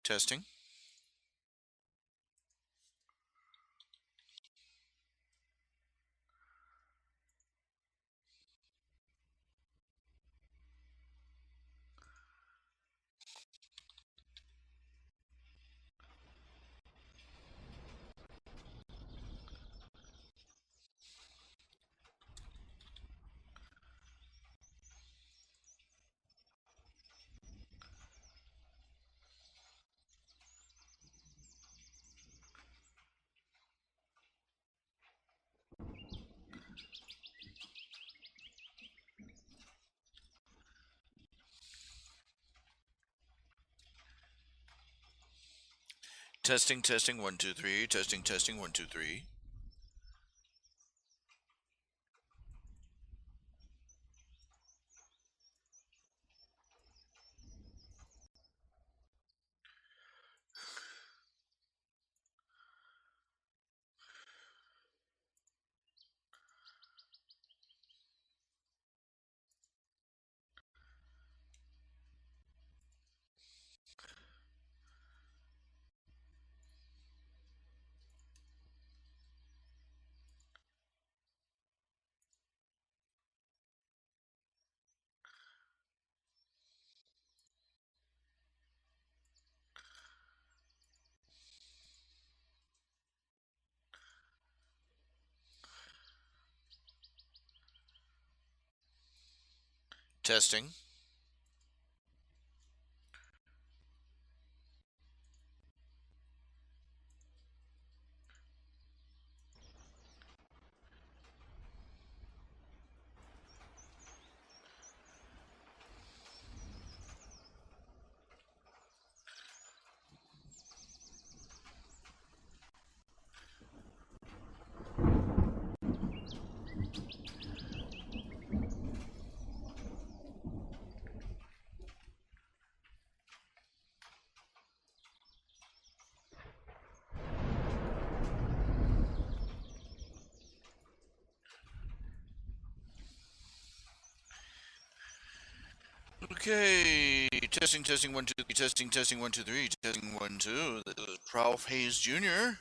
Testing. Testing, testing, 1, 2, 3. Testing, testing, 1, 2, 3. Testing. Okay, testing, testing, 1, 2, 3. Testing, testing, 1, 2, 3. Testing, 1, 2. This is Ralph Hayes Jr.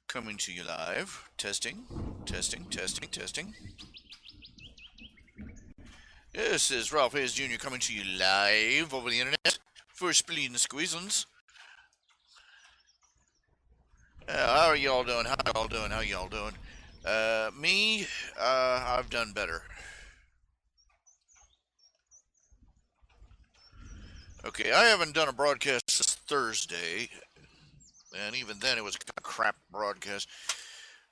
coming to you live. Testing, testing, testing, testing. This is Ralph Hayes Jr. coming to you live over the internet for Spleen Squeezins. How are y'all doing? How y'all doing? How y'all doing? Me, I've done better. Okay, I haven't done a broadcast since Thursday, and even then it was a kind of crap broadcast.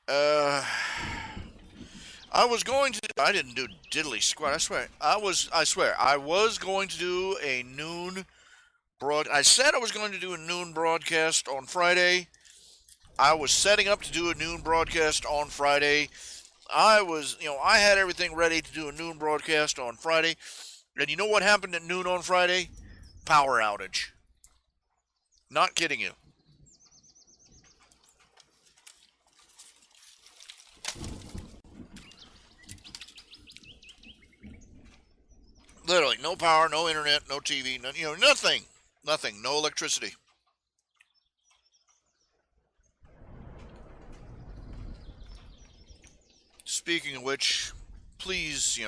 I was going to. I didn't do diddly squat. I swear. I swear. I was going to do a noon I said I was going to do a noon broadcast on Friday. I was setting up to do a noon broadcast on Friday. I had everything ready to do a noon broadcast on Friday. And you know what happened at noon on Friday? Power outage. Not kidding you. Literally, no power, no internet, no TV, nothing. Nothing. No electricity. Speaking of which, please,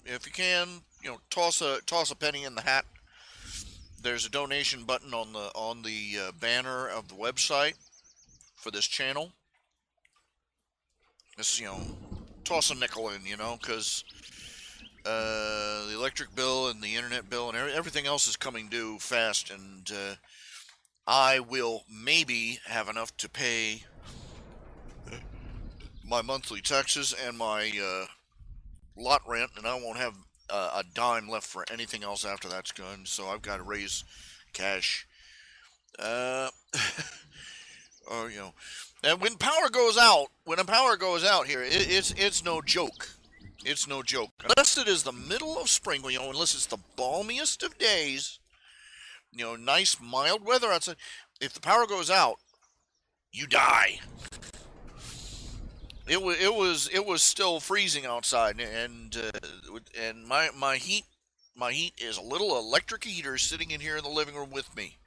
if you can, toss a penny in the hat. There's a donation button on the banner of the website for this channel. Just toss a nickel in, because the electric bill and the internet bill and everything else is coming due fast, and I will maybe have enough to pay my monthly taxes and my lot rent, and I won't have a dime left for anything else after that's done. So I've got to raise cash. Or and when power goes out here, it's no joke. It's no joke. Unless it is the middle of spring, unless it's the balmiest of days, nice mild weather outside. If the power goes out, you die. It was still freezing outside, and my heat is a little electric heater sitting in here in the living room with me.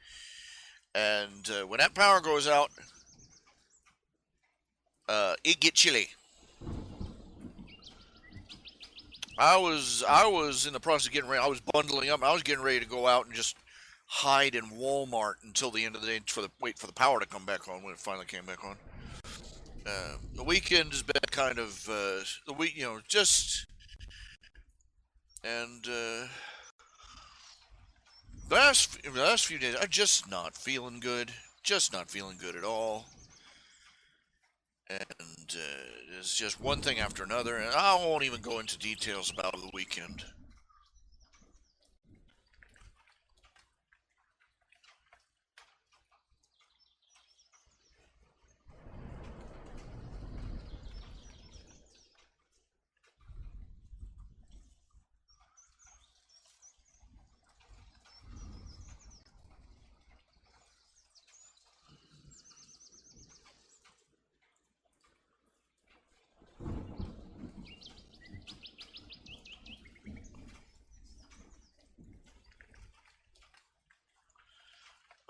And when that power goes out, it get chilly. I was in the process of getting ready. I was bundling up. I was getting ready to go out and just hide in Walmart until the end of the day for the wait for the power to come back on when it finally came back on. The weekend has been kind of the week, just and the last few days, I'm just not feeling good. Just not feeling good at all. And it's just one thing after another, and I won't even go into details about the weekend.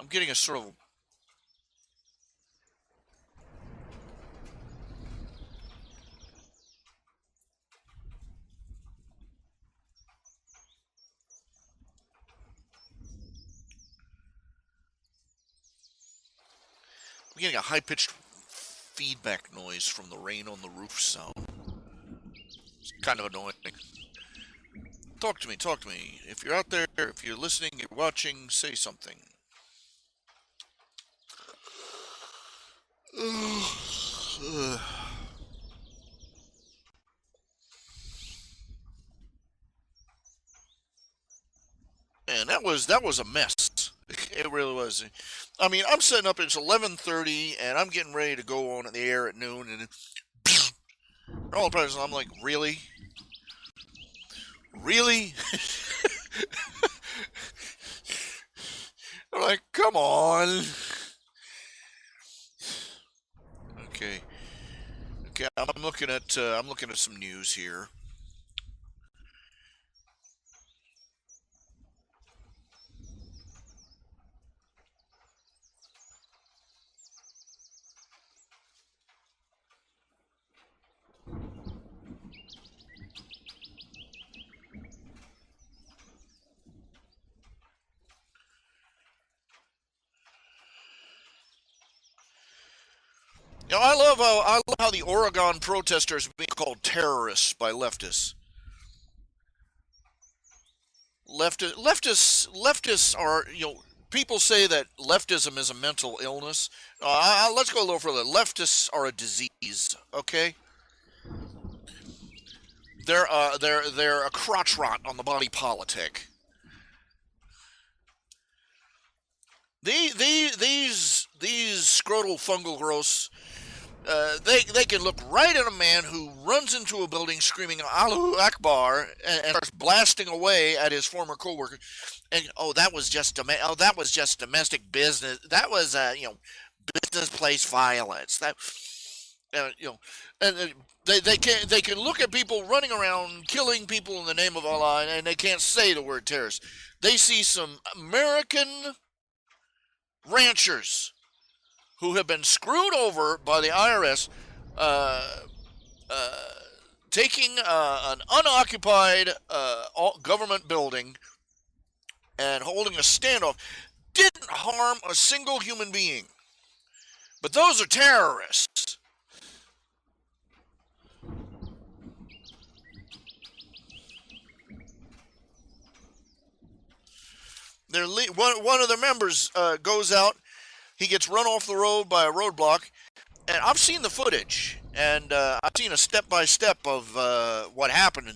I'm getting a sort of I'm getting a high-pitched feedback noise from the rain on the roof sound. It's kind of annoying. Talk to me, talk to me. If you're out there, if you're listening, you're watching, say something. Man, that was a mess. It really was. I mean, I'm setting up. It's 11:30, and I'm getting ready to go on the air at noon, and all the time I'm like, really, really? I'm like, come on. Okay, okay. I'm looking at some news here. I love how the Oregon protesters are being called terrorists by leftists. Leftists are, people say that leftism is a mental illness. Let's go a little further. Leftists are a disease. Okay, they're a crotch rot on the body politic. These scrotal fungal growths, they can look right at a man who runs into a building screaming Allahu Akbar and starts blasting away at his former coworker, and that was just domestic business. That was business place violence. That and they can look at people running around killing people in the name of Allah, and they can't say the word terrorist. They see some American ranchers who have been screwed over by the IRS, uh, uh, taking an unoccupied government building and holding a standoff, didn't harm a single human being. But those are terrorists. One of the members goes out. He gets run off the road by a roadblock, and I've seen the footage, and I've seen a step by step of what happened.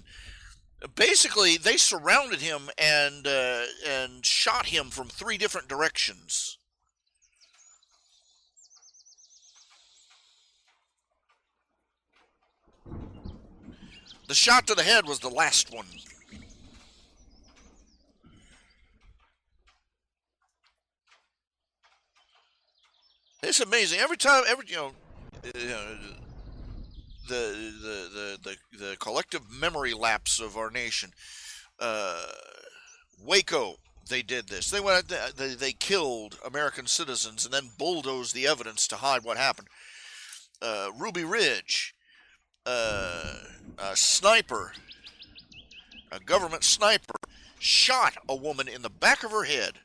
And basically, they surrounded him and shot him from three different directions. The shot to the head was the last one. It's amazing. Every time, the collective memory lapse of our nation. Uh, Waco, they did this. They went. They killed American citizens and then bulldozed the evidence to hide what happened. Ruby Ridge, a sniper, a government sniper, shot a woman in the back of her head.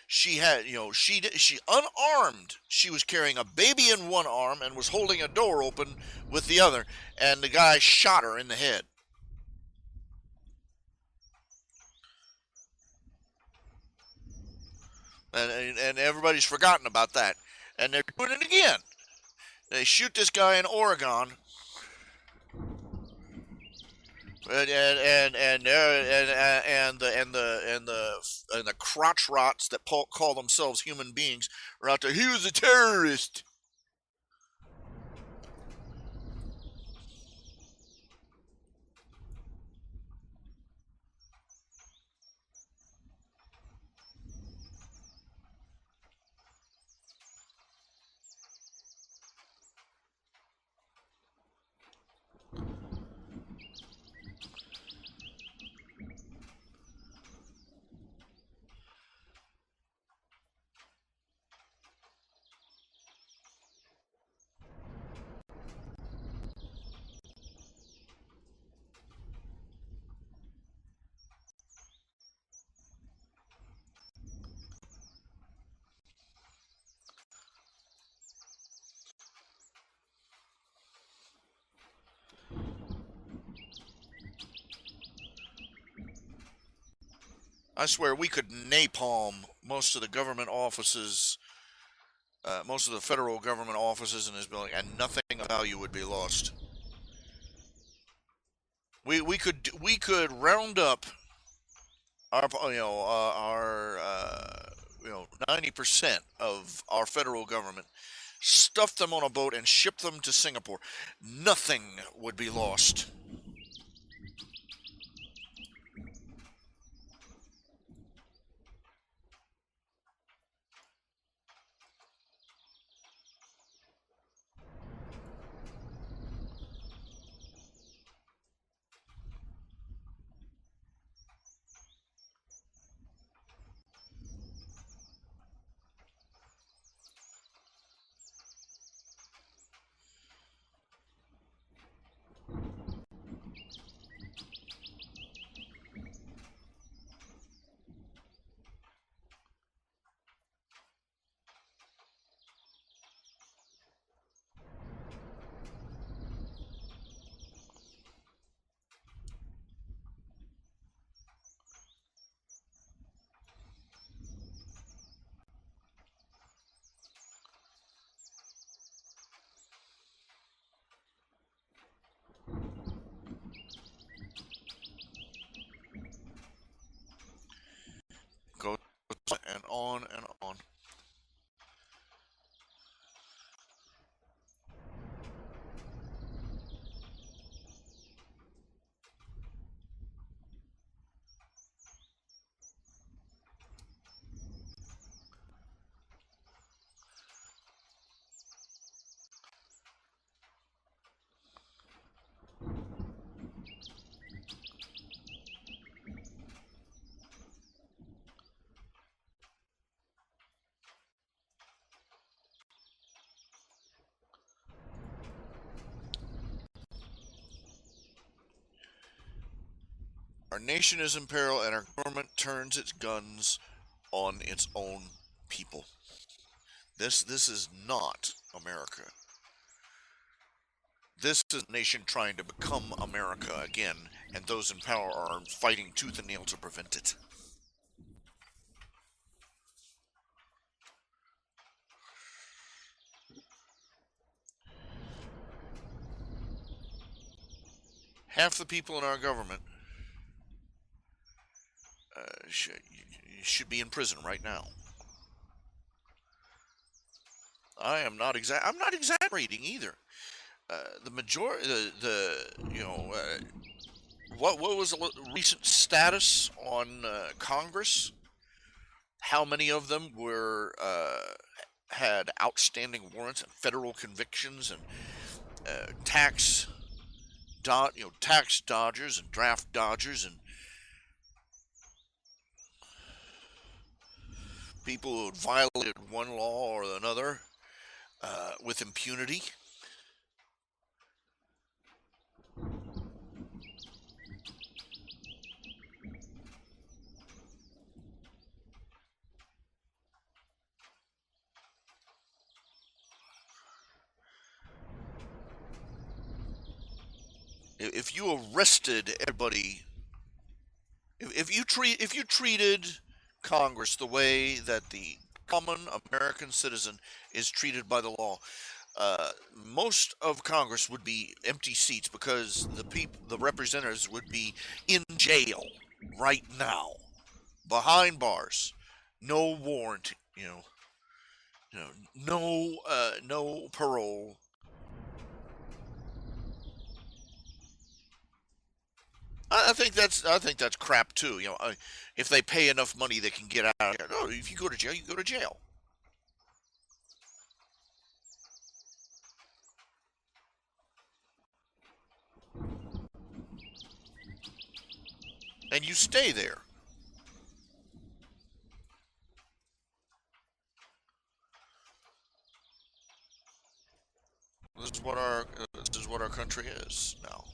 She had, she unarmed. She was carrying a baby in one arm and was holding a door open with the other, and the guy shot her in the head. And everybody's forgotten about that. And they're doing it again. They shoot this guy in Oregon, and the crotch rots that call themselves human beings are out there. He was a terrorist. I swear we could napalm most of the government offices, most of the federal government offices in this building, and nothing of value would be lost. We could round up our 90% of our federal government, stuff them on a boat, and ship them to Singapore. Nothing would be lost. Go and on and on. Our nation is in peril, and our government turns its guns on its own people. This is not America. This is a nation trying to become America again, and those in power are fighting tooth and nail to prevent it. Half the people in our government should be in prison right now. I'm not exaggerating either. The majority, what was the recent status on Congress? How many of them were had outstanding warrants and federal convictions and tax dodgers and draft dodgers and people who had violated one law or another with impunity. If you arrested everybody, if you treated Congress the way that the common American citizen is treated by the law, most of Congress would be empty seats because the representatives would be in jail right now, behind bars, no warrant, no parole. I think that's crap too. If they pay enough money, they can get out of here. No, if you go to jail, you go to jail, and you stay there. This is what our country is now.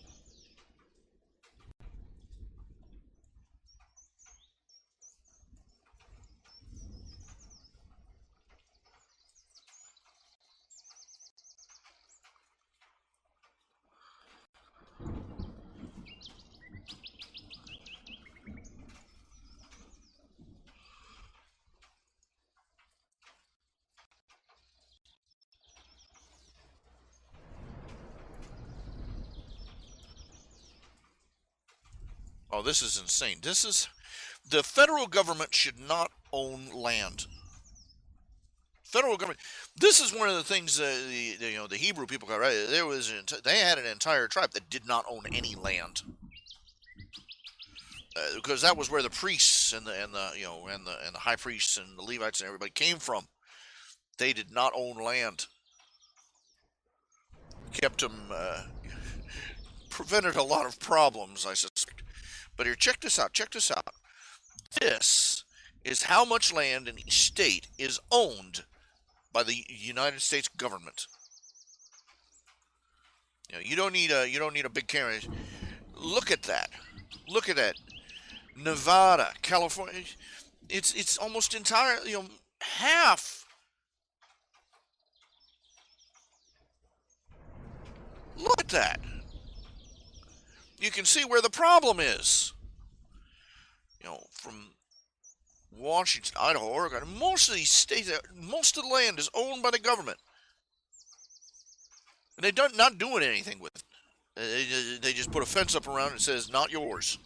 Oh, this is insane. This is the federal government should not own land. Federal government. This is one of the things the Hebrew people got right. They had an entire tribe that did not own any land because that was where the priests and the high priests and the Levites and everybody came from. They did not own land. Kept them prevented a lot of problems, I suspect. But here, check this out. Check this out. This is how much land in each state is owned by the United States government. You don't need a big camera. Look at that. Look at that. Nevada, California. It's almost entirely half. Look at that. You can see where the problem is. From Washington, Idaho, Oregon, most of these states, most of the land is owned by the government, and they're not doing anything with it. They just put a fence up around it and says not yours.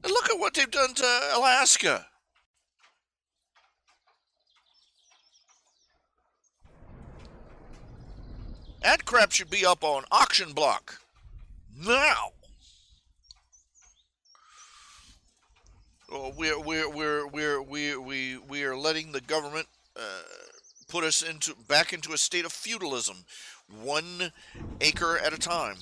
And look at what they've done to Alaska. That crap should be up on auction block now. We are letting the government put us back into a state of feudalism, 1 acre at a time.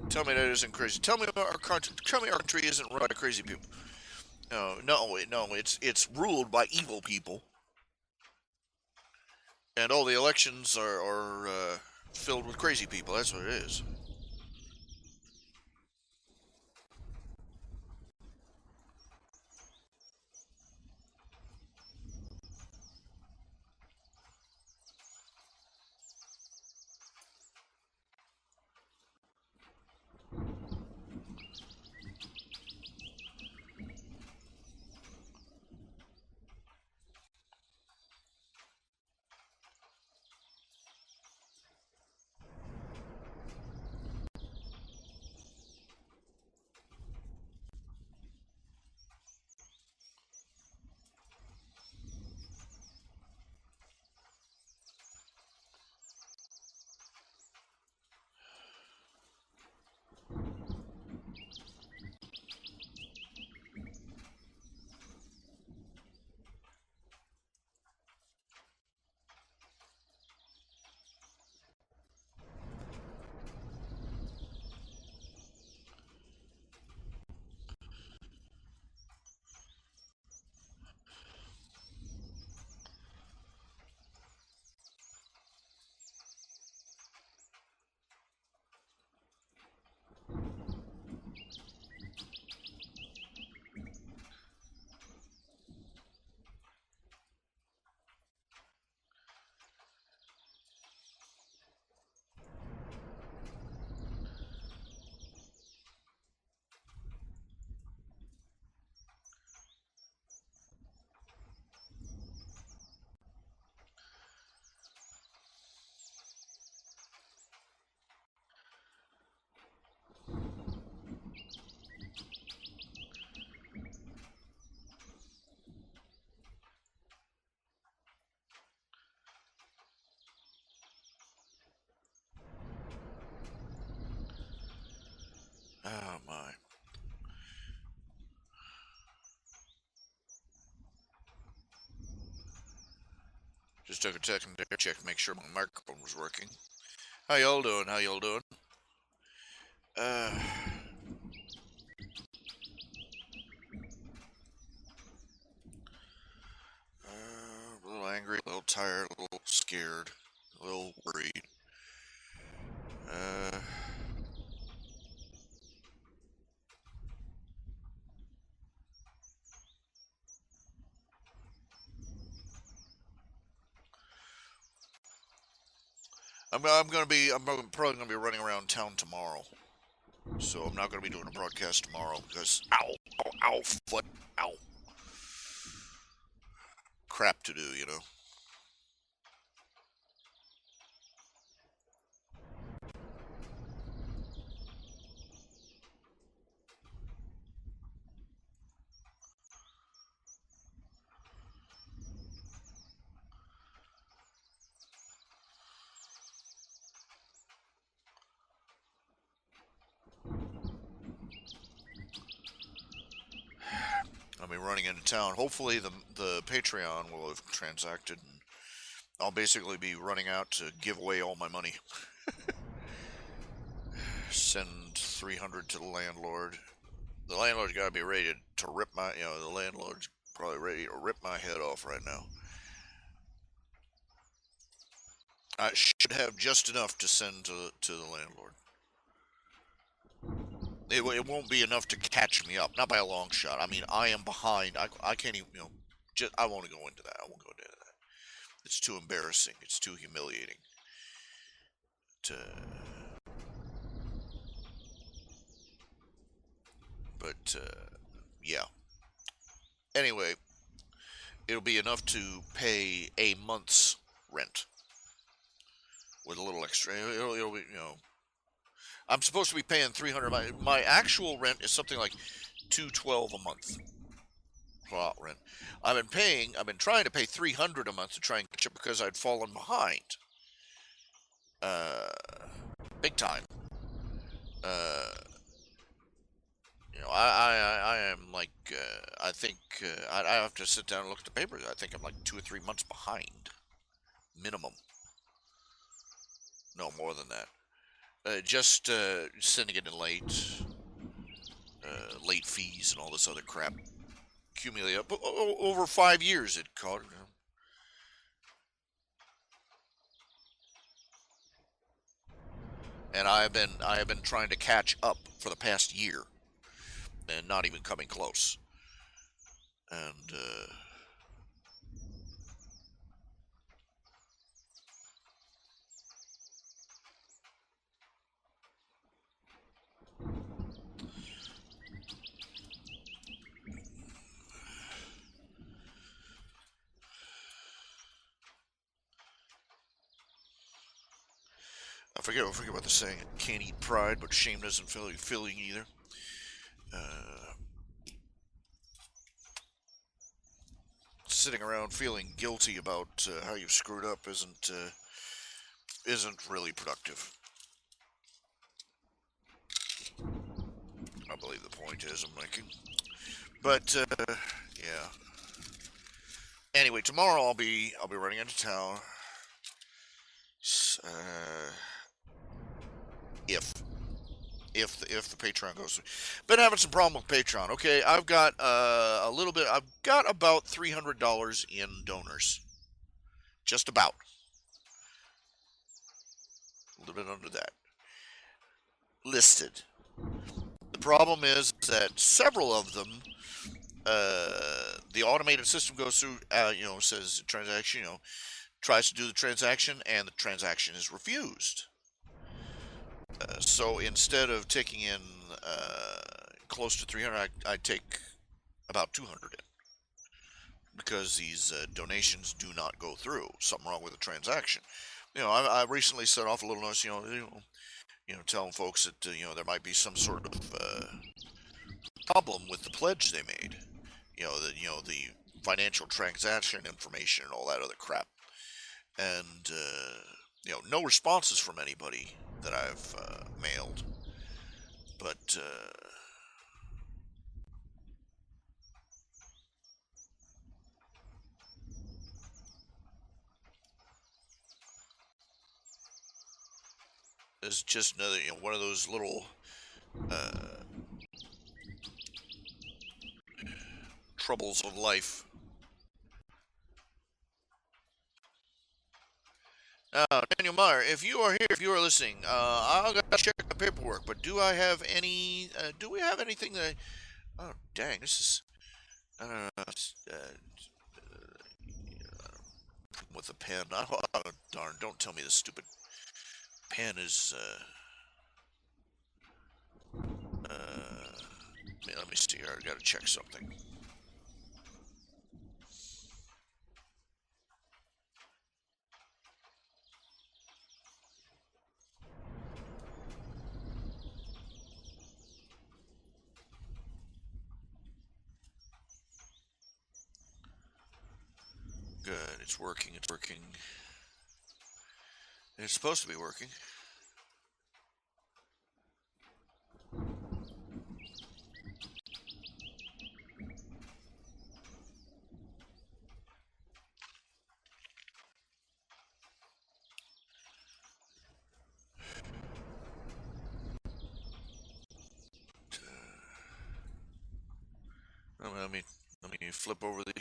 Tell me that isn't crazy. Tell me our country isn't run by crazy people. No. It's ruled by evil people, and all the elections are filled with crazy people. That's what it is. Oh my. Just took a second to check to make sure my microphone was working. How y'all doing? How y'all doing? Uh, a little angry, a little tired, a little scared, a little worried. Uh, I'm probably gonna be running around town tomorrow. So I'm not gonna be doing a broadcast tomorrow because ow, ow, ow, foot, ow, crap to do, you know. I'll be running into town. Hopefully the Patreon will have transacted, and I'll basically be running out to give away all my money. Send 300 to the landlord. The landlord's got to be ready to rip my, the landlord's probably ready to rip my head off right now. I should have just enough to send to the landlord. It won't be enough to catch me up, not by a long shot. I mean, I am behind. I can't even, I won't go into that. I won't go into that. It's too embarrassing. It's too humiliating. To, but yeah. Anyway, it'll be enough to pay a month's rent with a little extra. It'll be, I'm supposed to be paying 300. My actual rent is something like 212 a month. Plot rent. I've been trying to pay 300 a month to try and catch up because I'd fallen behind. Uh, big time. Uh, I am like, I think, I have to sit down and look at the papers. I think I'm like 2 or 3 months behind. Minimum. No, more than that. Just sending it in late. Late fees and all this other crap. Accumulate up over 5 years it caught. And I have been trying to catch up for the past year, and not even coming close. And I forget what the saying. Can't eat pride, but shame doesn't fill you either. Uh, Sitting around feeling guilty about how you've screwed up isn't really productive. I believe the point is I'm making. But yeah. Anyway, tomorrow I'll be running into town. Uh, if if the Patreon goes through. Been having some problem with Patreon. Okay, I've got a little bit. I've got about $300 in donors. Just about. A little bit under that. Listed. The problem is that several of them, the automated system goes through, says transaction, tries to do the transaction, and the transaction is refused. So instead of taking in close to 300, I take about 200 in because these donations do not go through. Something wrong with the transaction. I recently set off a little notice. Telling folks that there might be some sort of problem with the pledge they made. The financial transaction information and all that other crap. And no responses from anybody that I've mailed. But it's just another, one of those little uh, troubles of life. Now, Daniel Meyer, if you are here, if you are listening, I'll gotta check the paperwork. But do I have any? Do we have anything that? Oh, dang! This is. With a pen. Oh, darn! Don't tell me the stupid pen is. Let me see here. I gotta check something. Good. It's working. It's working. It's supposed to be working. Let me flip over the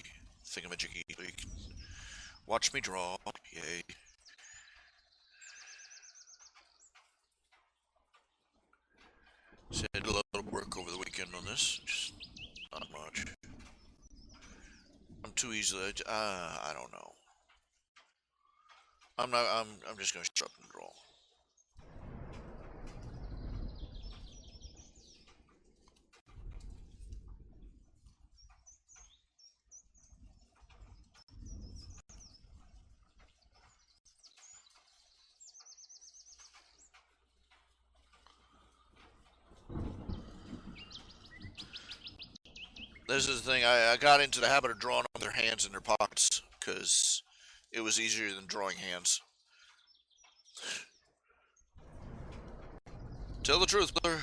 thingamajiggy so you can watch me draw. Yay. So I did a lot of work over the weekend on this. Just not much. I'm too easily. I don't know. I'm not. I'm just gonna shut up and draw. This is the thing. I got into the habit of drawing on their hands in their pockets because it was easier than drawing hands. Tell the truth, brother.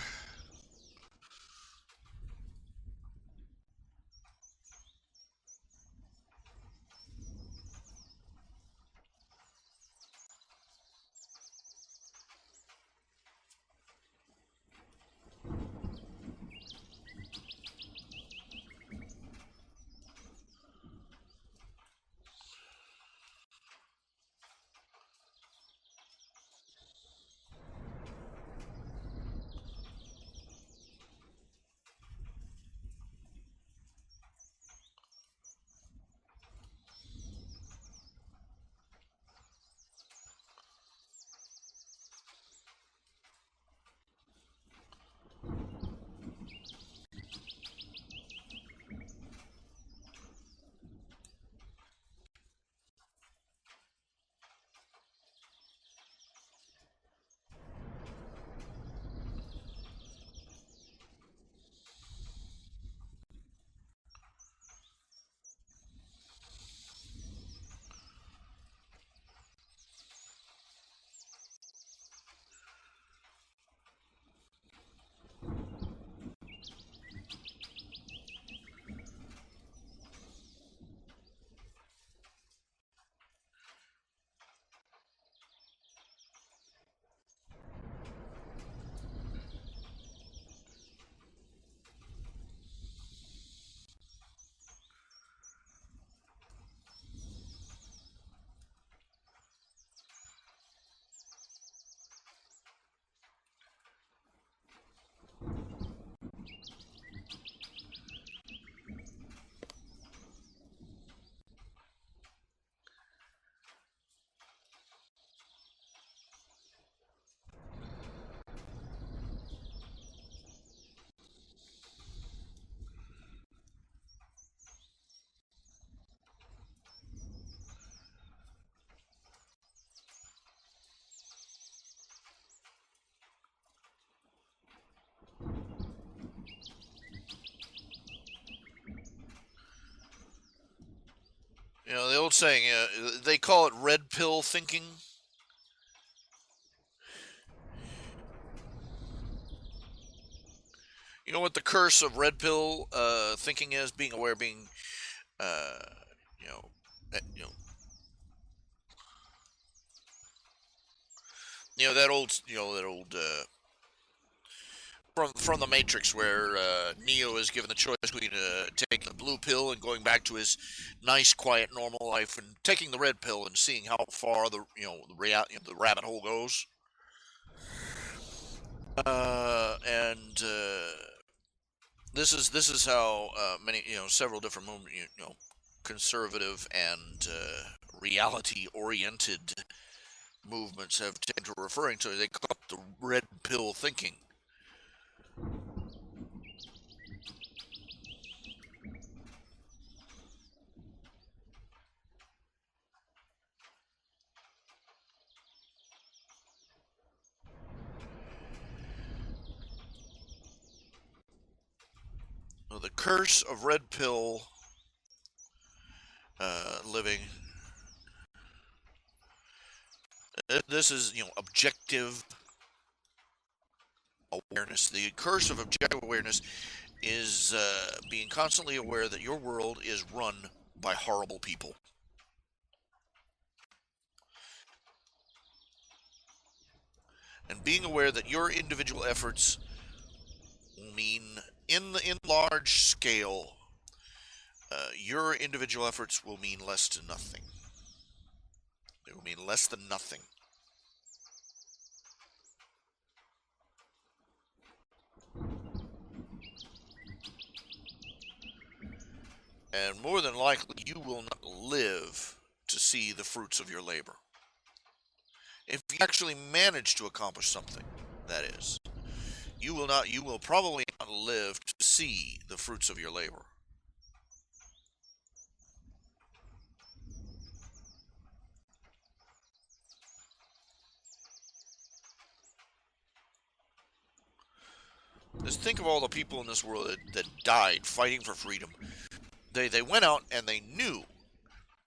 The old saying, they call it red pill thinking. You know what the curse of red pill thinking is? Being aware, being uh, you know, you know, that old from the Matrix, where Neo is given the choice between taking the blue pill and going back to his nice, quiet, normal life, and taking the red pill and seeing how far the rabbit hole goes. And this is how many several different movement conservative and reality-oriented movements have taken to referring to. They call it the red pill thinking. So the curse of red pill living. This is objective awareness. The curse of objective awareness is being constantly aware that your world is run by horrible people. And being aware that your individual efforts will mean, in large scale, your individual efforts will mean less to nothing. They will mean less than nothing. And more than likely, you will not live to see the fruits of your labor. If you actually manage to accomplish something, that is, you will probably not live to see the fruits of your labor. Just think of all the people in this world that died fighting for freedom. They went out and they knew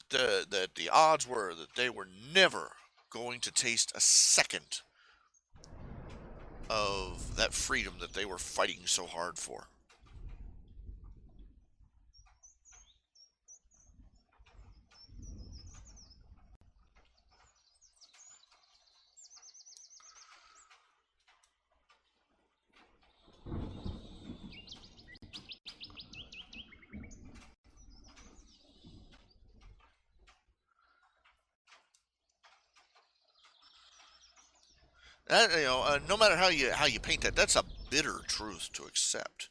that the odds were that they were never going to taste a second of that freedom that they were fighting so hard for. That, no matter how you paint that, that's a bitter truth to accept.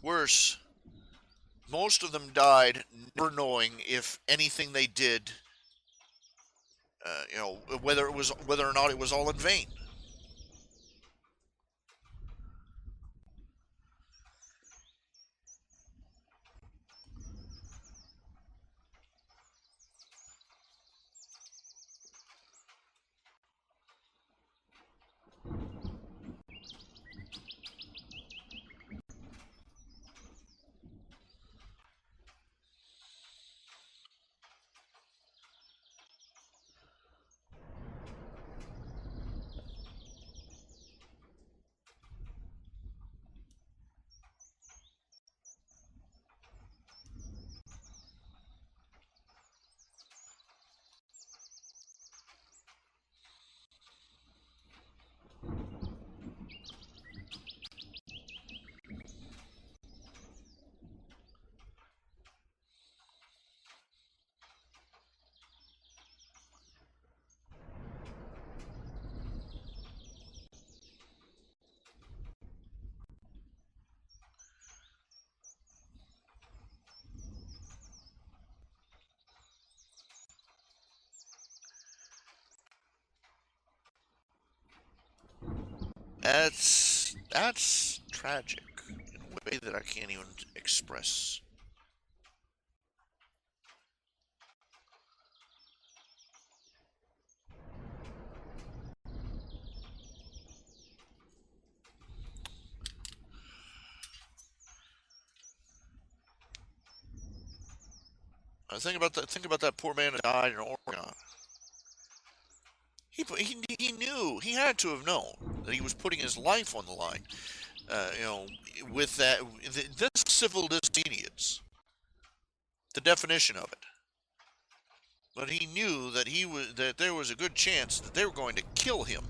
Worse, most of them died never knowing if anything they did, whether or not it was all in vain. That's tragic in a way that I can't even express. Think about that. Think about that poor man that died in Oregon. He knew he had to have known that he was putting his life on the line. You know, with that this civil disobedience, the definition of it. But he knew that there was a good chance that they were going to kill him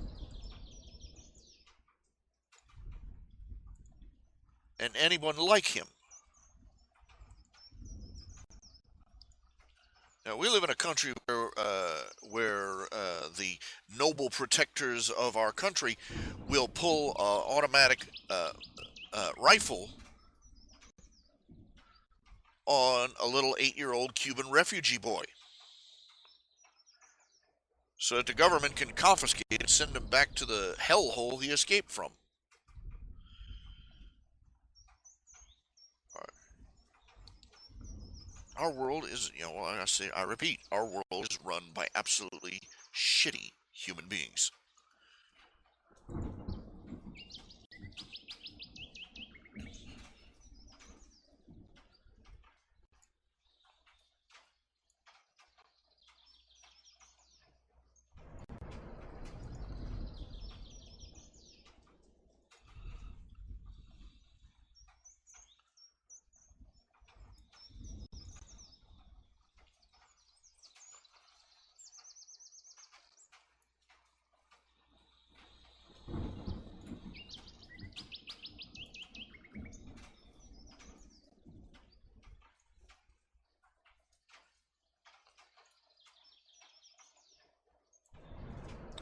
and anyone like him. Now, we live in a country where the noble protectors of our country will pull automatic rifle on a little 8-year-old Cuban refugee boy, so that the government can confiscate and send him back to the hellhole he escaped from. Our world is, like I repeat, our world is run by absolutely shitty human beings.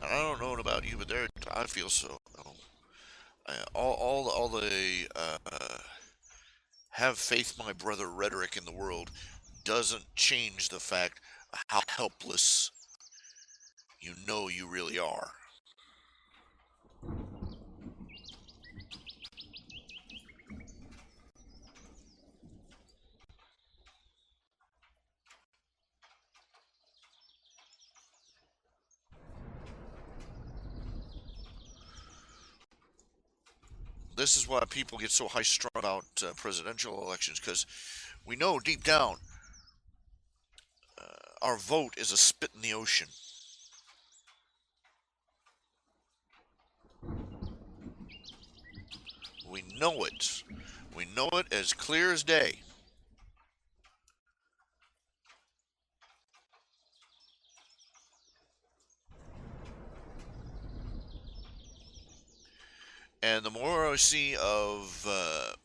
I don't know about you, but I feel so. All the have faith, my brother rhetoric in the world doesn't change the fact how helpless you really are. This is why people get so high strung about presidential elections, because we know deep down our vote is a spit in the ocean. We know it. We know it as clear as day. And the more I see of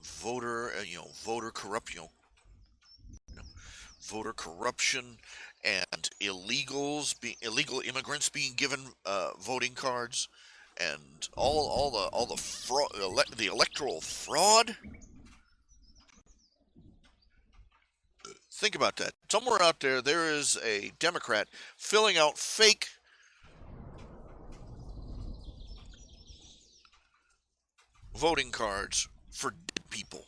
voter corruption, voter corruption, and illegal immigrants being given voting cards, and all the fraud, the electoral fraud. Think about that. Somewhere out there, there is a Democrat filling out fake voting cards for dead people.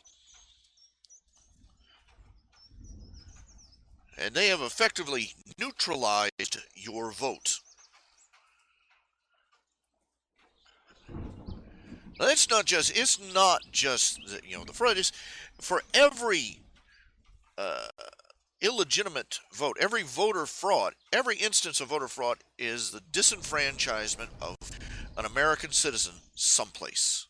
And they have effectively neutralized your vote. Now, it's not just the fraud is for every illegitimate vote, every voter fraud, every instance of voter fraud is the disenfranchisement of an American citizen someplace.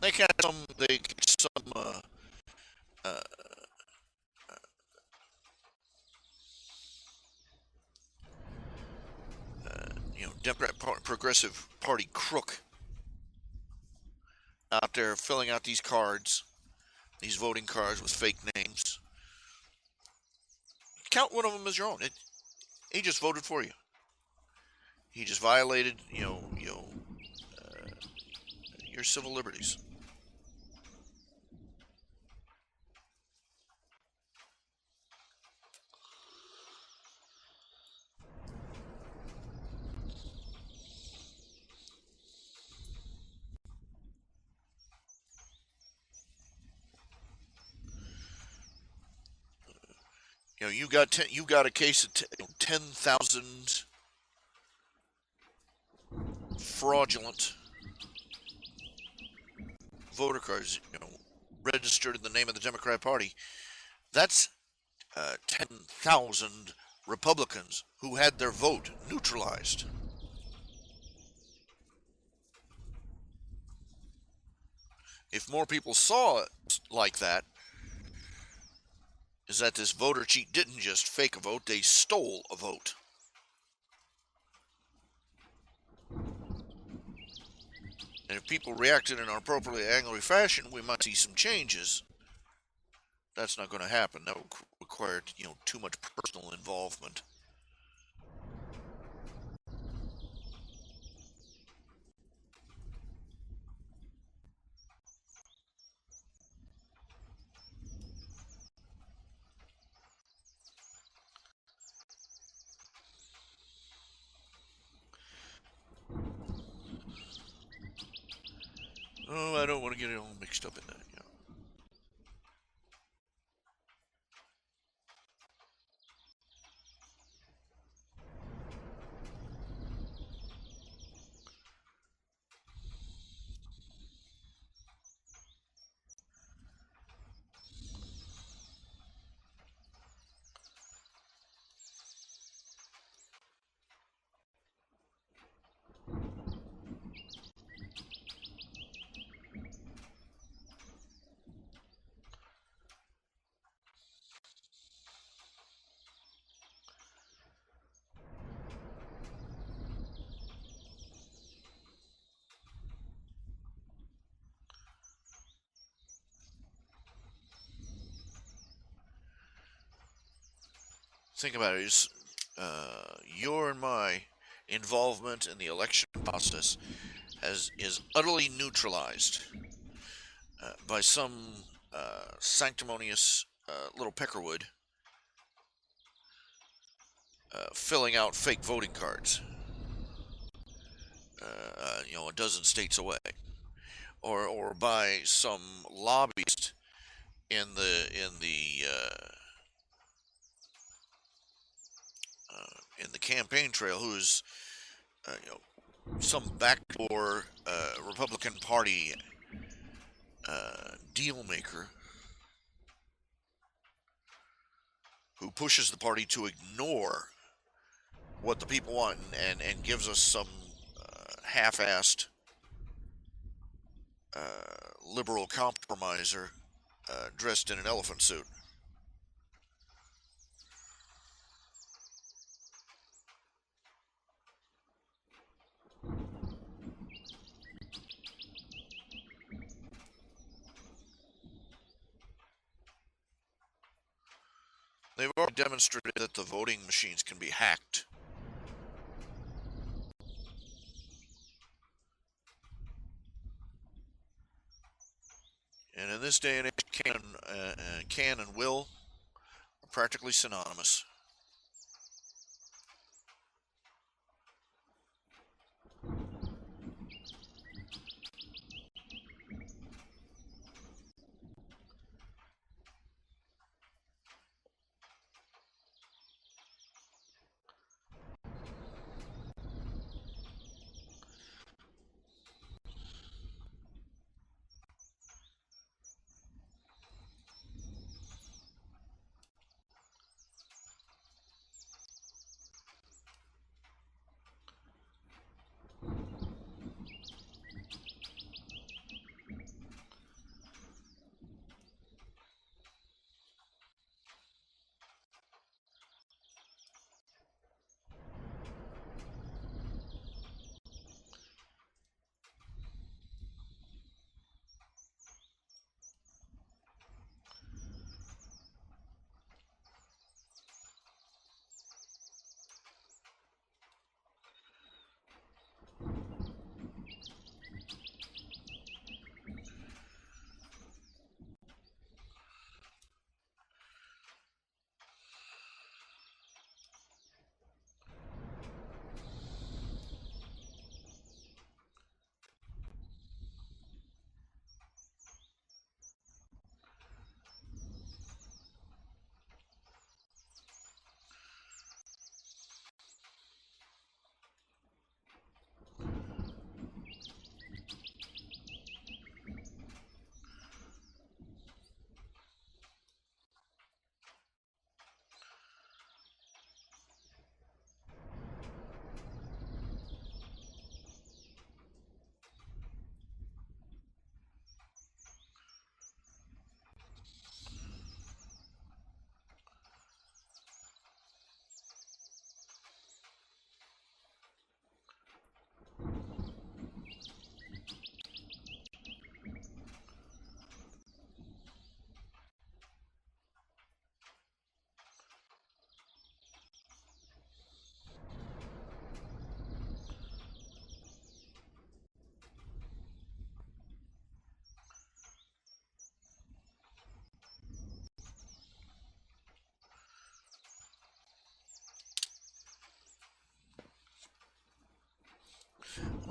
They catch some uh, Democrat Progressive Party crook out there filling out these cards, these voting cards with fake names. Count one of them as your own. He just voted for you. He just violated, your civil liberties. you got a case of 10,000 fraudulent voter cards, registered in the name of the Democrat Party. That's 10,000 Republicans who had their vote neutralized. If more people saw it like that, is that this voter cheat didn't just fake a vote, they stole a vote. And if people reacted in an appropriately angry fashion, we might see some changes. That's not going to happen. That would require, too much personal involvement. Oh, I don't want to get it all mixed up in that. Think about it. Your and my involvement in the election process is utterly neutralized by some sanctimonious little peckerwood filling out fake voting cards, a dozen states away, or by some lobbyist in the campaign trail who's some backdoor Republican Party deal maker who pushes the party to ignore what the people want and gives us some half-assed liberal compromiser dressed in an elephant suit. They've already demonstrated that the voting machines can be hacked. And in this day and age, can and will are practically synonymous.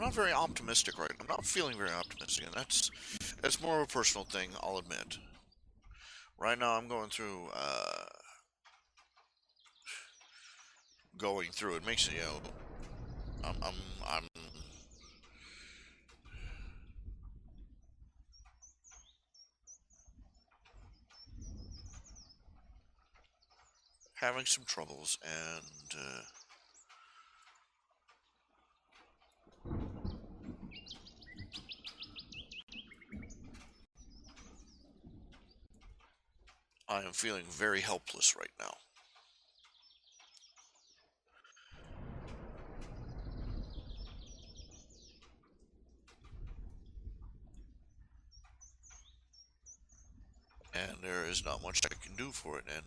not very optimistic right now. I'm not feeling very optimistic, and that's more of a personal thing, I'll admit. Right now, I'm going through. It makes it, I'm having some troubles, and I am feeling very helpless right now. And there is not much I can do for it, and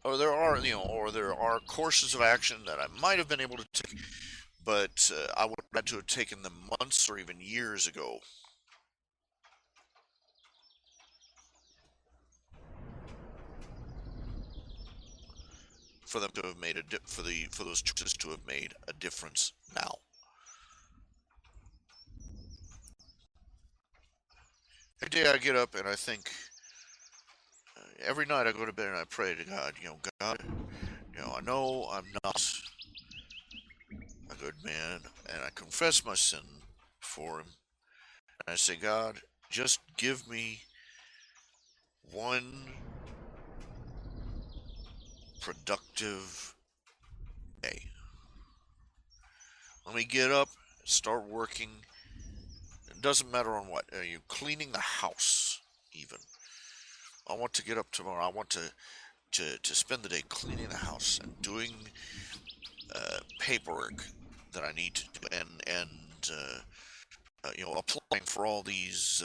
or there are courses of action that I might have been able to take, but I would have had to have taken them months or even years ago for them to have made for those choices to have made a difference now. Every day I get up and I think, every night I go to bed and I pray to God, God, I know I'm not a good man, and I confess my sin before Him. And I say, God, just give me one productive day. Let me get up, start working. It doesn't matter on what. You cleaning the house, even. I want to get up tomorrow. I want to spend the day cleaning the house and doing paperwork that I need to do, and applying for all these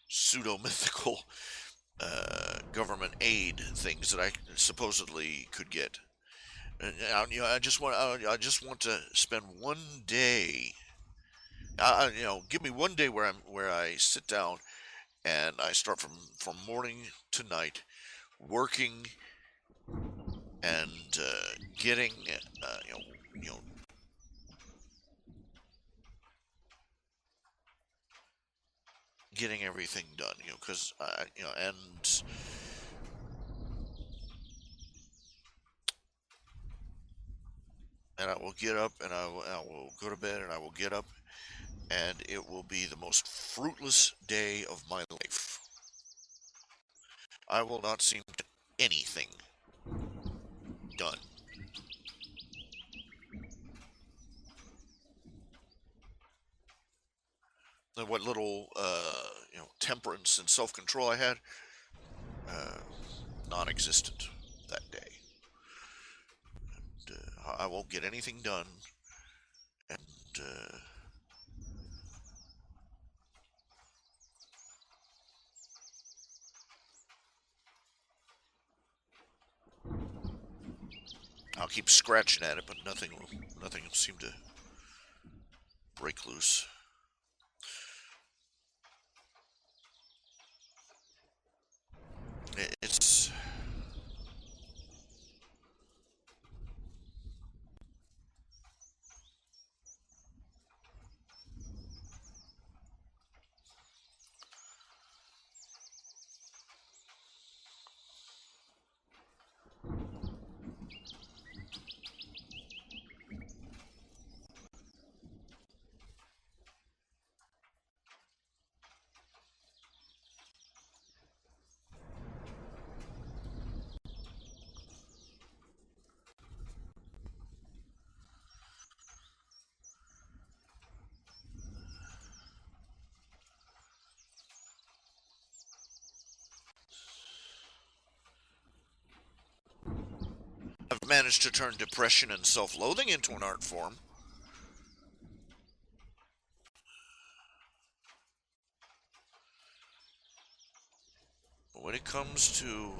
pseudo mythical government aid things that I supposedly could get. And, I just want to spend one day. Give me one day where I sit down and I start from morning to night working and getting you know getting everything done. Because and I will get up and I will go to bed and I will get up and it will be the most fruitless day of my life. I will not seem to anything done. And what little temperance and self-control I had, uh, non-existent that day. And, I won't get anything done, and I'll keep scratching at it, but nothing will seem to break loose. It's I've managed to turn depression and self-loathing into an art form. But when it comes to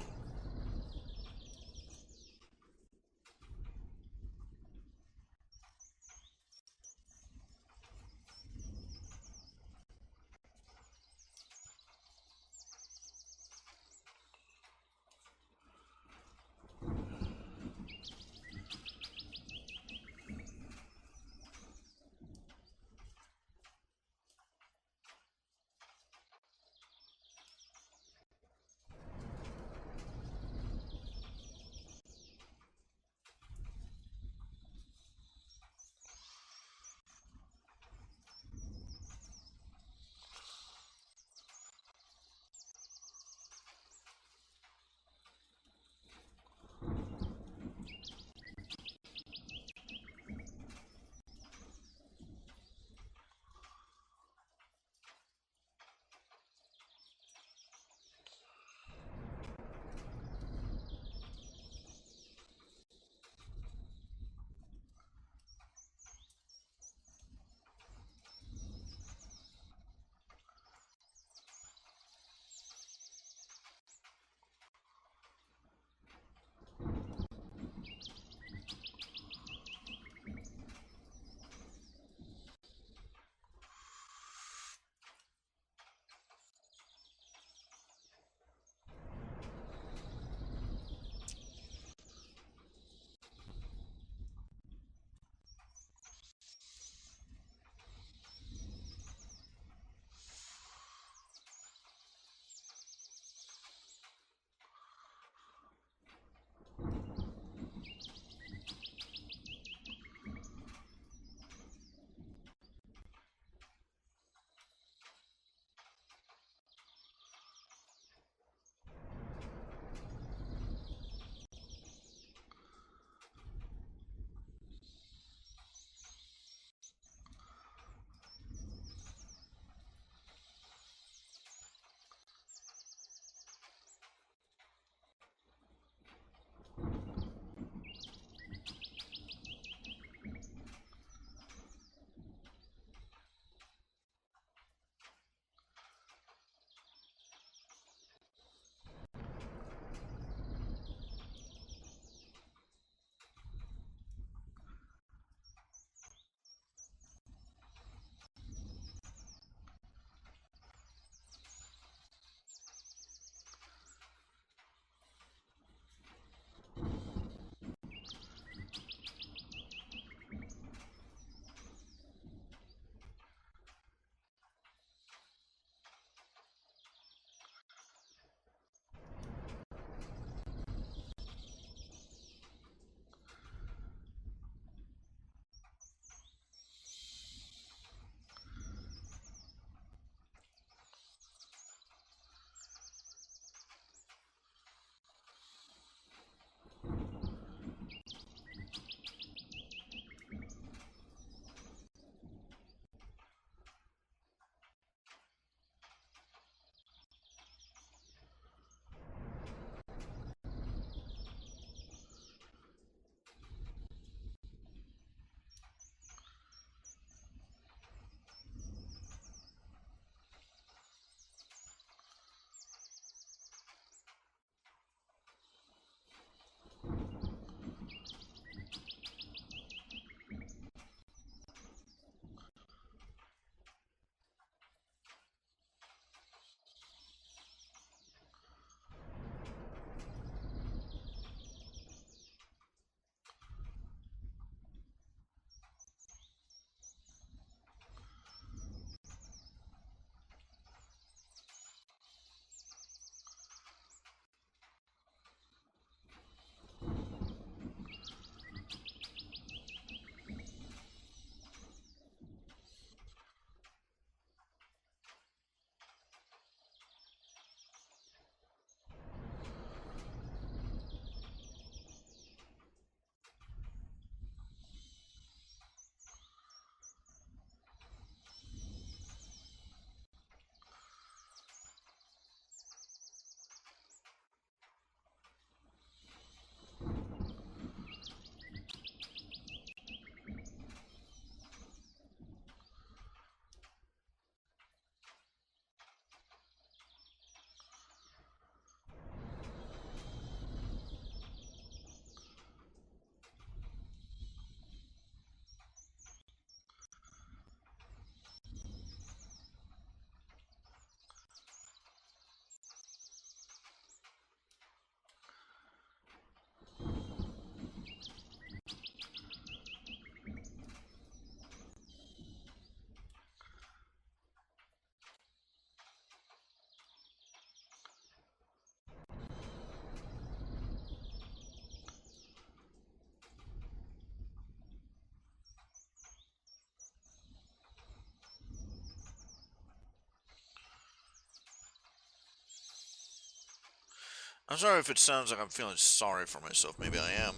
I'm sorry if it sounds like I'm feeling sorry for myself. Maybe I am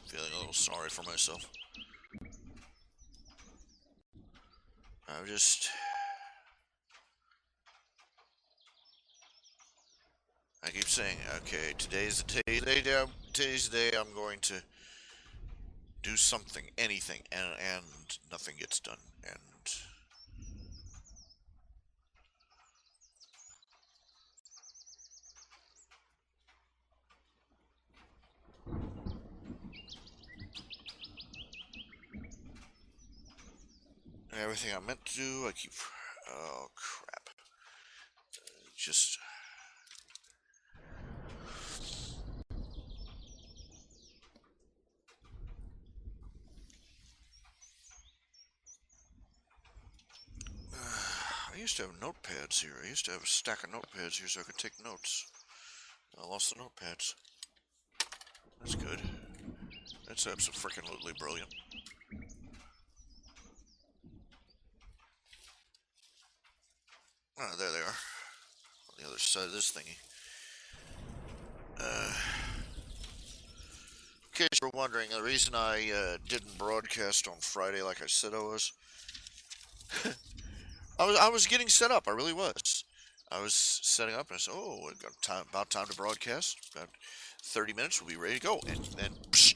feeling a little sorry for myself. I'm just... I keep saying, okay, today's the day I'm going to do something, anything, and nothing gets done. And everything I meant to do, I keep... Oh, crap. Just... I used to have notepads here. I used to have a stack of notepads here so I could take notes. I lost the notepads. That's good. That's absolutely brilliant. Oh, there they are. On the other side of this thingy. In case you're wondering, the reason I didn't broadcast on Friday like I said I was, I was getting set up. I really was. I was setting up, and I said, "Oh, it got time, about time to broadcast. About 30 minutes, we'll be ready to go." And then, psh,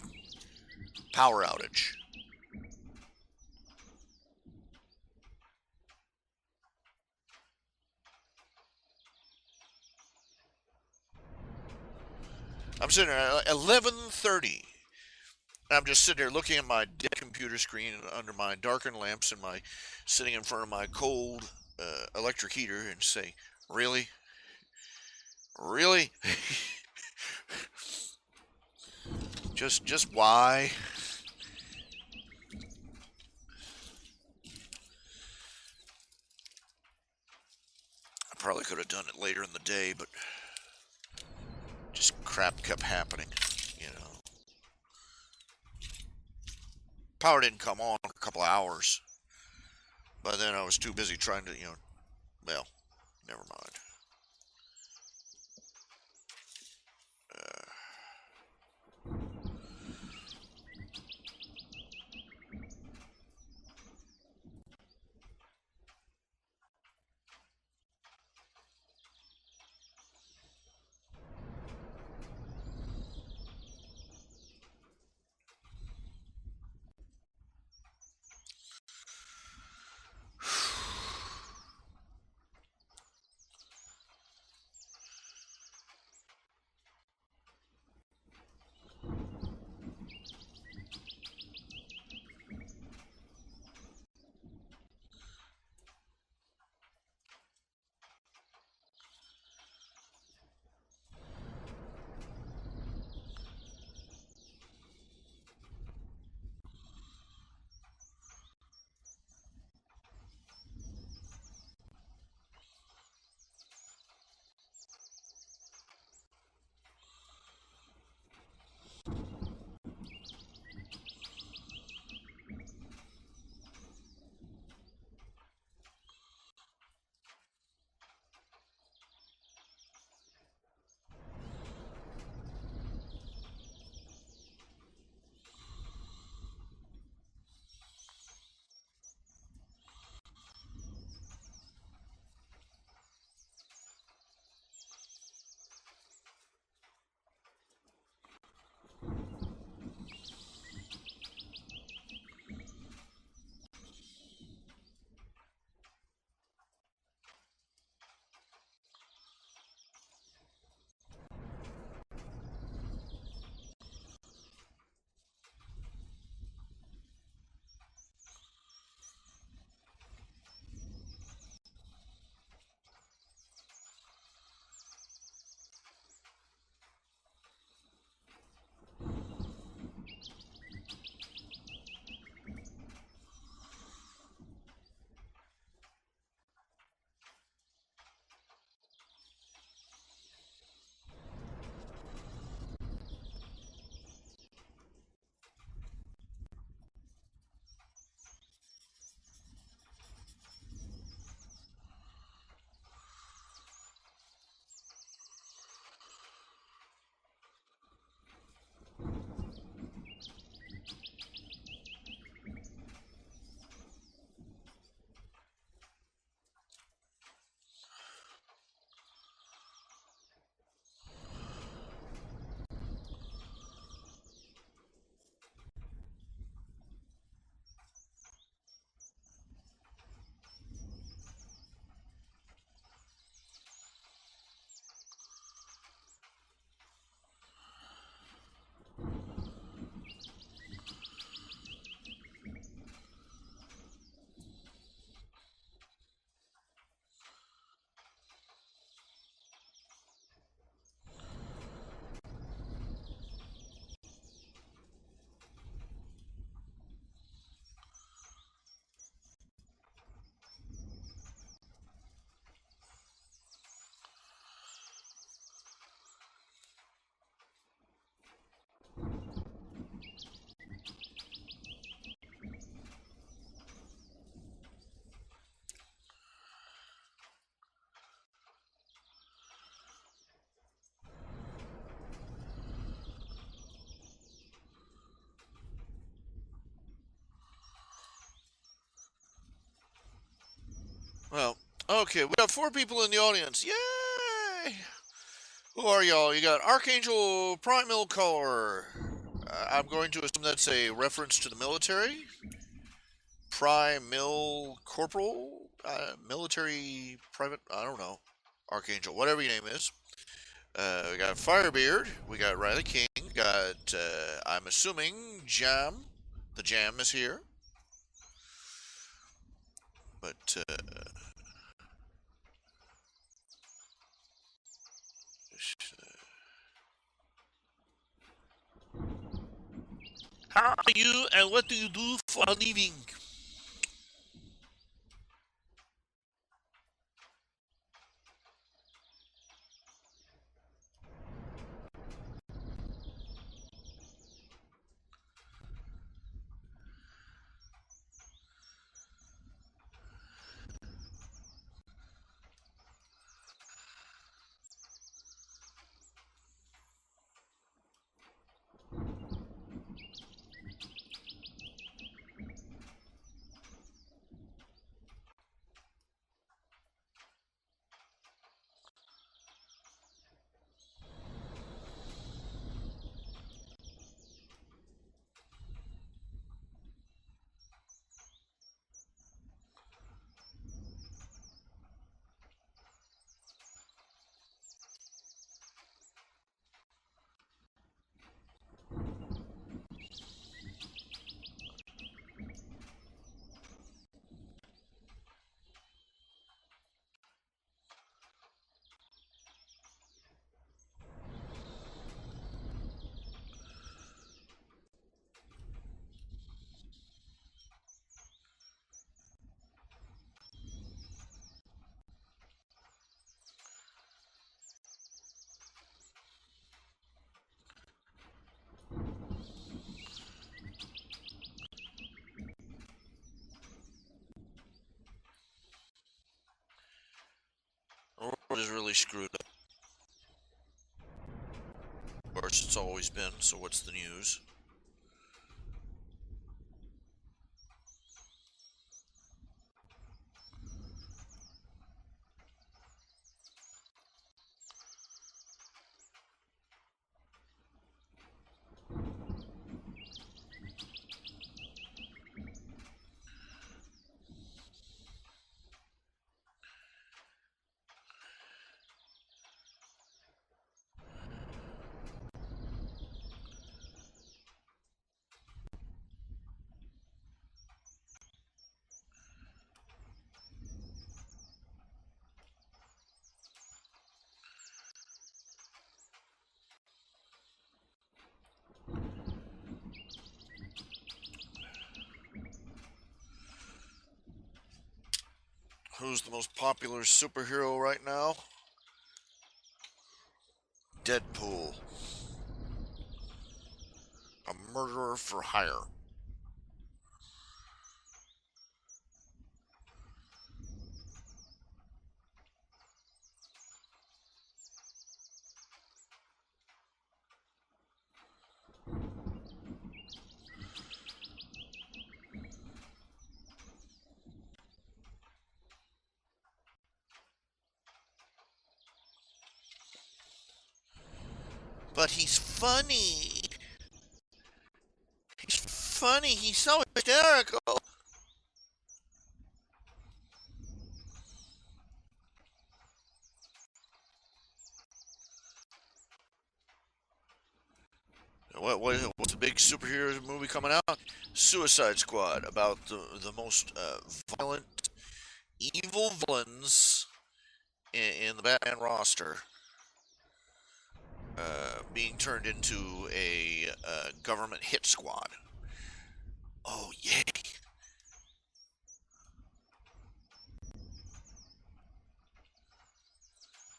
power outage. I'm sitting there at 11:30. I'm just sitting there looking at my dead computer screen under my darkened lamps and my sitting in front of my cold electric heater and say, "Really, really, just why?" I probably could have done it later in the day, but just crap kept happening. You know, power didn't come on for a couple of hours. By then, I was too busy trying to, well, never mind. Uh, Okay, we got 4 people in the audience. Yay! Who are y'all? You got Archangel Primal Color. I'm going to assume that's a reference to the military. Primil Corporal? Military Private? I don't know. Archangel, whatever your name is. We got Firebeard. We got Riley King. We got, I'm assuming, Jam. The Jam is here. But, how are you and what do you do for a living? The world is really screwed up. Of course, it's always been, so what's the news? Who's the most popular superhero right now? Deadpool. A murderer for hire. But he's funny. He's funny. He's so hysterical. What's a big superhero movie coming out? Suicide Squad, about the most violent, evil villains in the Batman roster, being turned into a government hit squad. Oh yay!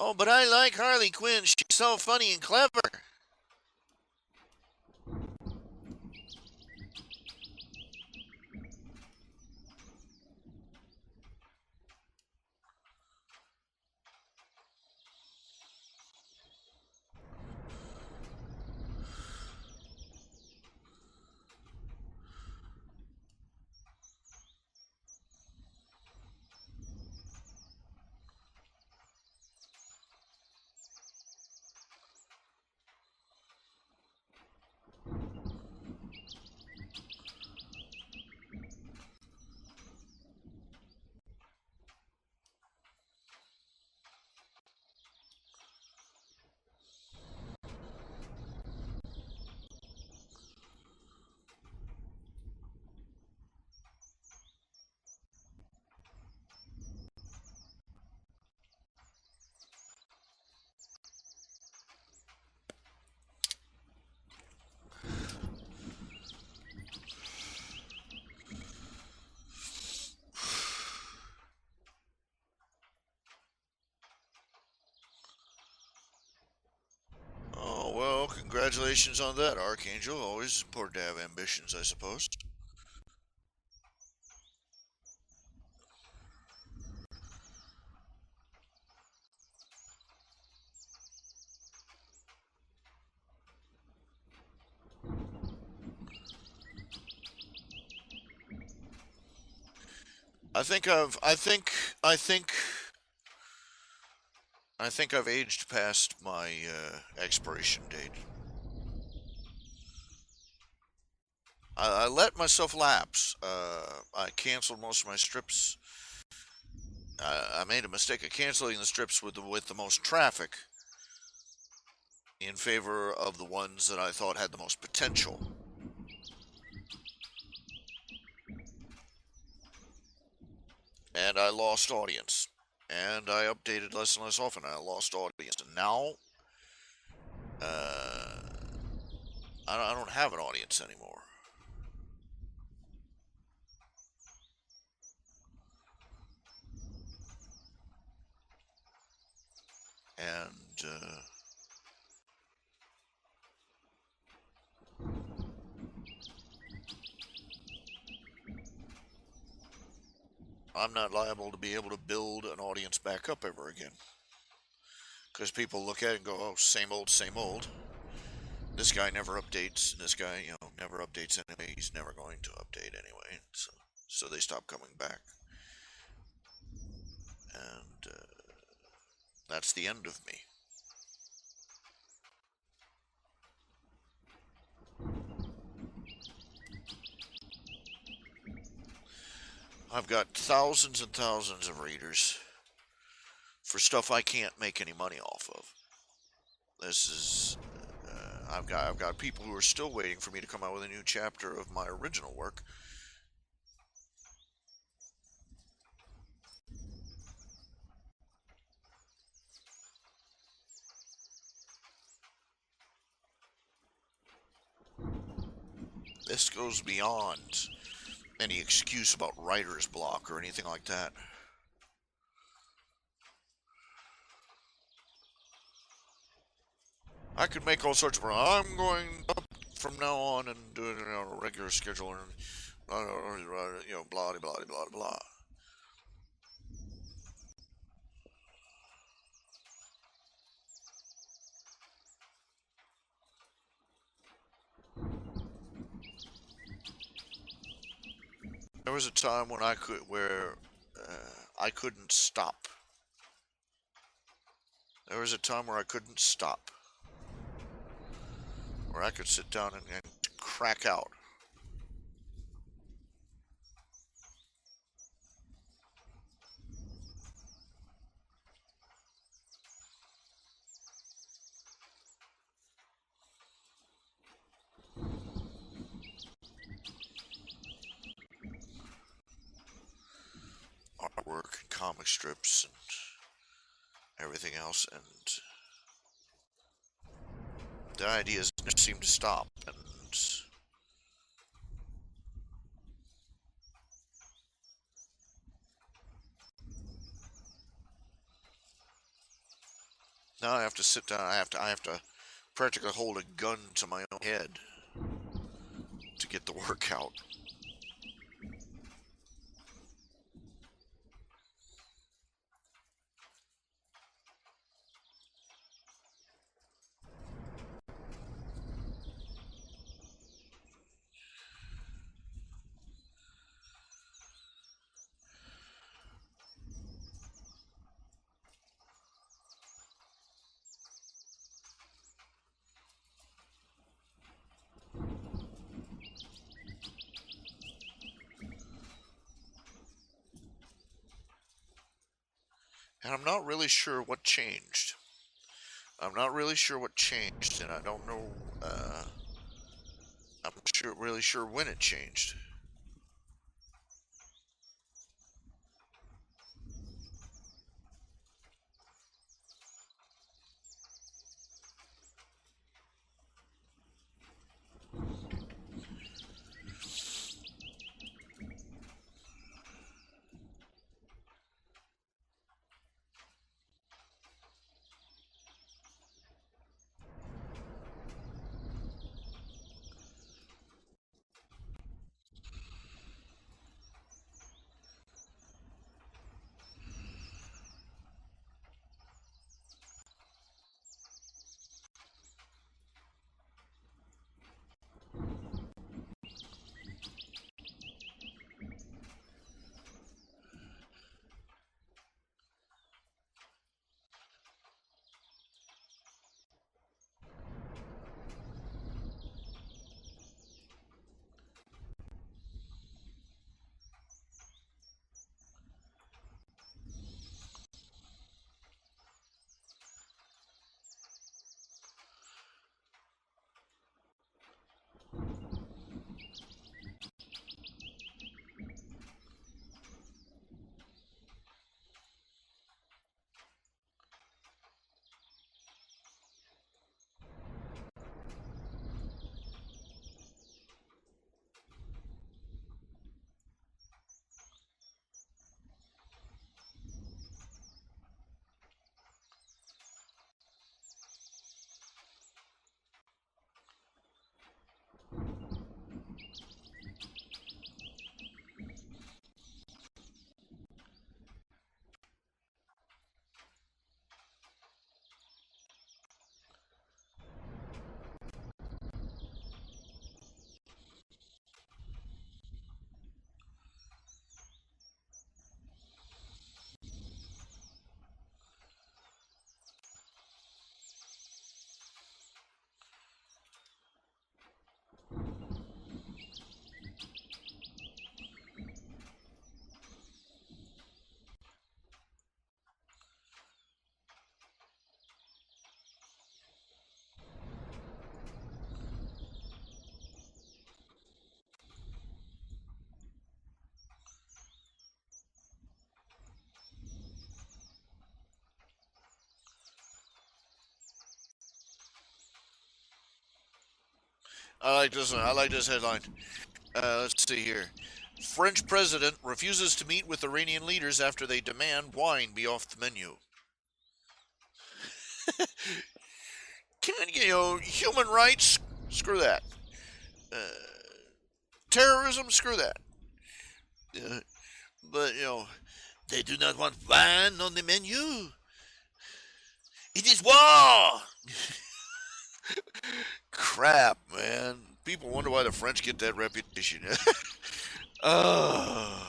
Oh, but I like Harley Quinn. She's so funny and clever. well, congratulations on that, Archangel. Always important to have ambitions, I suppose. I think I've, I think I've aged past my expiration date. I let myself lapse. I canceled most of my strips. I made a mistake of canceling the strips with the most traffic in favor of the ones that I thought had the most potential. And I lost audience. And I updated less and less often. I lost audience. And now, uh, I don't have an audience anymore. And, I'm not liable to be able to build an audience back up ever again. Because people look at it and go, oh, same old, same old. This guy never updates. This guy, never updates anyway. He's never going to update anyway. So they stop coming back. And that's the end of me. I've got thousands and thousands of readers for stuff I can't make any money off of. This is I've got people who are still waiting for me to come out with a new chapter of my original work. This goes beyond any excuse about writer's block or anything like that. I could make all sorts of. I'm going up from now on and do it on a regular schedule and blah blah blah blah blah. There was a time when I couldn't stop. There was a time where I couldn't stop, where I could sit down and crack out. Artwork and comic strips and everything else, and the ideas never seem to stop. And now I have to sit down. I have to practically hold a gun to my own head to get the work out. And I'm not really sure what changed. I'm not really sure what changed, and I don't know. I'm not really sure when it changed. I like this one. I like this headline. Let's see here. French president refuses to meet with Iranian leaders after they demand wine be off the menu. Can human rights? Screw that. Uh, Terrorism? Screw that. Uh, but they do not want wine on the menu. It is war. Crap, man. People wonder why the French get that reputation. uh,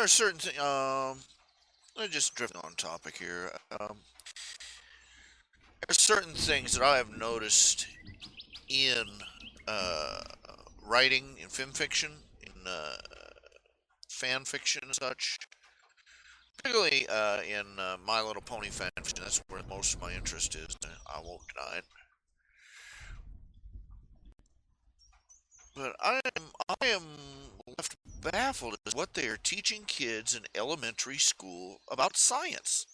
there are certain things. I'm just drifting on topic here. There are certain things that I have noticed in uh, writing, in film fiction, in fan fiction and such, particularly in My Little Pony fan fiction. That's where most of my interest is. I won't deny it. But I am left baffled at what they are teaching kids in elementary school about science.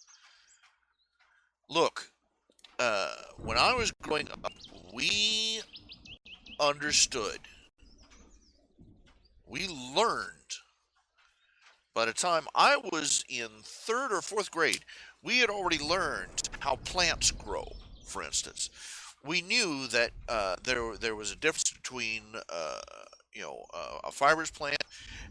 Look, when I was growing up, we understood, we learned. By the time I was in third or fourth grade, we had already learned how plants grow. For instance, we knew that there was a difference between a fibrous plant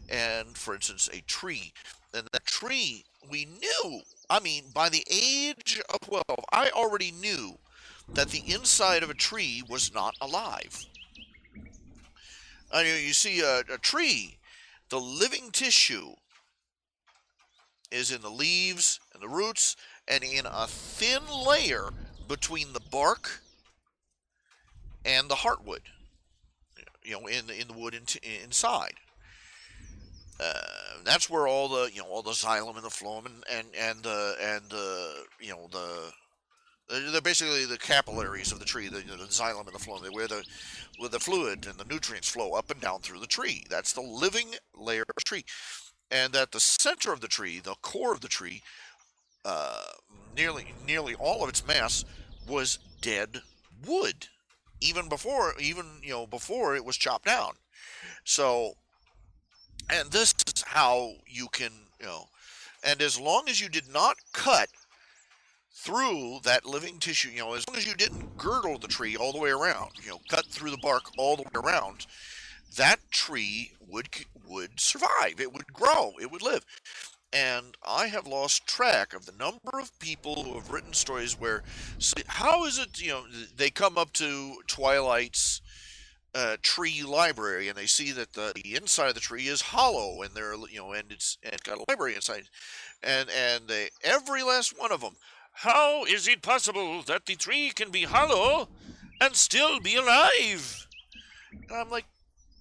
and, for instance, a tree. And that tree, we knew. I mean, by the age of 12, I already knew that the inside of a tree was not alive. I mean, you see a tree, the living tissue is in the leaves and the roots and in a thin layer between the bark and the heartwood, in the wood inside. That's where all the all the xylem and the phloem and they're basically the capillaries of the tree, the xylem and the phloem, where the fluid and the nutrients flow up and down through the tree. That's the living layer of the tree. And at the center of the tree, the core of the tree, uh, nearly all of its mass was dead wood, even before it was chopped down. So, and this is how you can, and as long as you did not cut through that living tissue, as long as you didn't girdle the tree all the way around, cut through the bark all the way around, that tree would survive. It would grow. It would live. And I have lost track of the number of people who have written stories where, how is it, they come up to Twilight's tree library and they see that the inside of the tree is hollow and it's got a library inside, and they every last one of them, how is it possible that the tree can be hollow and still be alive? And I'm like,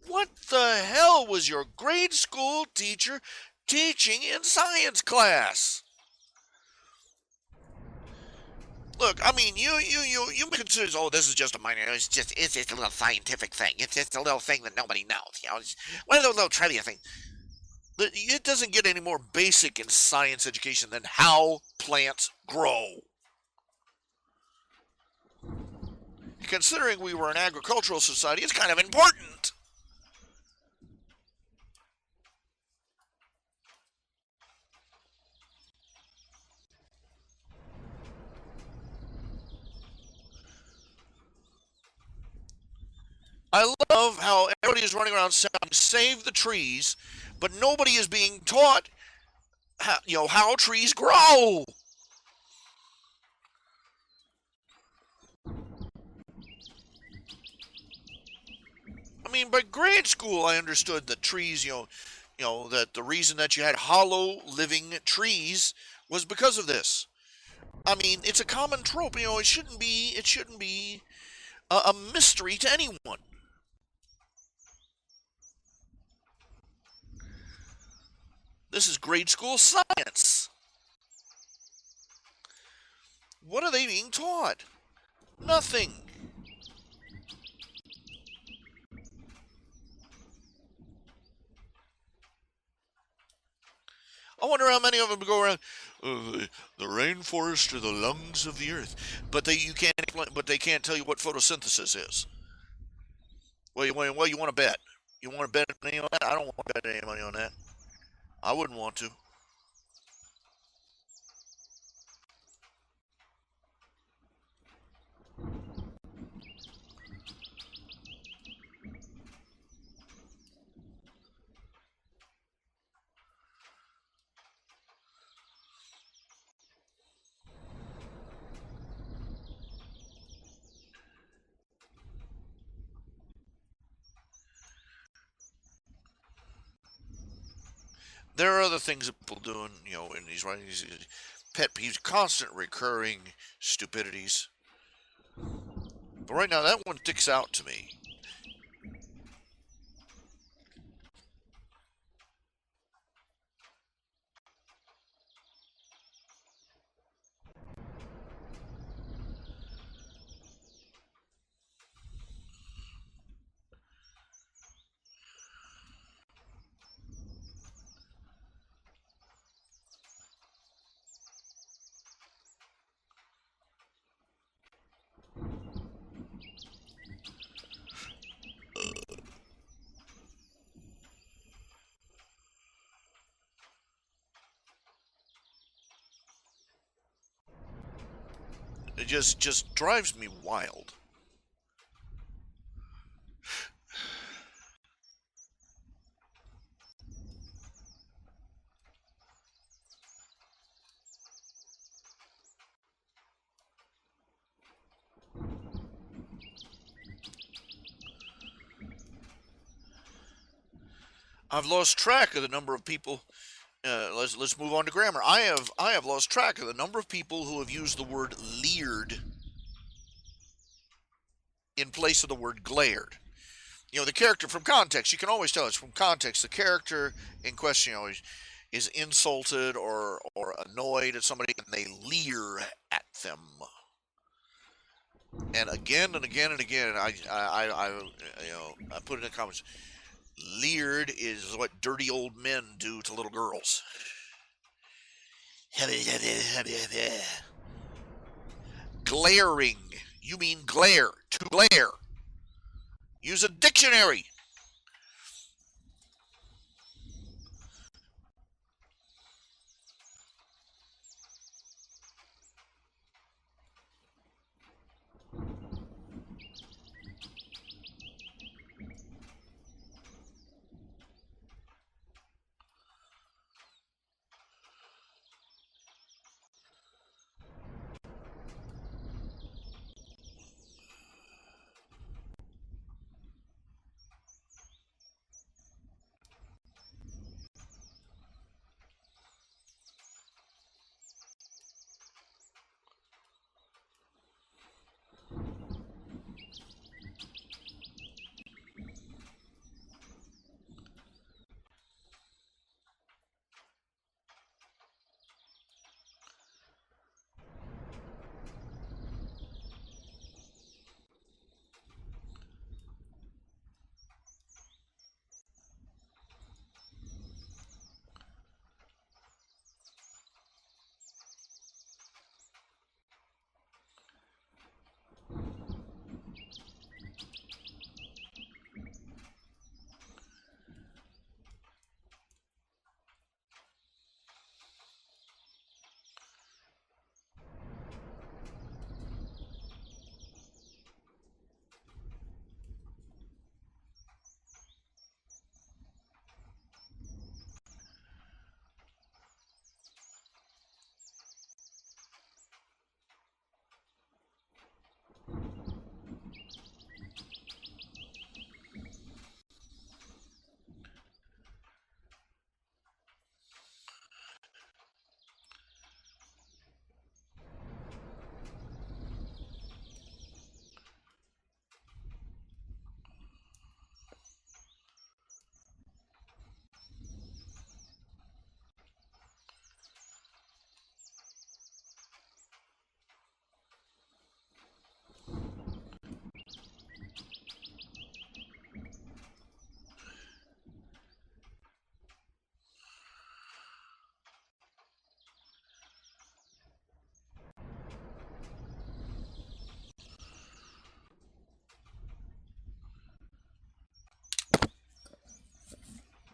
what the hell was your grade school teacher teaching in science class? Look, I mean, you consider, oh, this is just a minor, it's just a little scientific thing. It's just a little thing that nobody knows. It's one of those little trivia things. It doesn't get any more basic in science education than how plants grow. Considering we were an agricultural society, it's kind of important. I love how everybody is running around saying save the trees, but nobody is being taught how trees grow. I mean, by grade school, I understood that trees, that the reason that you had hollow living trees was because of this. I mean, it's a common trope. It shouldn't be a mystery to anyone. This is grade school science. What are they being taught? Nothing. I wonder how many of them go around. The rainforest are the lungs of the earth, but they can't tell you what photosynthesis is. Well, you want to bet? You want to bet money on that? I don't want to bet any money on that. I wouldn't want to. There are other things that people doing, in these writings, pet peeves, constant recurring stupidities. But right now, that one sticks out to me. It just drives me wild. I've lost track of the number of people. Let's move on to grammar. I have lost track of the number of people who have used the word leered in place of the word glared. You know, the character from context. You can always tell it's from context. The character in question always is insulted or annoyed at somebody, and they leer at them. And again and again and again, I put in the comments. Leered is what dirty old men do to little girls. Glaring. You mean glare. To glare. Use a dictionary.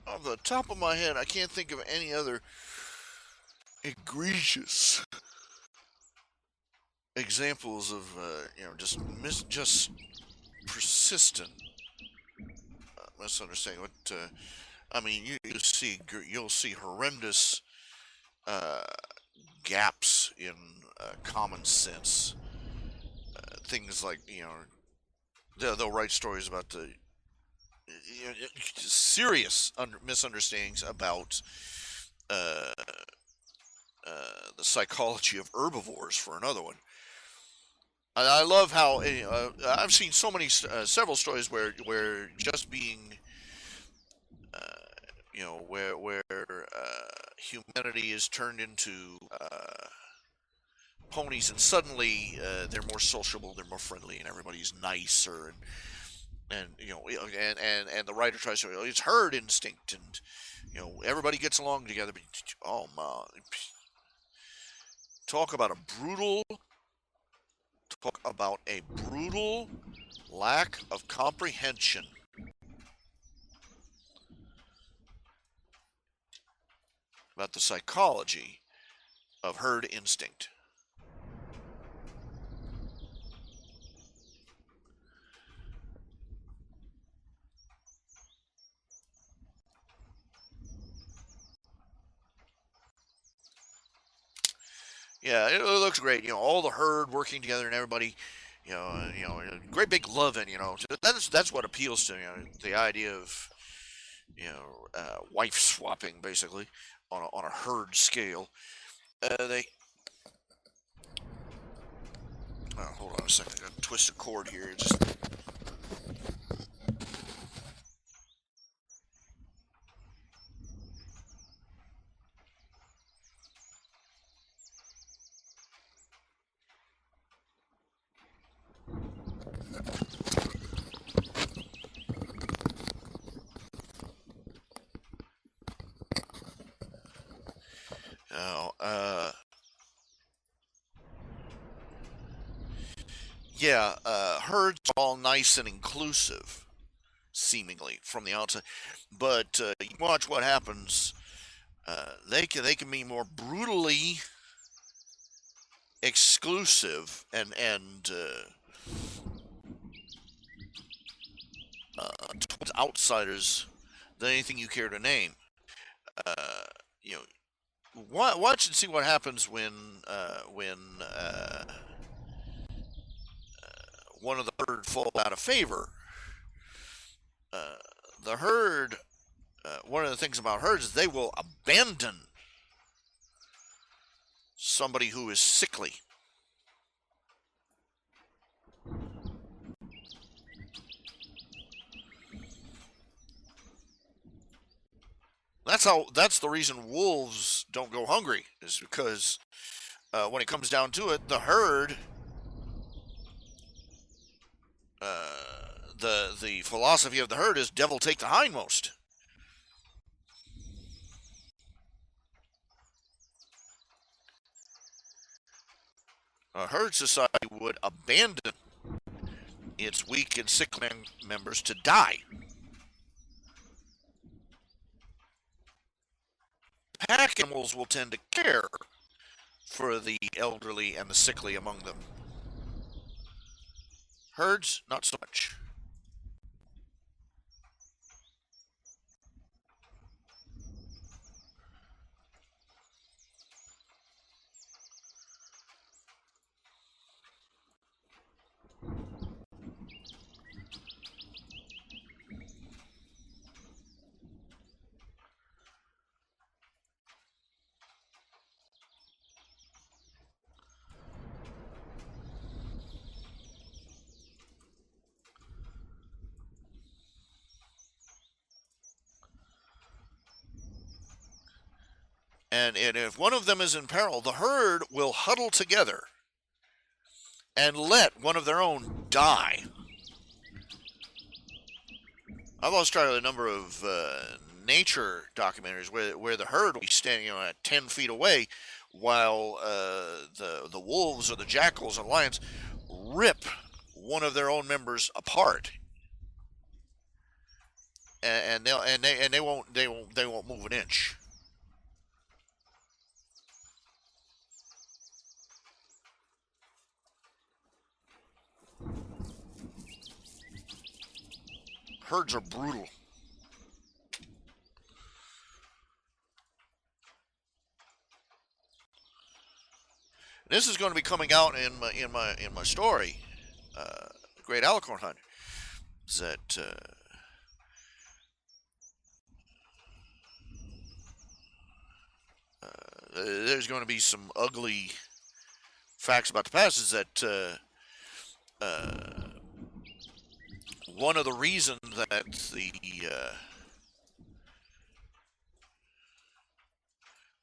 Off the top of my head, I can't think of any other egregious examples of just persistent misunderstanding. What I mean, you'll see horrendous uh, gaps in common sense. Things like they'll write stories about the serious misunderstandings about uh, the psychology of herbivores. For another one, I love how I've seen several stories where just being where humanity is turned into ponies, and suddenly they're more sociable, they're more friendly, and everybody's nicer, and and the writer tries to it's herd instinct, and everybody gets along together. But oh my, talk about a brutal lack of comprehension about the psychology of herd instinct. Yeah, it looks great. All the herd working together and everybody, great big loving. That's what appeals to me. The idea of wife swapping basically on a herd scale. They hold on a second. I got to twist a cord here. Just uh, uh, yeah, herds are all nice and inclusive, seemingly from the outside, but you watch what happens. They can be more brutally exclusive and towards outsiders than anything you care to name. Uh, you know, watch and see what happens when one of the herd fall out of favor. Uh, the herd. One of the things about herds is they will abandon somebody who is sickly. That's the reason wolves don't go hungry, is because when it comes down to it, the herd, the philosophy of the herd is devil take the hindmost. A herd society would abandon its weak and sick members to die. Pack animals will tend to care for the elderly and the sickly among them. Herds, not so much. And if one of them is in peril, the herd will huddle together and let one of their own die. I've lost track of a number of nature documentaries where the herd will be standing at 10 feet away while the wolves or the jackals and lions rip one of their own members apart, and they won't move an inch. Herds are brutal. This is going to be coming out in my story, the Great Alicorn Hunt. Is that there's going to be some ugly facts about the past. Is that one of the reasons that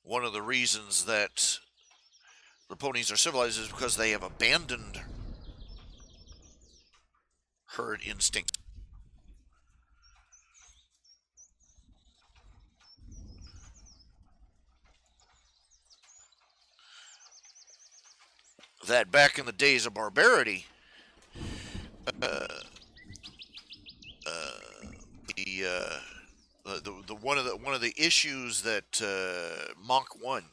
one of the reasons that the ponies are civilized is because they have abandoned herd instinct. That back in the days of barbarity, uh, uh, the one of the issues that Mach 1.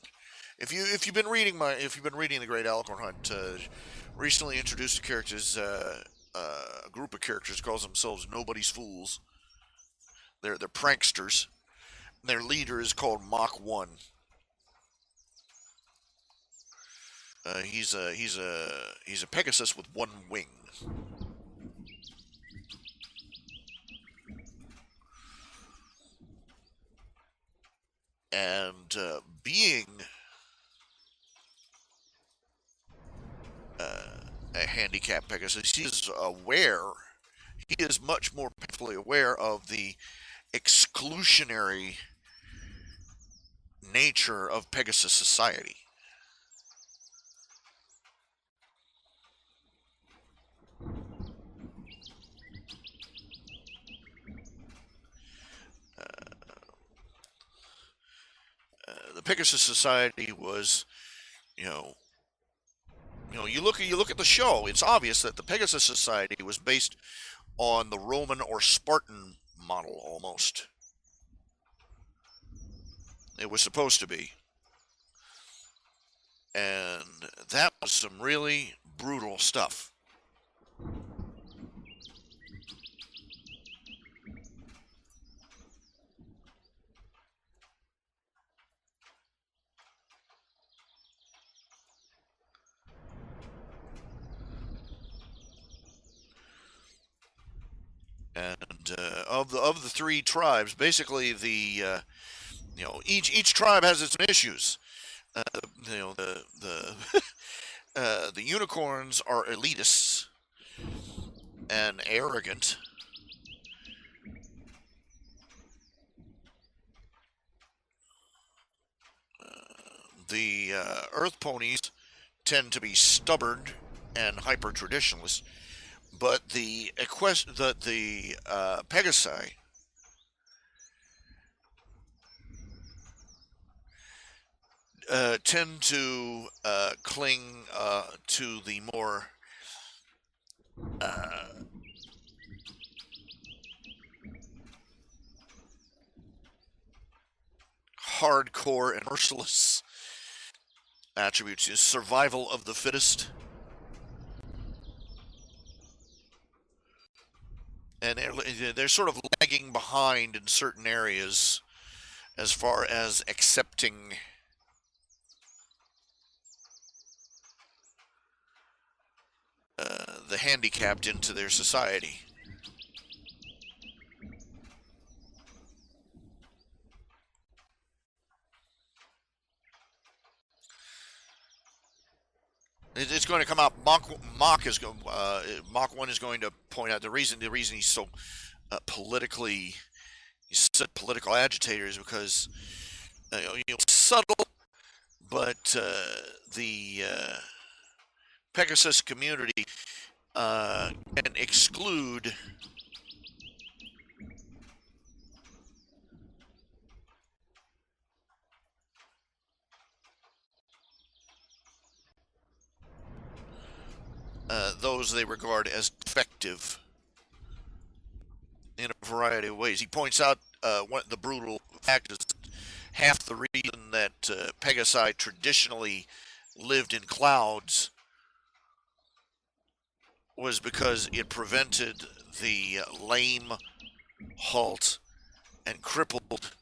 If you've been reading the Great Alicorn Hunt, recently introduced characters, a group of characters calls themselves Nobody's Fools. They're pranksters. Their leader is called Mach 1. He's a Pegasus with one wing. And being a handicapped Pegasus, he is aware. He is much more painfully aware of the exclusionary nature of Pegasus society. The Pegasus Society was, you know, you look at the show. It's obvious that the Pegasus Society was based on the Roman or Spartan model almost. It was supposed to be, and that was some really brutal stuff. And of the three tribes, basically each tribe has its own issues. Uh, the the unicorns are elitists and arrogant. The earth ponies tend to be stubborn and hyper traditionalist, but the Pegasi tend to cling to the more uh, hardcore and merciless attributes. Survival of the fittest. And they're sort of lagging behind in certain areas as far as accepting the handicapped into their society. It's going to come out. Mach 1 is going to point out the reason he's so politically he's such a political agitator is because subtle, but the Pegasus community can exclude those they regard as defective in a variety of ways. He points out the brutal fact is that half the reason that Pegasi traditionally lived in clouds was because it prevented the lame, halt, and crippled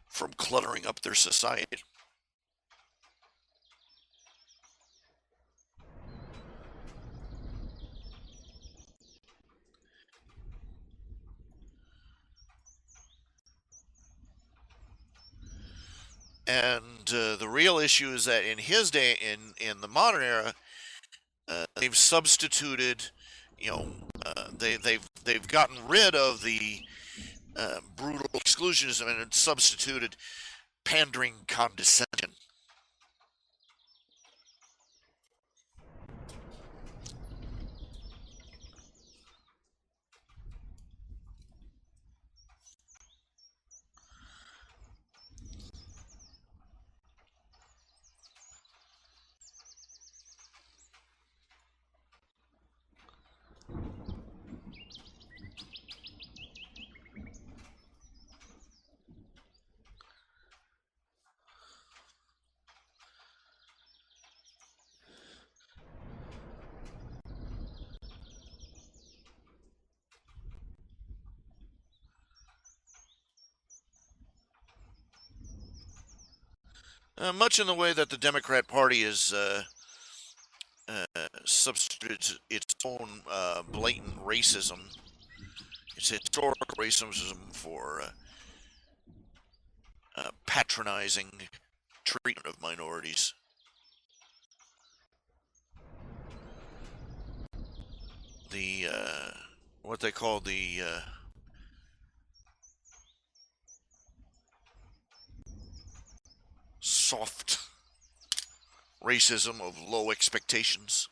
from cluttering up their society. And the real issue is that in his day, in the modern era, they've substituted, they've gotten rid of the brutal exclusionism and substituted pandering condescension. Much in the way that the Democrat Party is substitutes its own blatant racism, its historical racism for patronizing treatment of minorities. The what they call the soft racism of low expectations.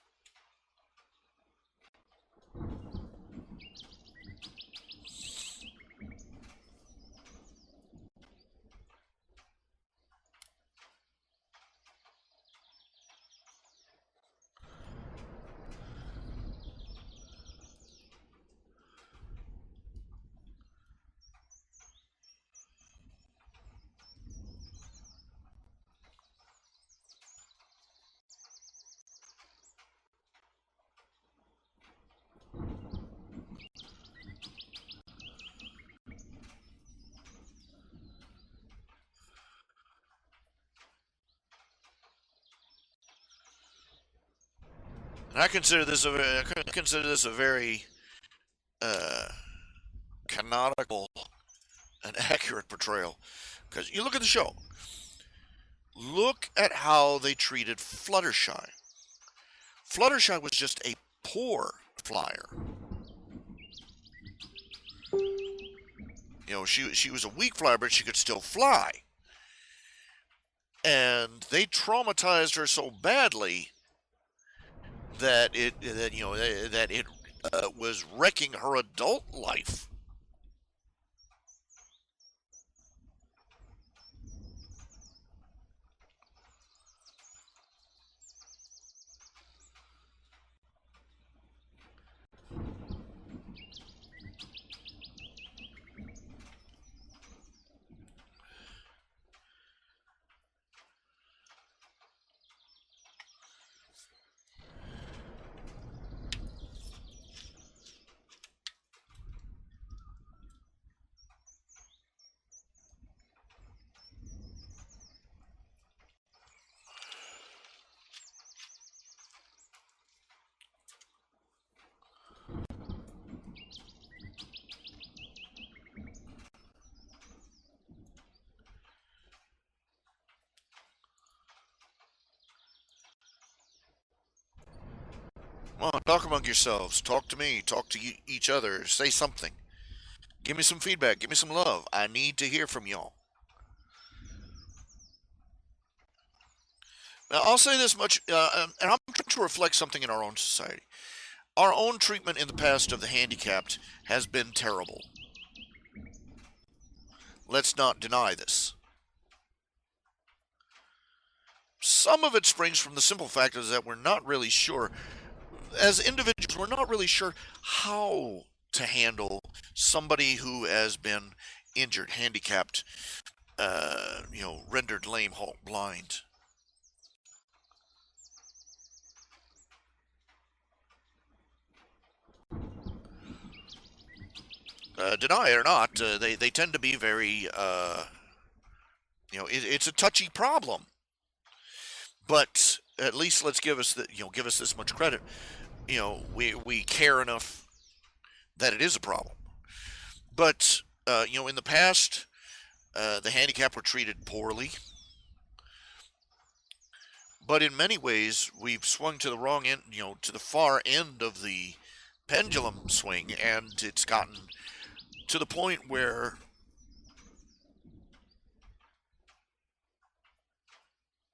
And I consider this a very uh, canonical and accurate portrayal. Because you look at the show, look at how they treated Fluttershy. Fluttershy was just a poor flyer. You know, she was a weak flyer, but she could still fly. And they traumatized her so badly that it was wrecking her adult life. Well, talk among yourselves. Talk to me. Talk to each other. Say something. Give me some feedback. Give me some love. I need to hear from y'all. Now, I'll say this much, and I'm trying to reflect something in our own society. Our own treatment in the past of the handicapped has been terrible. Let's not deny this. Some of it springs from the simple fact is that we're not really sure, as individuals, we're not really sure how to handle somebody who has been injured, handicapped, rendered lame, halt, blind. Deny it or not, they tend to be very, it's a touchy problem. But at least let's give us give us this much credit. We care enough that it is a problem. But in the past, the handicapped were treated poorly. But in many ways, we've swung to the wrong end, to the far end of the pendulum swing, and it's gotten to the point where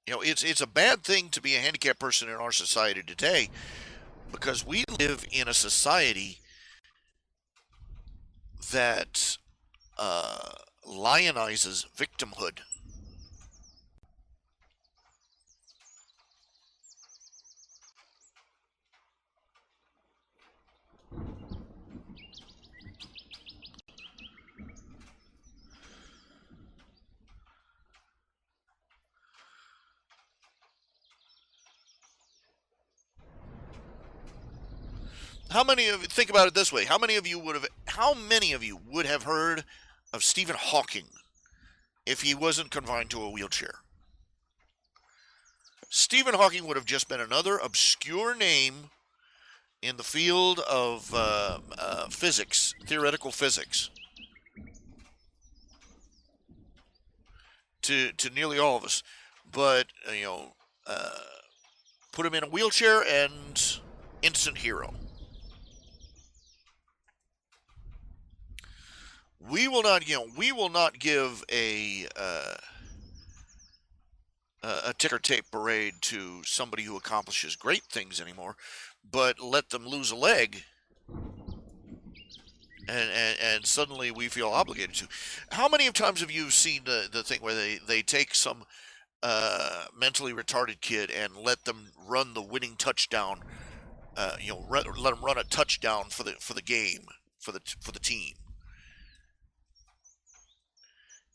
it's a bad thing to be a handicapped person in our society today, because we live in a society that lionizes victimhood. How many of think about it this way? How many of you would have heard of Stephen Hawking if he wasn't confined to a wheelchair? Stephen Hawking would have just been another obscure name in the field of physics, theoretical physics, to nearly all of us. But put him in a wheelchair and instant hero. We will not give a ticker tape parade to somebody who accomplishes great things anymore, but let them lose a leg, and suddenly we feel obligated to. How many times have you seen the thing where they take some mentally retarded kid and let them run the winning touchdown? Let them run a touchdown for the game, for the team.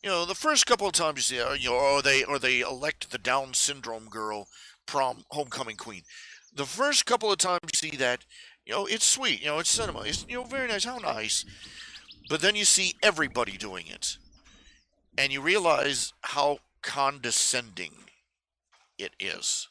The first couple of times you see, or they elect the Down syndrome girl prom homecoming queen. The first couple of times you see that, it's sweet, it's cinema, it's very nice, how nice. But then you see everybody doing it, and you realize how condescending it is.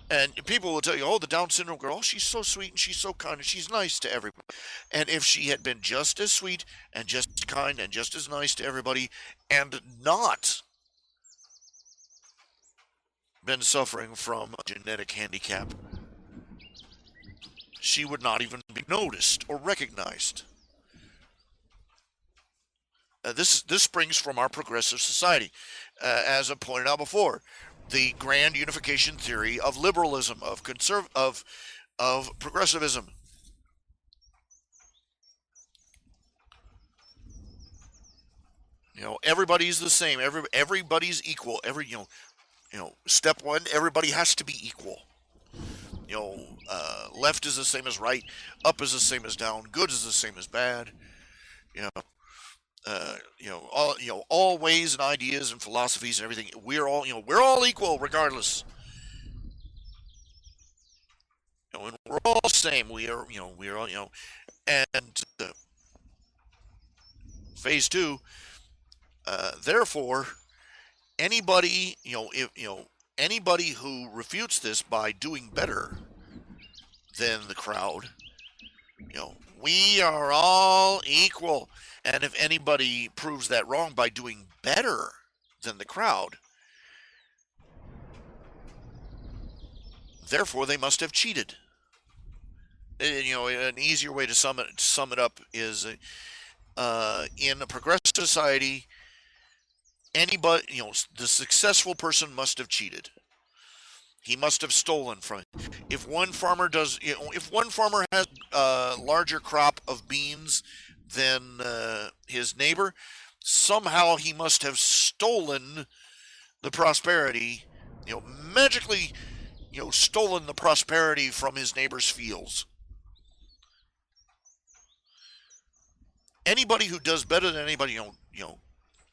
And people will tell you, oh, the Down syndrome girl, oh, she's so sweet and she's so kind and she's nice to everybody. And if she had been just as sweet and just as kind and just as nice to everybody and not been suffering from a genetic handicap, she would not even be noticed or recognized. This springs from our progressive society. As I pointed out before, the grand unification theory of liberalism, of progressivism. Everybody's the same. Everybody's equal. Step one, everybody has to be equal. Left is the same as right, up is the same as down, good is the same as bad. All ways and ideas and philosophies and everything. We're all equal regardless. And we're all the same. We are all, and phase two. Therefore, anybody, anybody who refutes this by doing better than the crowd, we are all equal. And if anybody proves that wrong by doing better than the crowd, therefore they must have cheated. An easier way to sum it up is, in a progressive society, anybody, the successful person must have cheated. He must have stolen from it. If one farmer has a larger crop of beans than his neighbor, somehow he must have stolen the prosperity, magically, stolen the prosperity from his neighbor's fields. Anybody who does better than anybody,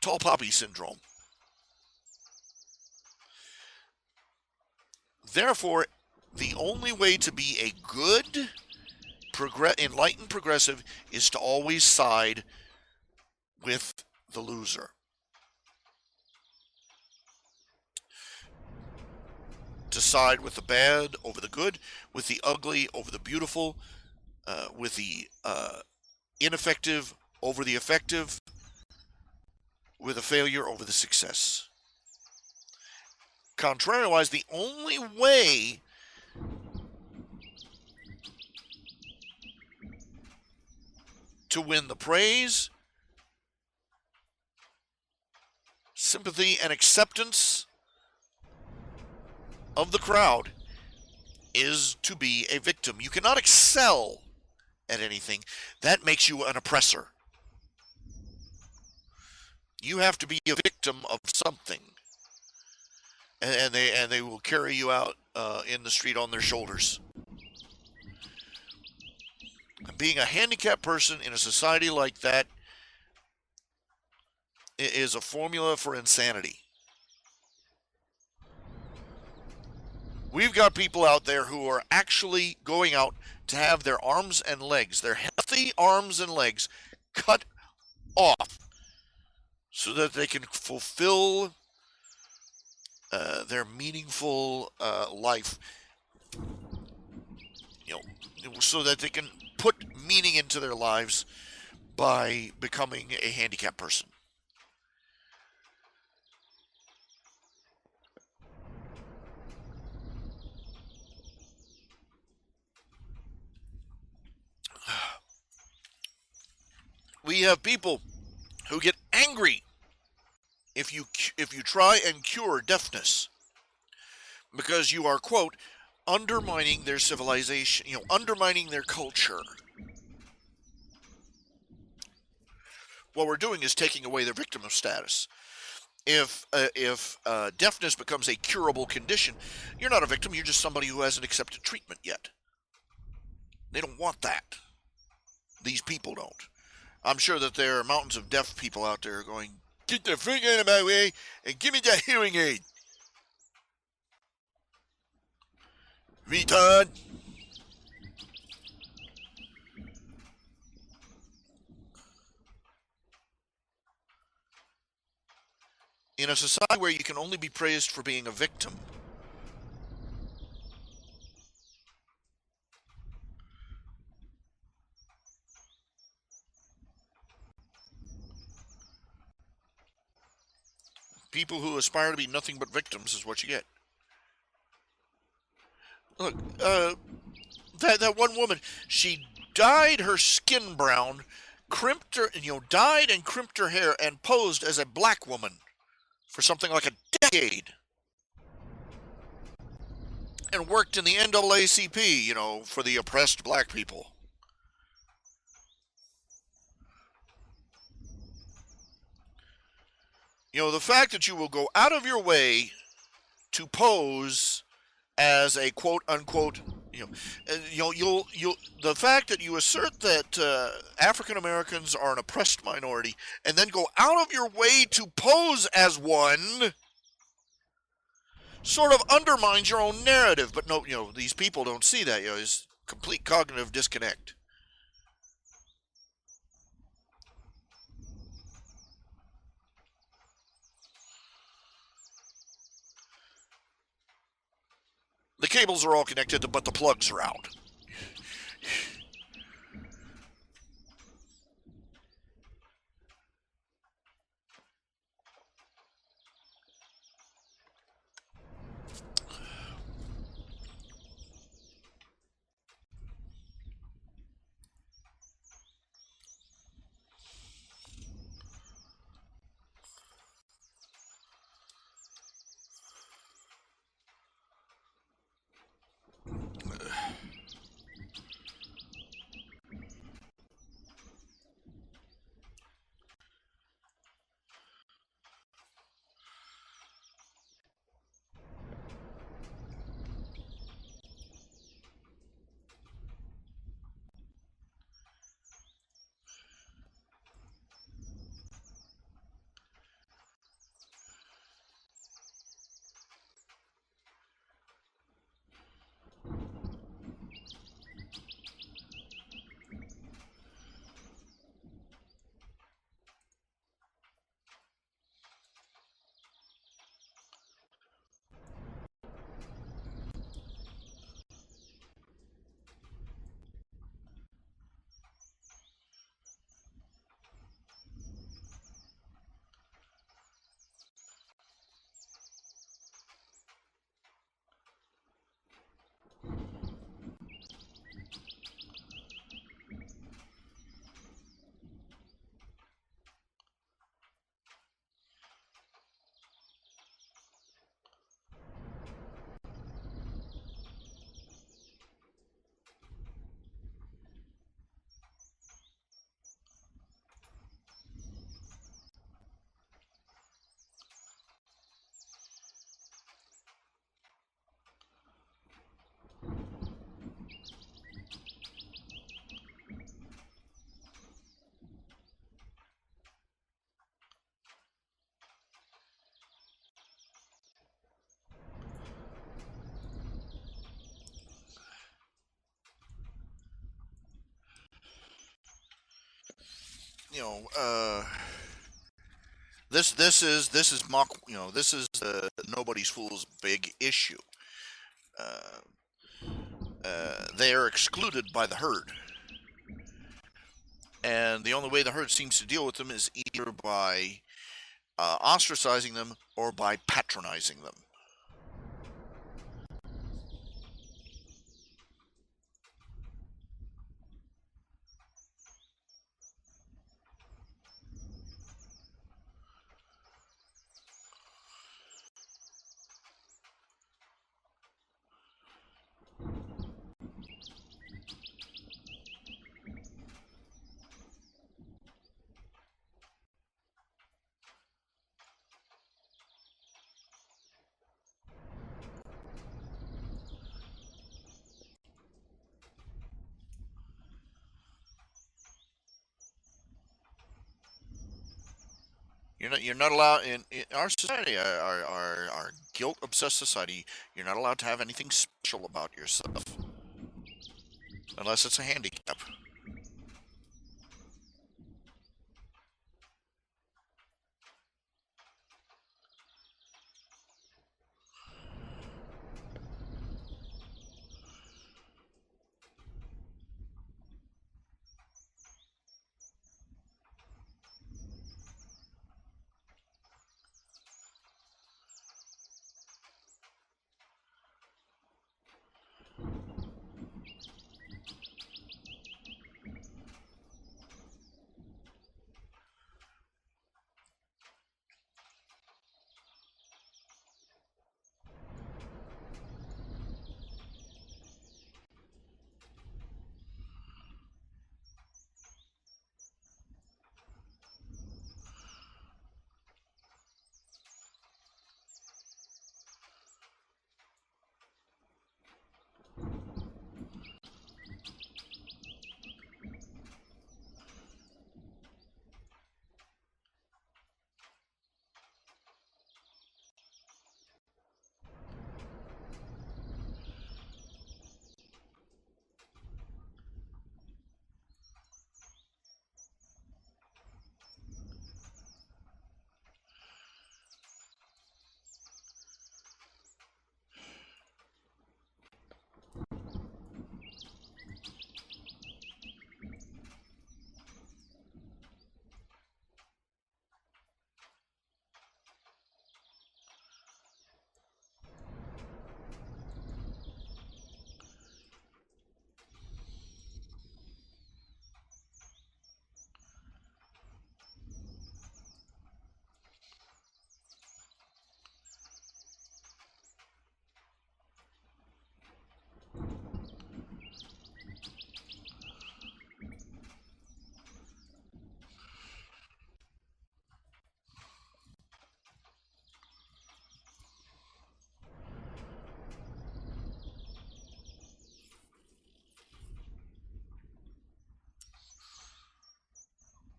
tall poppy syndrome. Therefore, the only way to be a good, enlightened progressive is to always side with the loser. To side with the bad over the good, with the ugly over the beautiful, with the ineffective over the effective, with a failure over the success. Contrariwise, the only way to win the praise, sympathy, and acceptance of the crowd is to be a victim. You cannot excel at anything. That makes you an oppressor. You have to be a victim of something. And they will carry you out in the street on their shoulders. Being a handicapped person in a society like that is a formula for insanity. We've got people out there who are actually going out to have their arms and legs, their healthy arms and legs, cut off so that they can fulfill their meaningful life, so that they can put meaning into their lives by becoming a handicapped person. We have people who get angry if you try and cure deafness because you are, quote, undermining their civilization, undermining their culture. What we're doing is taking away their victim of status. If deafness becomes a curable condition, you're not a victim. You're just somebody who hasn't accepted treatment yet. They don't want that. These people don't. I'm sure that there are mountains of deaf people out there going, get the freak out of my way and give me that hearing aid. Retard. In a society where you can only be praised for being a victim, people who aspire to be nothing but victims is what you get. Look, that one woman, she dyed her skin brown, crimped her, dyed and crimped her hair, and posed as a black woman for something like a decade, and worked in the NAACP, for the oppressed black people. The fact that you will go out of your way to pose as a quote unquote, the fact that you assert that African Americans are an oppressed minority and then go out of your way to pose as one sort of undermines your own narrative. But no, these people don't see that. It's complete cognitive disconnect. The cables are all connected, but the plugs are out. you know, uh, this is mock. This is nobody's fool's big issue. Uh, they are excluded by the herd, and the only way the herd seems to deal with them is either by ostracizing them or by patronizing them. You're not allowed in our society, our guilt obsessed society. You're not allowed to have anything special about yourself unless it's a handicap.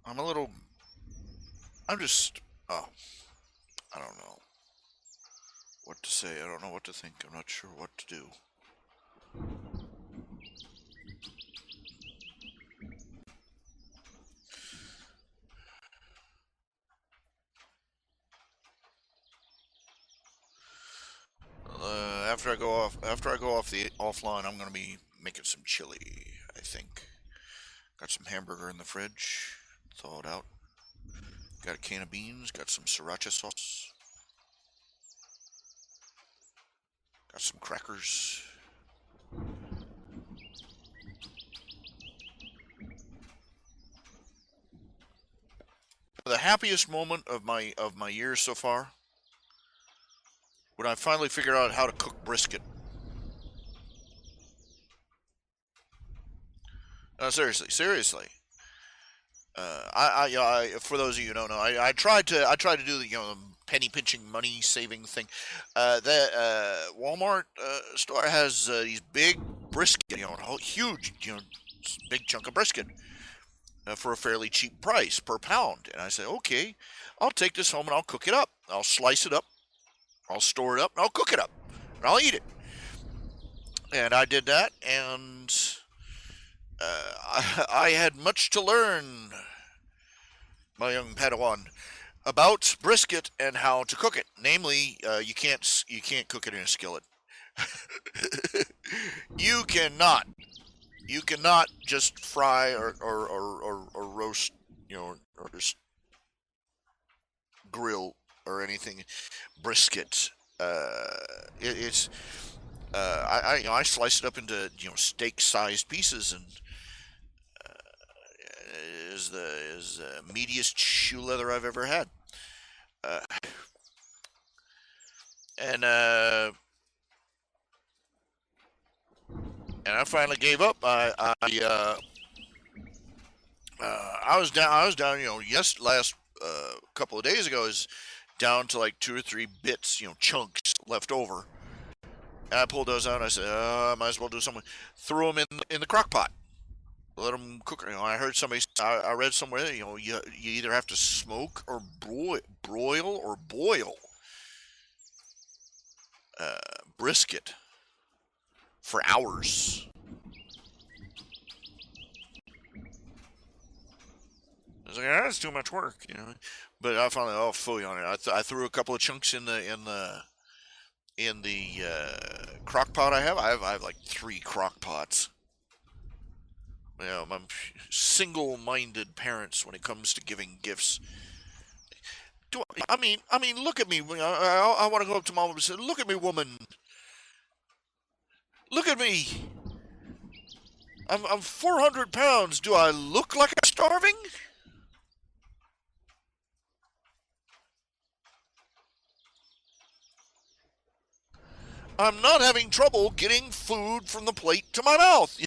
I'm a little. I'm just. Oh, I don't know what to say. I don't know what to think. I'm not sure what to do. After I go off the offline, I'm gonna be making some chili. I think. Got some hamburger in the fridge. Thaw it out. Got a can of beans. Got some sriracha sauce. Got some crackers. The happiest moment of my years so far, when I finally figured out how to cook brisket. No, seriously, seriously. For those of you who don't know, I tried to do the penny pinching money saving thing. The Walmart store has these big brisket, huge, big chunk of brisket for a fairly cheap price per pound. And I said, okay, I'll take this home and I'll cook it up. I'll slice it up, I'll store it up, and I'll cook it up, and I'll eat it. And I did that, and I had much to learn, my young Padawan. about brisket and how to cook it. Namely, you can't cook it in a skillet. you cannot you cannot just fry or roast, or just grill or anything brisket. It's I slice it up into steak-sized pieces, and is the meatiest shoe leather I've ever had. Uh, and and I finally gave up. I was down. Last couple of days ago, is down to like two or three bits, chunks left over. And I pulled those out. And I said, I might as well do something. Threw them in the crock pot. Let them cook. I heard somebody. I read somewhere that you either have to smoke or broil or boil uh, brisket for hours. I was like, that's too much work. But I finally, fully on it. I threw a couple of chunks in the crock pot I have like three crock pots. I'm single-minded parents when it comes to giving gifts. I mean, look at me. I want to go up to mom and say, "Look at me, woman. Look at me. I'm 400 pounds. Do I look like I'm starving?" I'm not having trouble getting food from the plate to my mouth.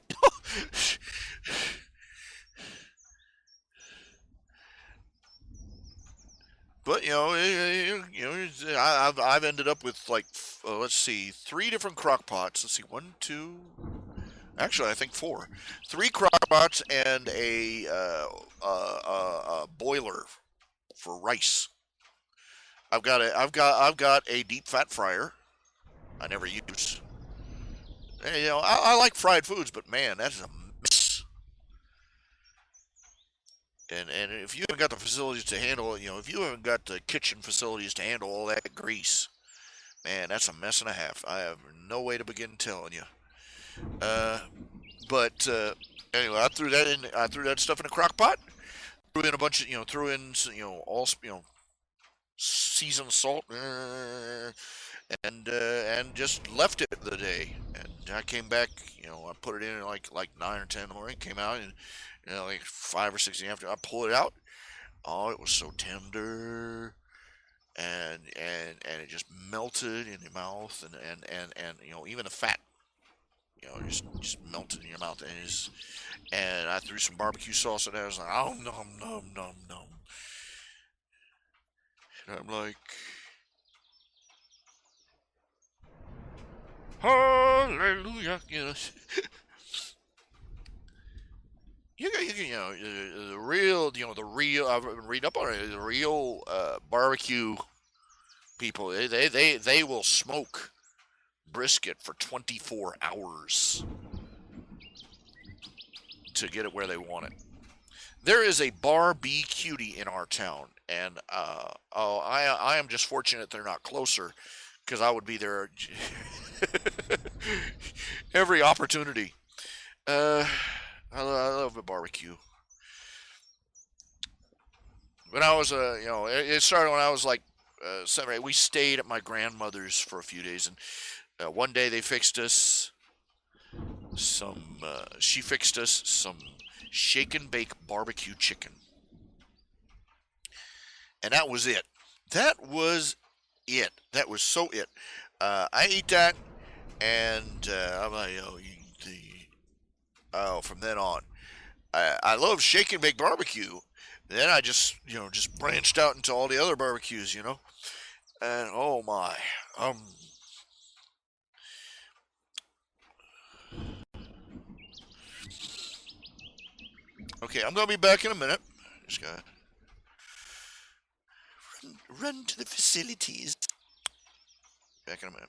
But I've ended up with like let's see, three different crock pots. Let's see, one, two. Actually, I think four. Three crock pots and a boiler for rice. I've got a deep fat fryer. I never use. I like fried foods, but man, that is a mess. And if you haven't got the facilities to handle it, if you haven't got the kitchen facilities to handle all that grease, man, that's a mess and a half. I have no way to begin telling you. Uh, but anyway, I threw that in. I threw that stuff in a crock pot. Threw in a bunch of, threw in, all, seasoned salt, and just left it the day. And I came back. I put it in at like 9 or 10 in the morning. Came out, and like 5 or 6 in the afternoon, I pulled it out. Oh, it was so tender, and it just melted in your mouth, and even the fat, just melted in your mouth, and I threw some barbecue sauce in there. I was like, oh, nom nom nom nom. And I'm like, hallelujah. The real, I've been reading up on it. The real barbecue people, they will smoke brisket for 24 hours to get it where they want it. There is a Bar-B-Cutie in our town, and I am just fortunate they're not closer, because I would be there every opportunity. Uh, I love a barbecue. When I was it started when I was like 7 or 8. We stayed at my grandmother's for a few days, and one day they fixed us some. She fixed us some shake and bake barbecue chicken, and that was it. That was it. That was so it. I ate that, and I'm like, from then on, I love shake and bake barbecue. Then I just branched out into all the other barbecues. And oh my, um, okay, I'm gonna be back in a minute. Just gotta run to the facilities. Back in a minute.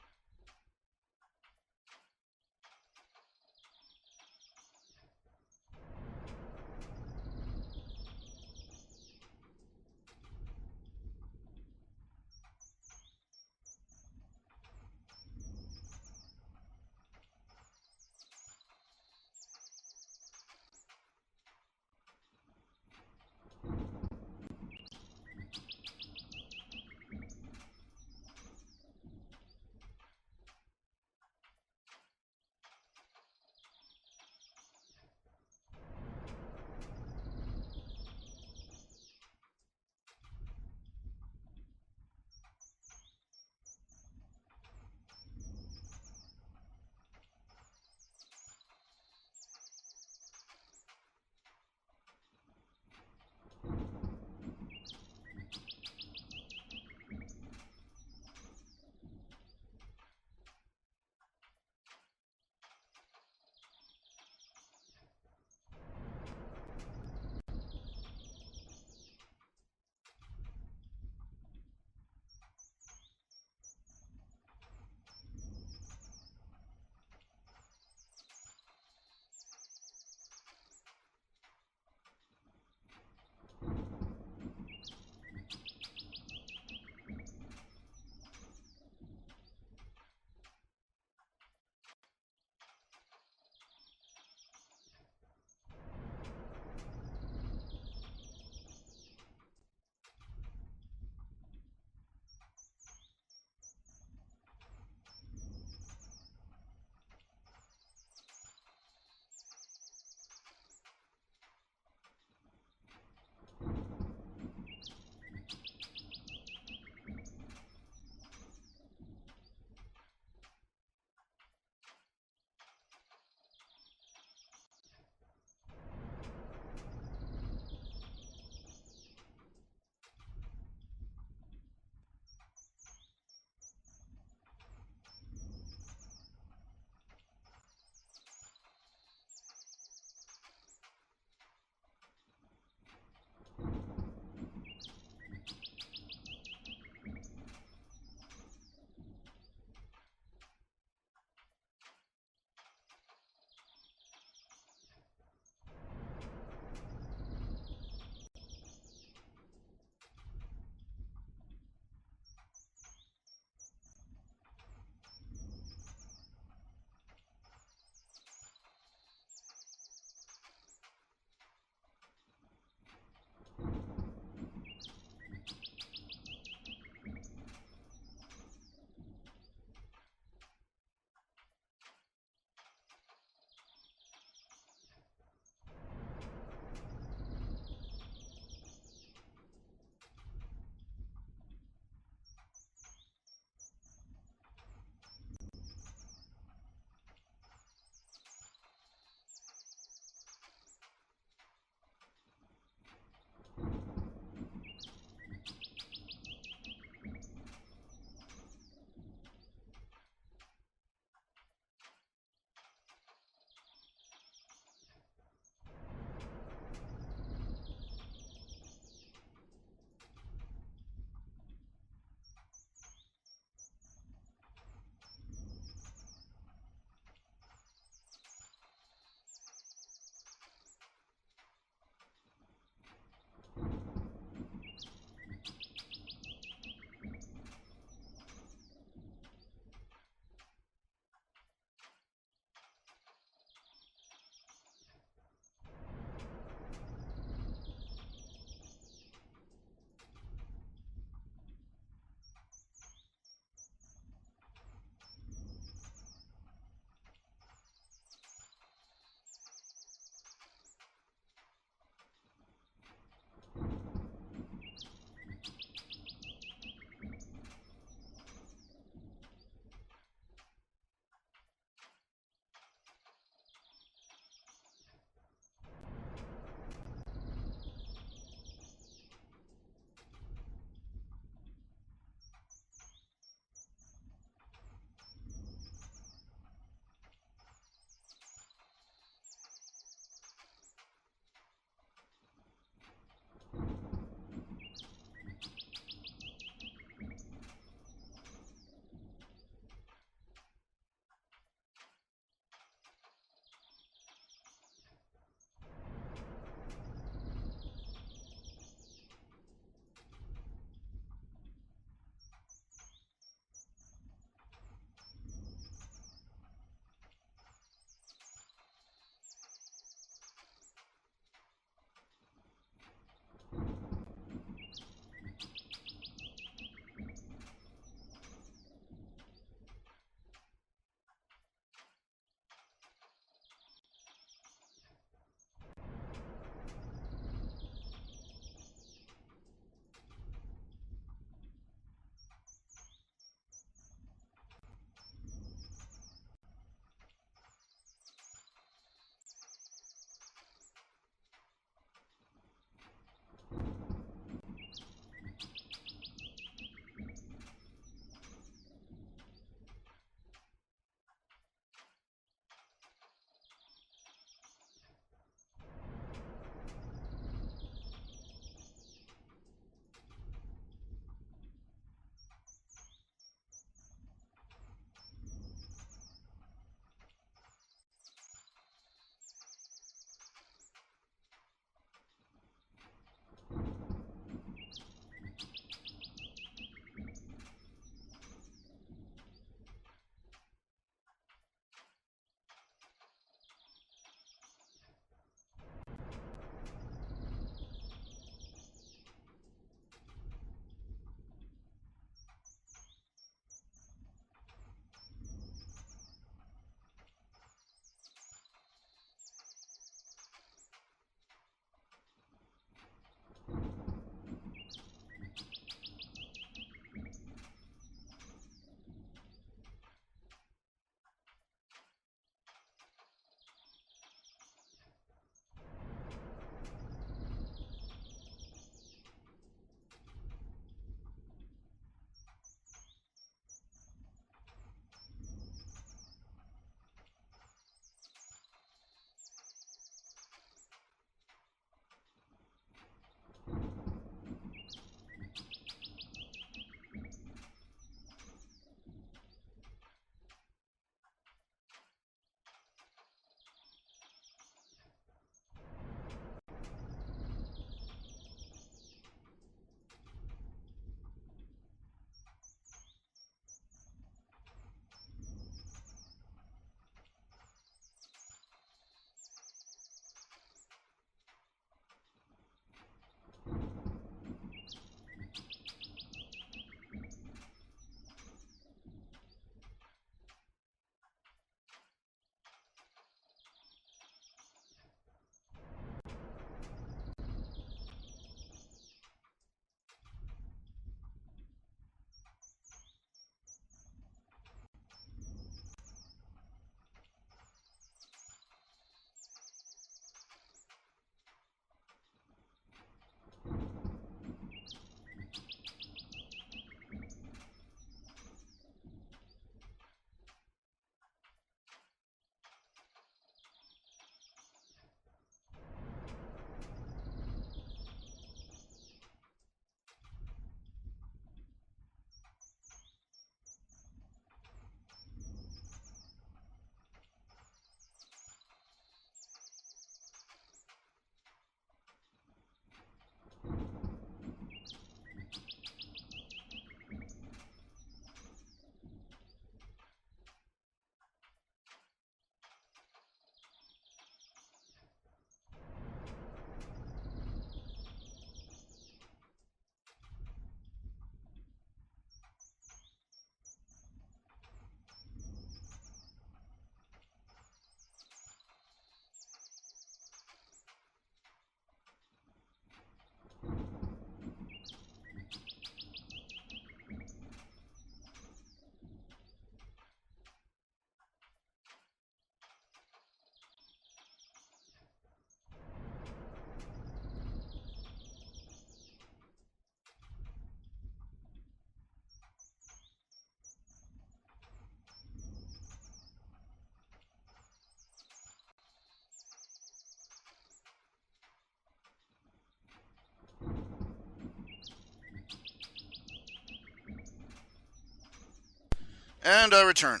And I return.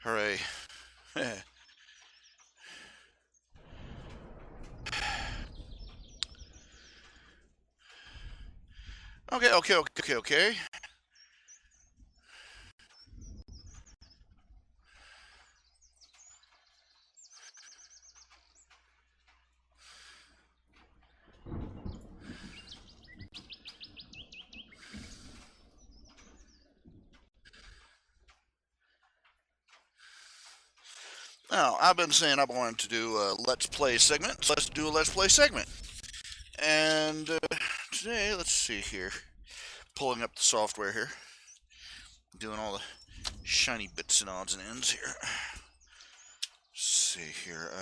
Hooray. Okay. Now, I've been saying I wanted to do a Let's Play segment, so let's do a Let's Play segment. And today, let's see here. Pulling up the software here. Doing all the shiny bits and odds and ends here. Let's see here.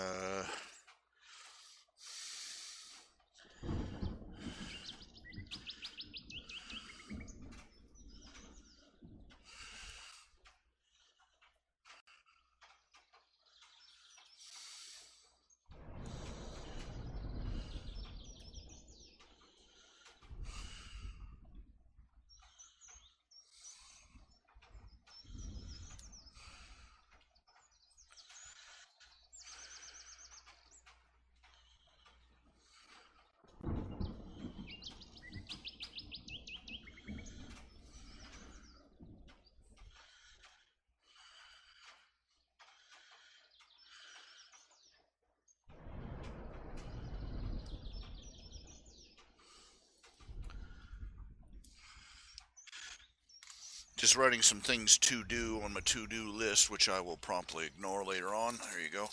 Just writing some things to do on my to-do list, which I will promptly ignore later on. There you go.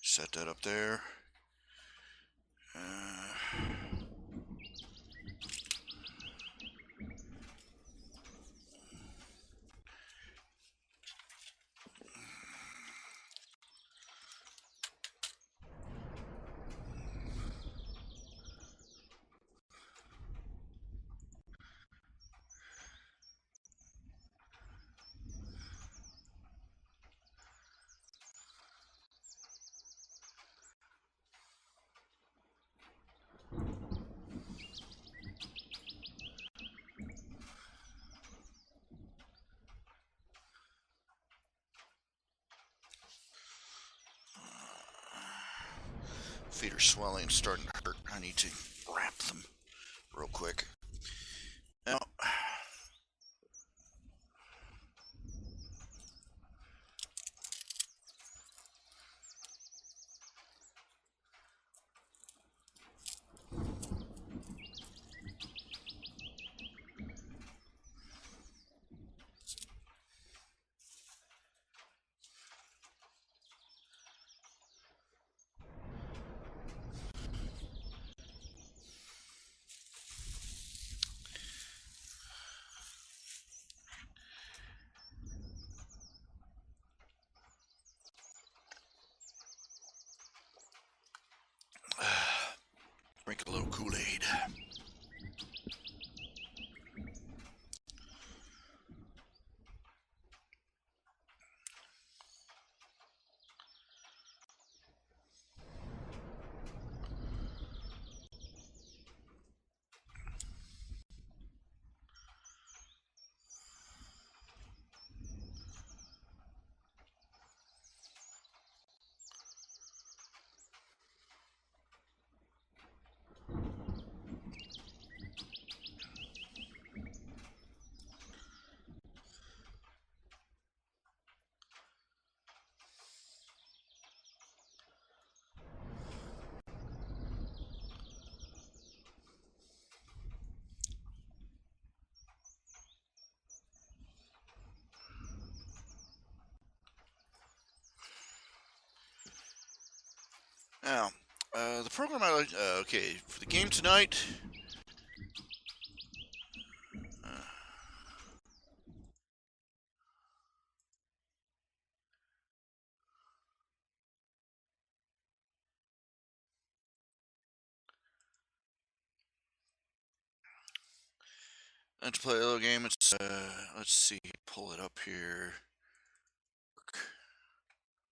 Set that up there. Feet are swelling and starting to hurt. I need to wrap them real quick. Now, drink a little Kool-Aid. Now, the program I like. Okay, for the game tonight. Let's play a little game. It's let's see. Pull it up here.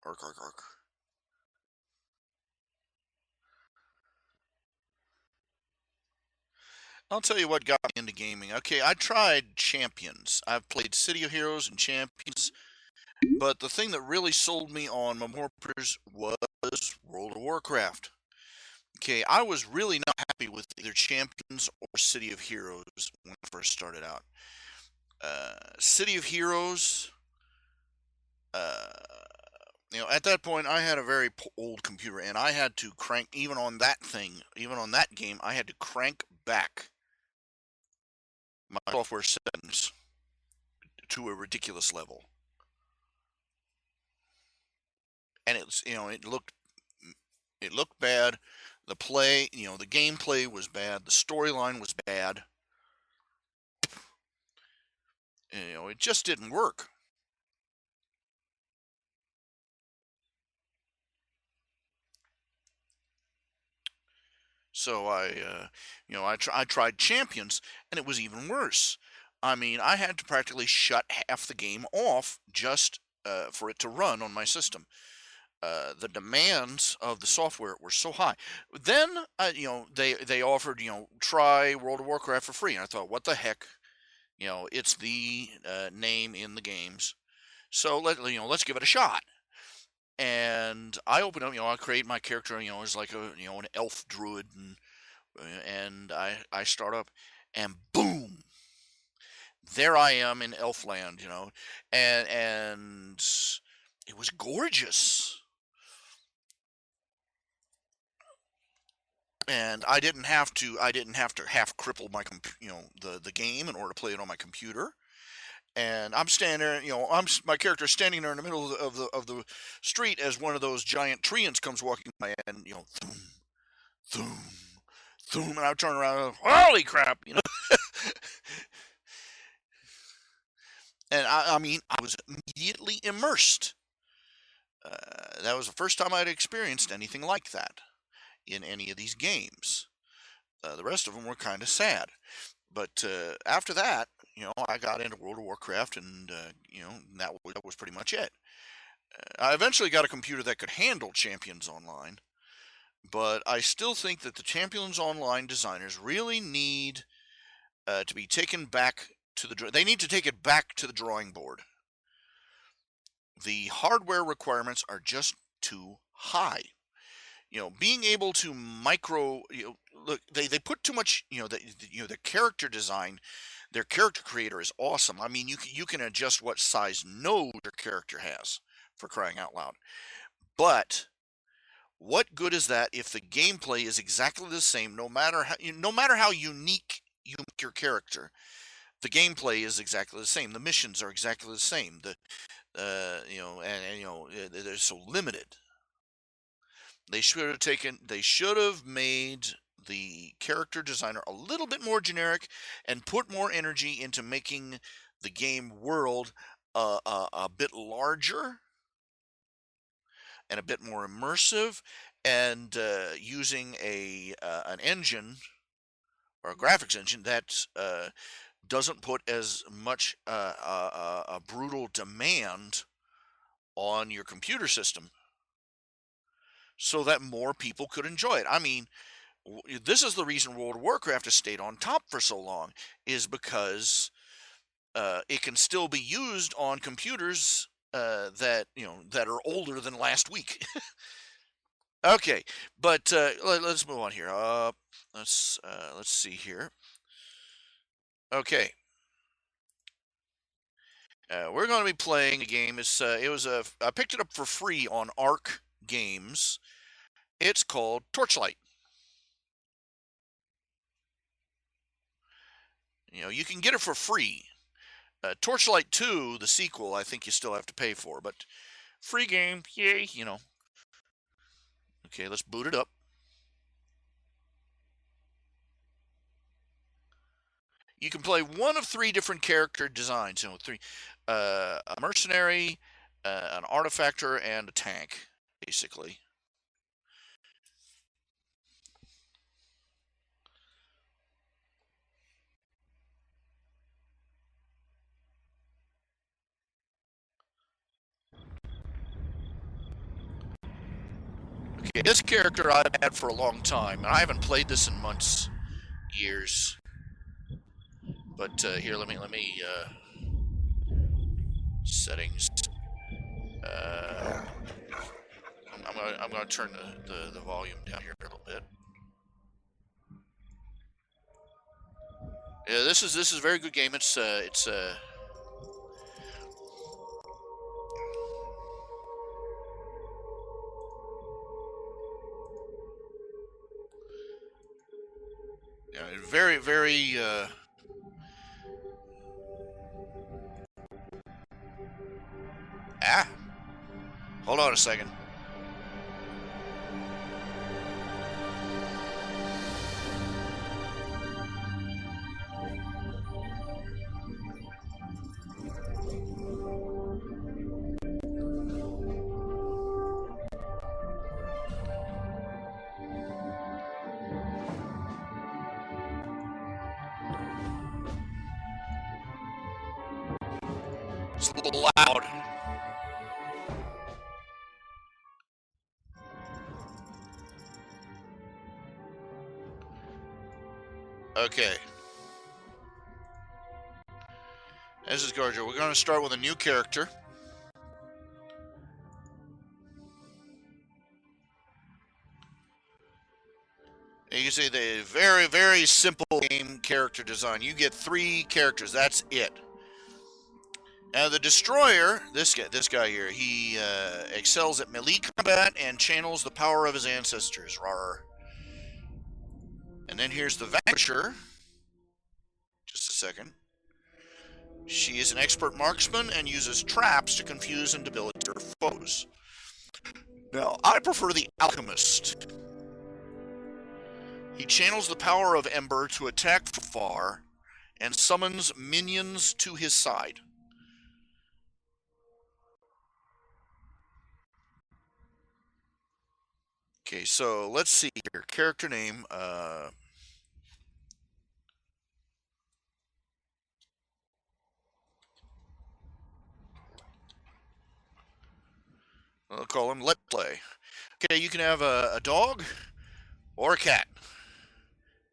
Arc. I'll tell you what got me into gaming. Okay, I tried Champions. I've played City of Heroes and Champions, but the thing that really sold me on Memorial was World of Warcraft. Okay, I was really not happy with either Champions or City of Heroes when I first started out. City of Heroes, uh, at that point, I had a very old computer, and I had to crank, even on that thing, even on that game, I had to crank back my software settings to a ridiculous level. And it looked bad. The play, the gameplay was bad. The storyline was bad. It just didn't work. So I tried Champions, and it was even worse. I mean, I had to practically shut half the game off just for it to run on my system. The demands of the software were so high. Then, they offered, try World of Warcraft for free, and I thought, what the heck? It's the name in the games, so let's give it a shot. And I open up, I create my character, as like an elf druid, and I start up, and boom, there I am in Elfland, and it was gorgeous. And I didn't have to half cripple my the game in order to play it on my computer. And I'm standing there, my character standing there in the middle of the street as one of those giant treants comes walking by, and thum, thum, thum, and I turn around, and, holy crap, and I mean, I was immediately immersed. That was the first time I'd experienced anything like that in any of these games. The rest of them were kind of sad. But after that, I got into World of Warcraft, and that was pretty much it. I eventually got a computer that could handle Champions Online, but I still think that the Champions Online designers really need to be taken back to they need to take it back to the drawing board. The hardware requirements are just too high. Being able to look, they put too much, the character design, their character creator is awesome. I mean, you can adjust what size node your character has, for crying out loud. But what good is that if the gameplay is exactly the same, no matter how unique you make your character? The gameplay is exactly the same. The missions are exactly the same. They're so limited. They should have made the character designer a little bit more generic and put more energy into making the game world a bit larger and a bit more immersive, and using an engine or a graphics engine that doesn't put as much a brutal demand on your computer system, so that more people could enjoy it. I mean, this is the reason World of Warcraft has stayed on top for so long, is because it can still be used on computers that are older than last week. Okay, but let's move on here. Let's see here. Okay, we're going to be playing a game. I picked it up for free on Arc Games. It's called Torchlight. You can get it for free. Torchlight 2, the sequel, I think you still have to pay for, but free game, yay, Okay, let's boot it up. You can play one of 3 different character designs, a mercenary, an artifactor, and a tank, basically. Okay, this character I've had for a long time, and I haven't played this in months, years. But here, let me settings. I'm gonna turn the volume down here a little bit. Yeah, this is a very good game. It's very, very hold on a second. It's a little loud. Okay. This is Garjo. We're going to start with a new character. And you can see the very, very simple game character design. You get 3 characters. That's it. Now the Destroyer, this guy here, he excels at melee combat and channels the power of his ancestors. Rawr. And then here's the Vanquisher. Just a second. She is an expert marksman and uses traps to confuse and debilitate her foes. Now, I prefer the Alchemist. He channels the power of Ember to attack from far and summons minions to his side. Okay, so let's see here. Character name. I'll call him Let Play. Okay, you can have a dog or a cat.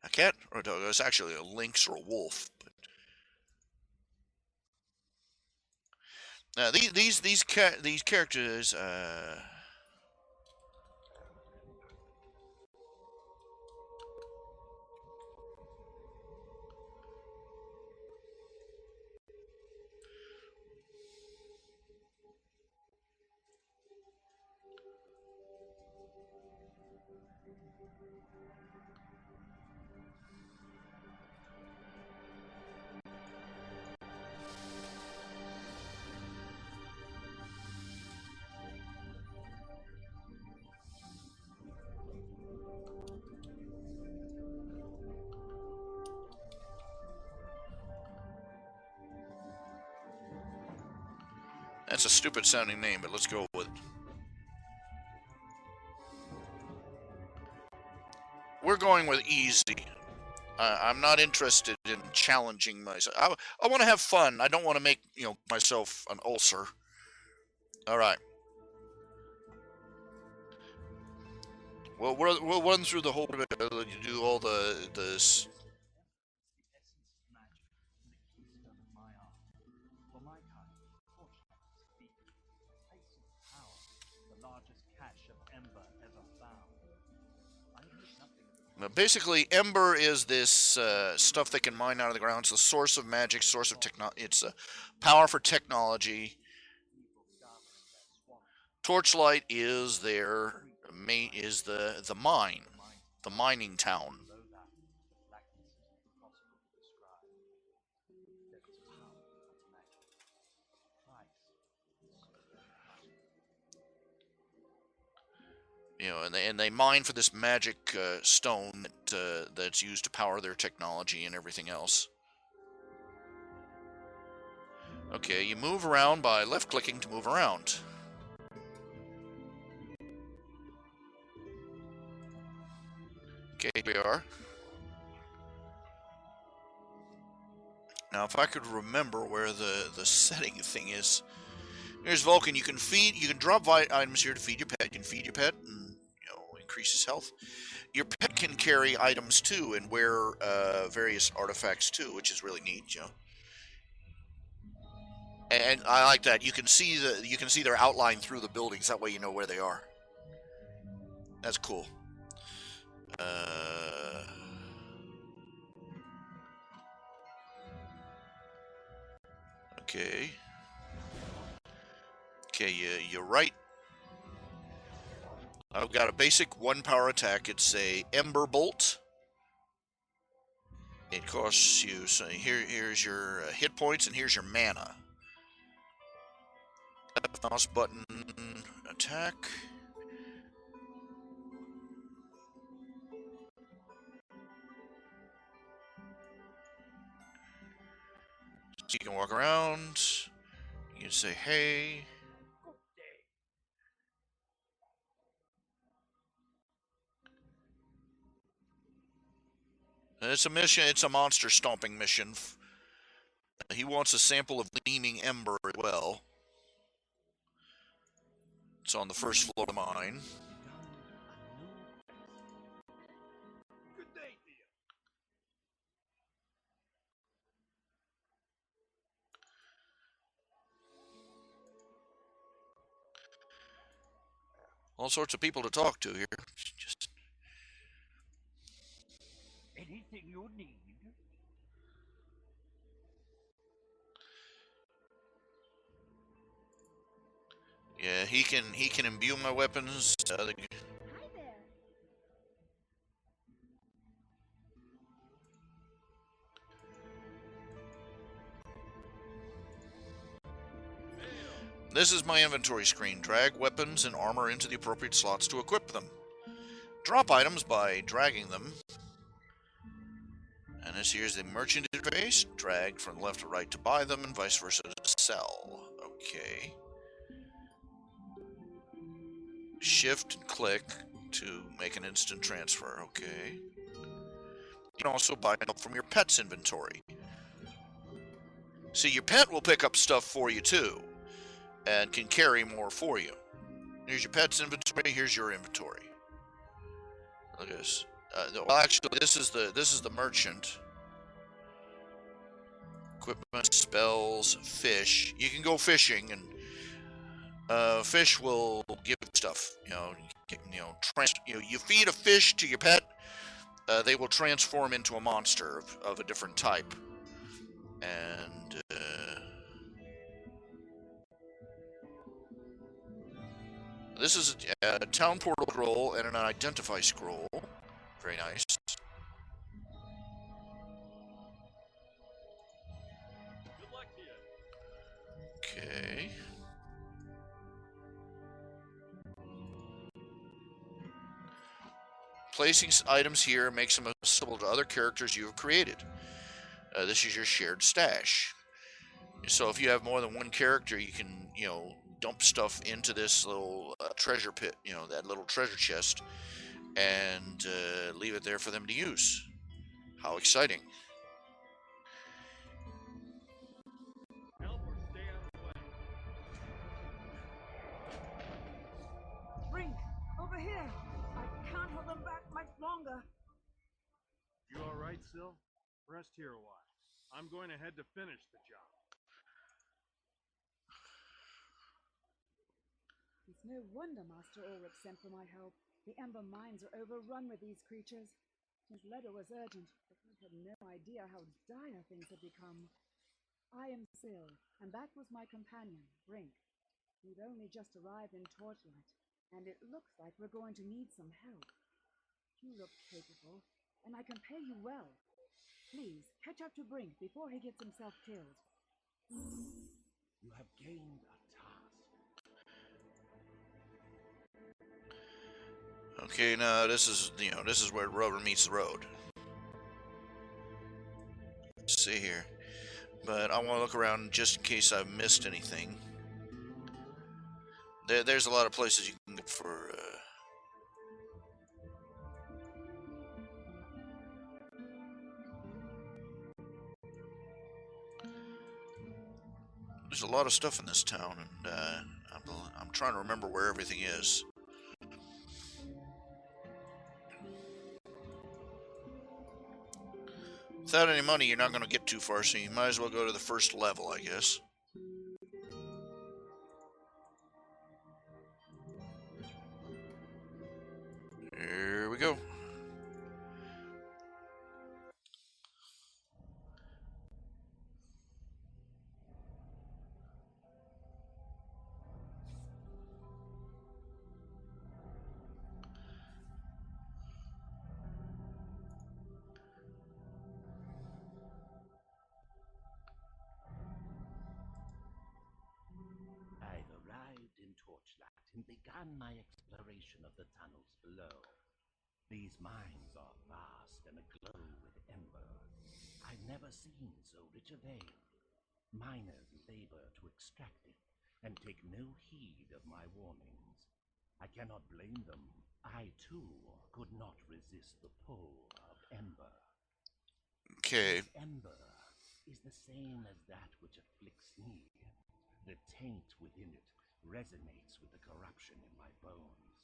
A cat or a dog. It's actually a lynx or a wolf. But... Now these characters. That's a stupid sounding name, but let's go with it. We're going with easy. I'm not interested in challenging myself. I want to have fun. I don't want to make myself an ulcer. All right. Well, we'll run through the whole bit. You do all the Now, basically, Ember is this stuff they can mine out of the ground. It's the source of magic, source of technology. It's a power for technology. Torchlight is their main, is the mine, the mining town. And they mine for this magic stone that's used to power their technology and everything else. Okay, you move around by left-clicking to move around. Okay, here we are. Now, if I could remember where the setting thing is. Here's Vulcan. You can drop items here to feed your pet. You can feed your pet and increases health. Your pet can carry items too and wear various artifacts too, which is really neat, you know. And I like that. You can see their outline through the buildings. That way you know where they are. That's cool. Okay. Okay, you're right. I've got a basic 1 power attack. It's a Ember Bolt. It costs you, so here's your hit points and here's your mana. Mouse button, attack. So you can walk around. You can say, hey. And it's a mission. It's a monster stomping mission. He wants a sample of gleaming ember as well. It's on the first floor of mine. Good day to you. All sorts of people to talk to here. Just Anything you need. yeah, he can imbue my weapons. Hi there. This is my inventory screen. Drag weapons and armor into the appropriate slots to equip them. Drop items by dragging them. And this here's the merchant interface. Drag from left to right to buy them and vice versa to sell. Okay. Shift and click to make an instant transfer. Okay. You can also buy it from your pet's inventory. See, your pet will pick up stuff for you too, and can carry more for you. Here's your pet's inventory. Here's your inventory. Look at this. Well, actually, this is the merchant. Equipment, spells, fish. You can go fishing, and fish will give stuff. You feed a fish to your pet, they will transform into a monster of a different type. And this is a town portal scroll and an identify scroll. Very nice. Good luck to you. Okay. Placing items here makes them accessible to other characters you have created. This is your shared stash. So if you have more than one character, you can, dump stuff into this little treasure pit, that little treasure chest, and leave it there for them to use. How exciting. Help or stay out of the way. Brink, over here. I can't hold them back much longer. You all right, Sil? Rest here a while. I'm going ahead to finish the job. It's no wonder Master Ulrich sent for my help. The Ember mines are overrun with these creatures. His letter was urgent, but we had no idea how dire things had become. I am Sil, and that was my companion, Brink. We've only just arrived in Torchlight, and it looks like we're going to need some help. You look capable, and I can pay you well. Please, catch up to Brink before he gets himself killed. You have gained a task. Okay, now this is where the rubber meets the road. Let's see here. But I want to look around just in case I've missed anything. There's a lot of places you can go for. There's a lot of stuff in this town, and I'm trying to remember where everything is. Without any money, you're not going to get too far, so you might as well go to the first level, I guess. Here we go. I've arrived in Torchlight and begun my exploration of the tunnels below. These mines are vast and aglow with ember. I've never seen so rich a vein. Miners labor to extract it and take no heed of my warnings. I cannot blame them. I, too, could not resist the pull of ember. Okay. This ember is the same as that which afflicts me. The taint within it resonates with the corruption in my bones.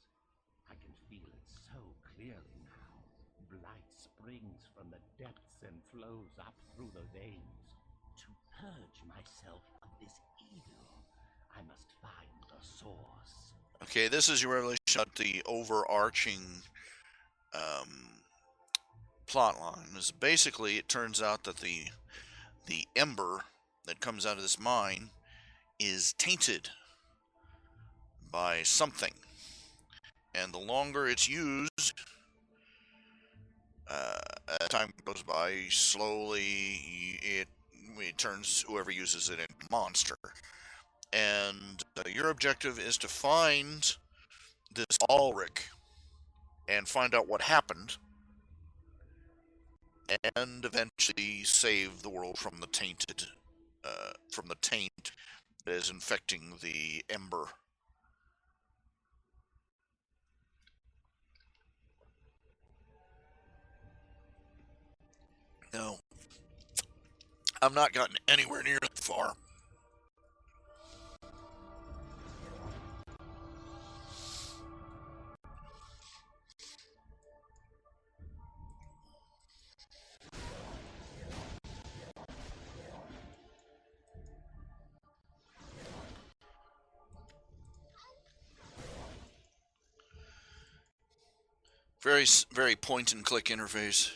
I can feel it so clearly now. Blight springs from the depths and flows up through the veins. To purge myself of this evil, I must find the source. Okay, this is your revelation about the overarching plot line. Is basically, it turns out that the ember that comes out of this mine is tainted by something, and the longer it's used, as time goes by, slowly it turns whoever uses it into a monster. And your objective is to find this Ulrich and find out what happened, and eventually save the world from the taint that is infecting the ember. No, I've not gotten anywhere near that far. Very point and click interface.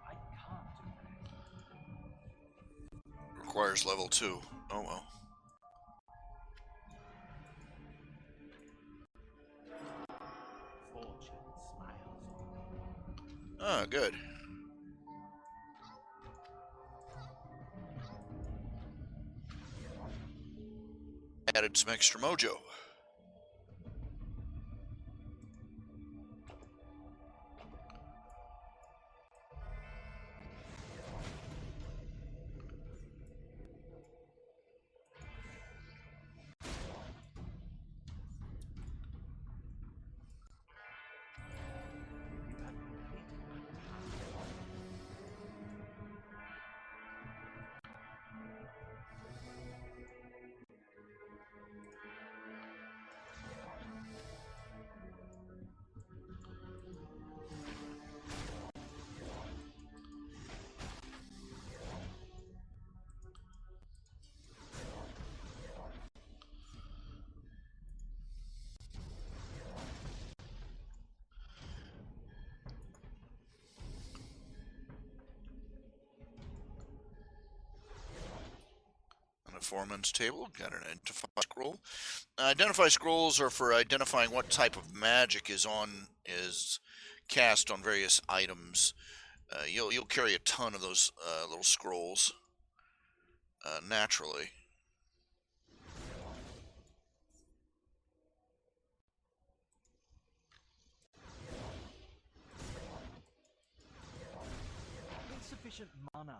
I can't. Requires level 2. Oh well. Fortune smiles on me. Ah, good. Added some extra mojo. You have completed my task. On the foreman's table, got an identify scroll. Identify scrolls are for identifying what type of magic is cast on various items. You'll carry a ton of those little scrolls naturally. Insufficient Insufficient mana.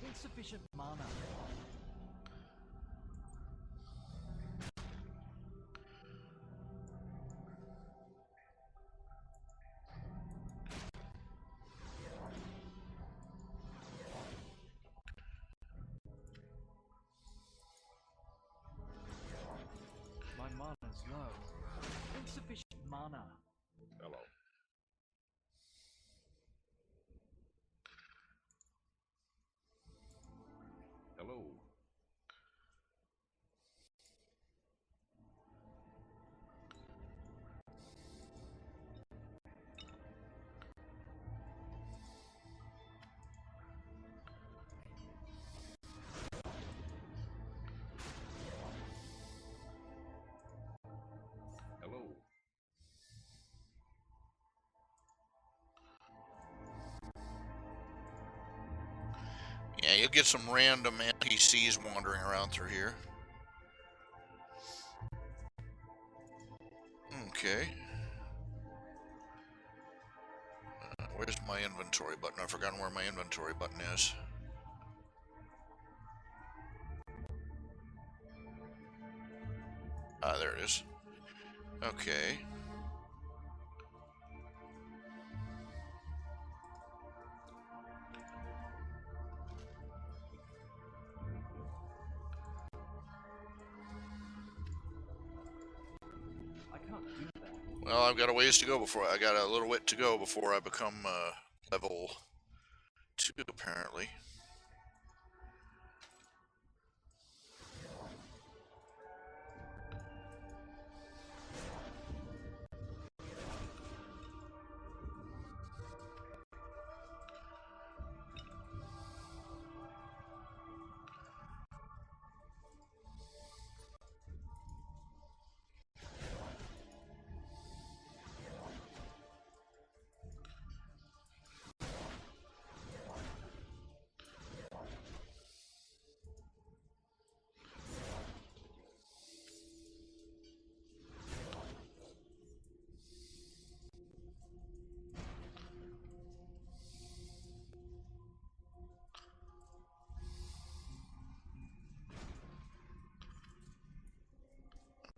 Insufficient mana. My mana's low. Insufficient mana. Hello. Hello. Hello. Yeah, you'll get some random NPCs wandering around through here. Okay. Where's my inventory button? I've forgotten where my inventory button is. Ah, there it is. Okay. I can't do that. Well, I've got a ways to go before I got a little bit to go before I become level 2, apparently.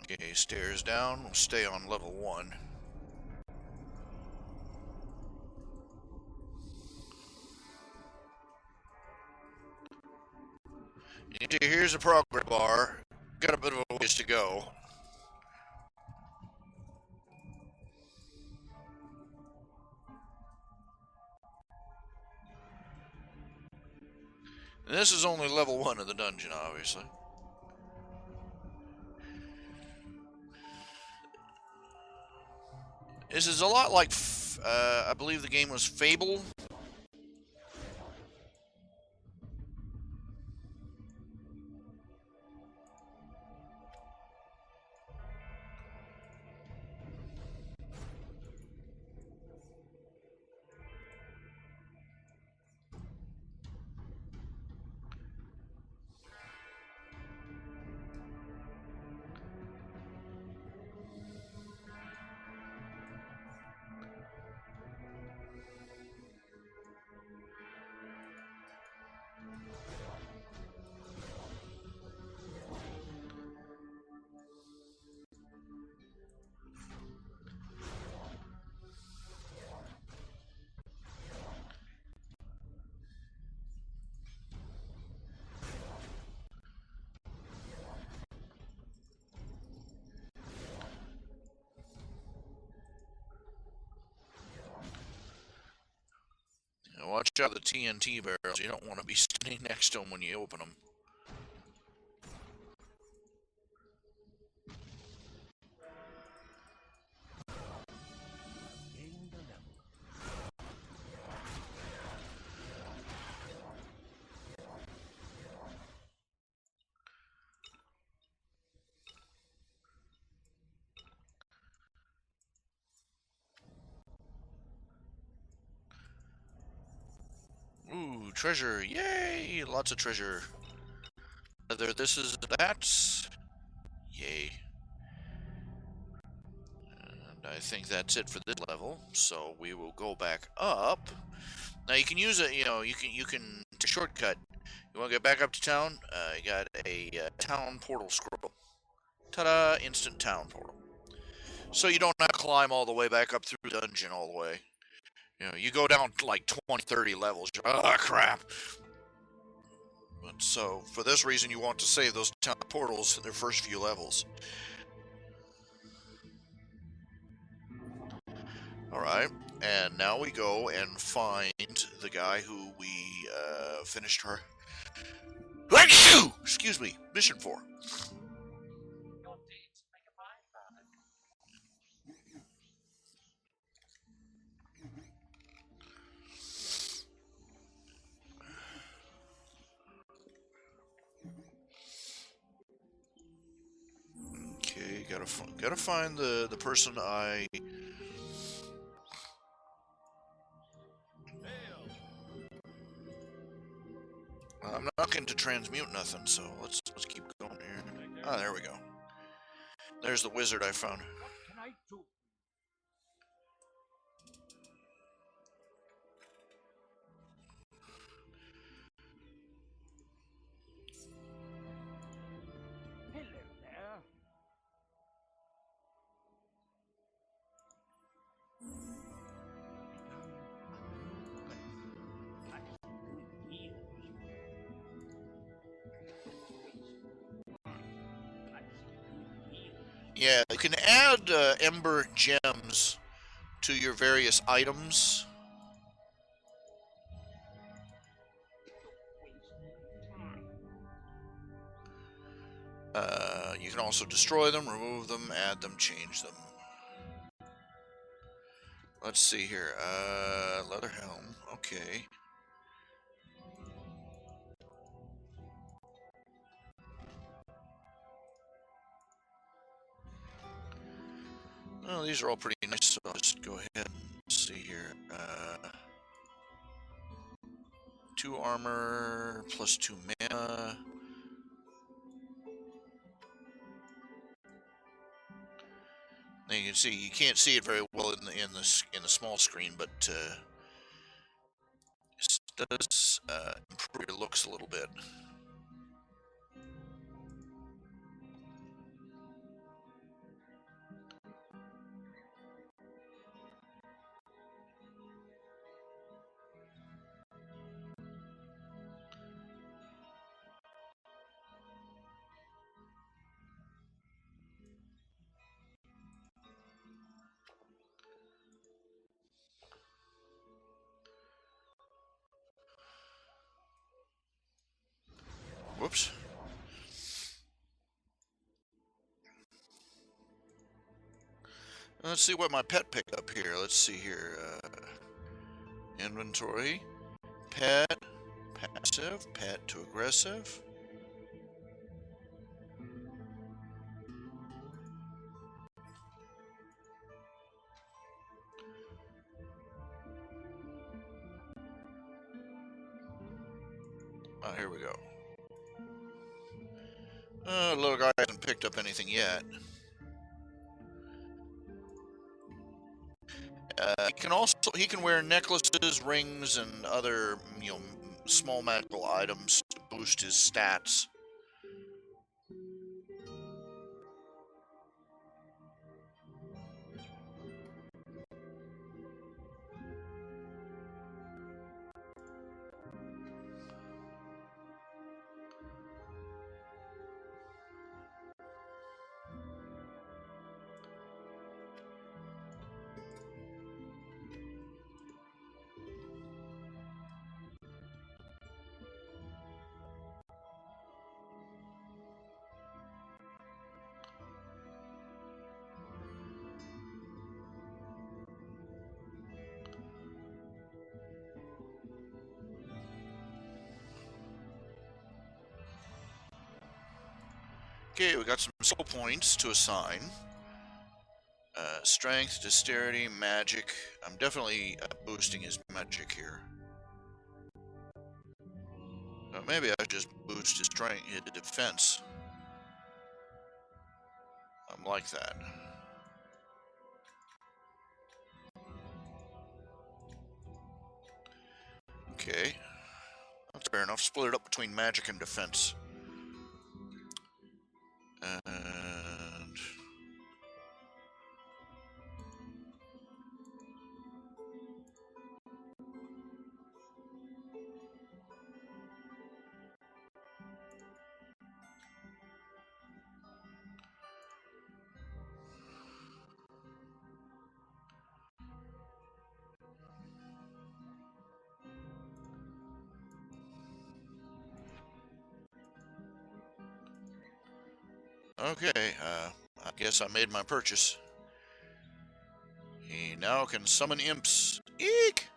Okay, stairs down. We'll stay on level 1. Here's a progress bar. Got a bit of a ways to go. And this is only level 1 of the dungeon, obviously. This is a lot like, I believe the game was Fable. Now watch out the TNT barrels. You don't want to be standing next to them when you open them. Gained a level. Ooh, treasure. Yay! Lots of treasure. Whether this is that. Yay. I think that's it for this level. So we will go back up. Now you can use it. You can take a shortcut. You want to get back up to town? You got a town portal scroll. Ta-da! Instant town portal. So you don't have to climb all the way back up through the dungeon all the way. You go down to like 20, 30 levels. You're like, oh, crap. But so, for this reason, you want to save those town portals in their first few levels. Alright, and now we go and find the guy who we finished her... Excuse me, mission for. Your deeds make a fine ballad. Okay, gotta find the person I... I'm not going to transmute nothing, so let's keep going here. Ah, there we go. There's the wizard I found. What can I do? Hello there. Yeah, you can add ember gems to your various items. You can also destroy them, remove them, add them, change them. Let's see here. Leather helm. Okay. Well, these are all pretty nice, so I'll just go ahead and see here. 2 armor plus 2 mana. Now you can see you can't see it very well in the small screen, but it does improve your looks a little bit. Whoops. Let's see what my pet picked up here. Let's see here. Inventory. Pet. Passive. Pet to aggressive. Oh, here we go. Little guy hasn't picked up anything yet. He can wear necklaces, rings, and other small magical items to boost his stats. Okay, we got some soul points to assign. Strength, dexterity, magic. I'm definitely boosting his magic here. Maybe I just boost his strength, his defense. I'm like that. Okay. That's fair enough. Split it up between magic and defense. And... Okay, I guess I made my purchase. He now can summon imps. Eek!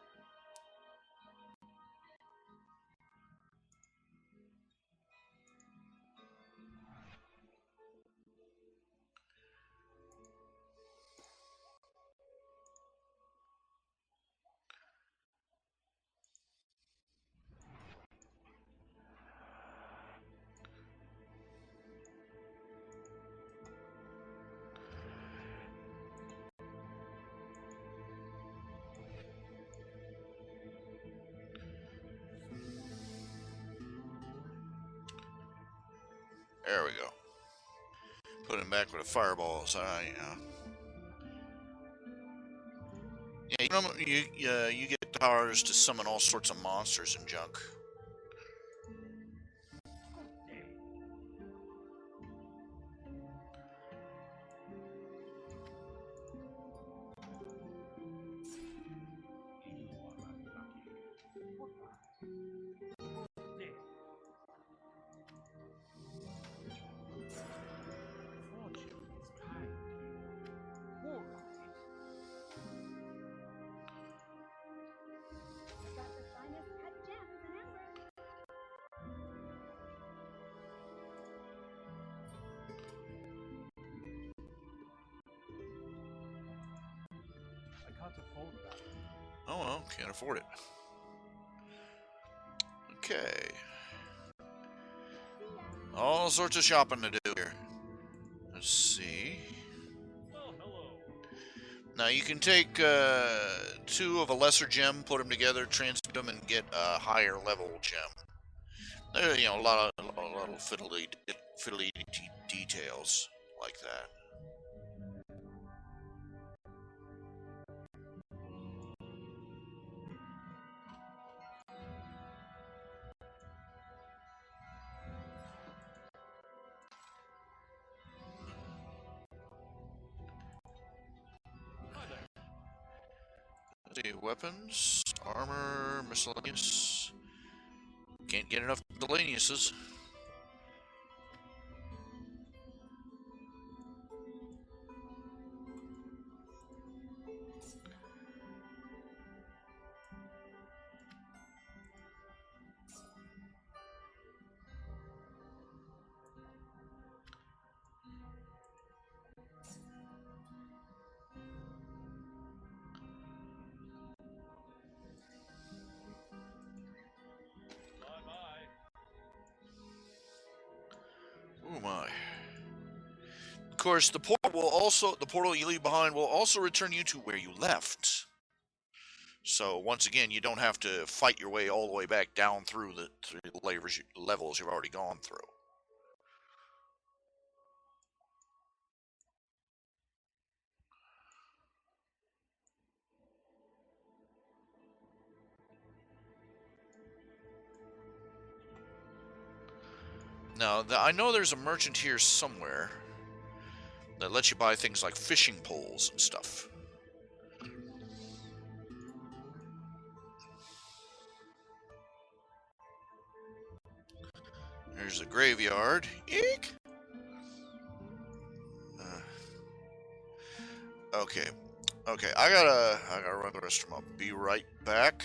There we go. Put him back with a fireball. So, yeah, you get powers to summon all sorts of monsters and junk. Got the finest cut gems and amber. I can't afford that. Oh well, can't afford it. Okay. All sorts of shopping to do here. Let's see. Well, hello. Now you can take 2 of a lesser gem, put them together, transmute them, and get a higher level gem. There, you know, a lot of fiddly details like that. Let's see, weapons, armor, miscellaneous. Can't get enough miscellaneouses. Bye-bye. Oh my. Of course, the portal you leave behind will also return you to where you left. So once again, you don't have to fight your way all the way back down through the levels you've already gone through. Now, I know there's a merchant here somewhere that lets you buy things like fishing poles and stuff. There's a graveyard. Eek! Okay. Okay, I gotta run the restroom. I'll be right back.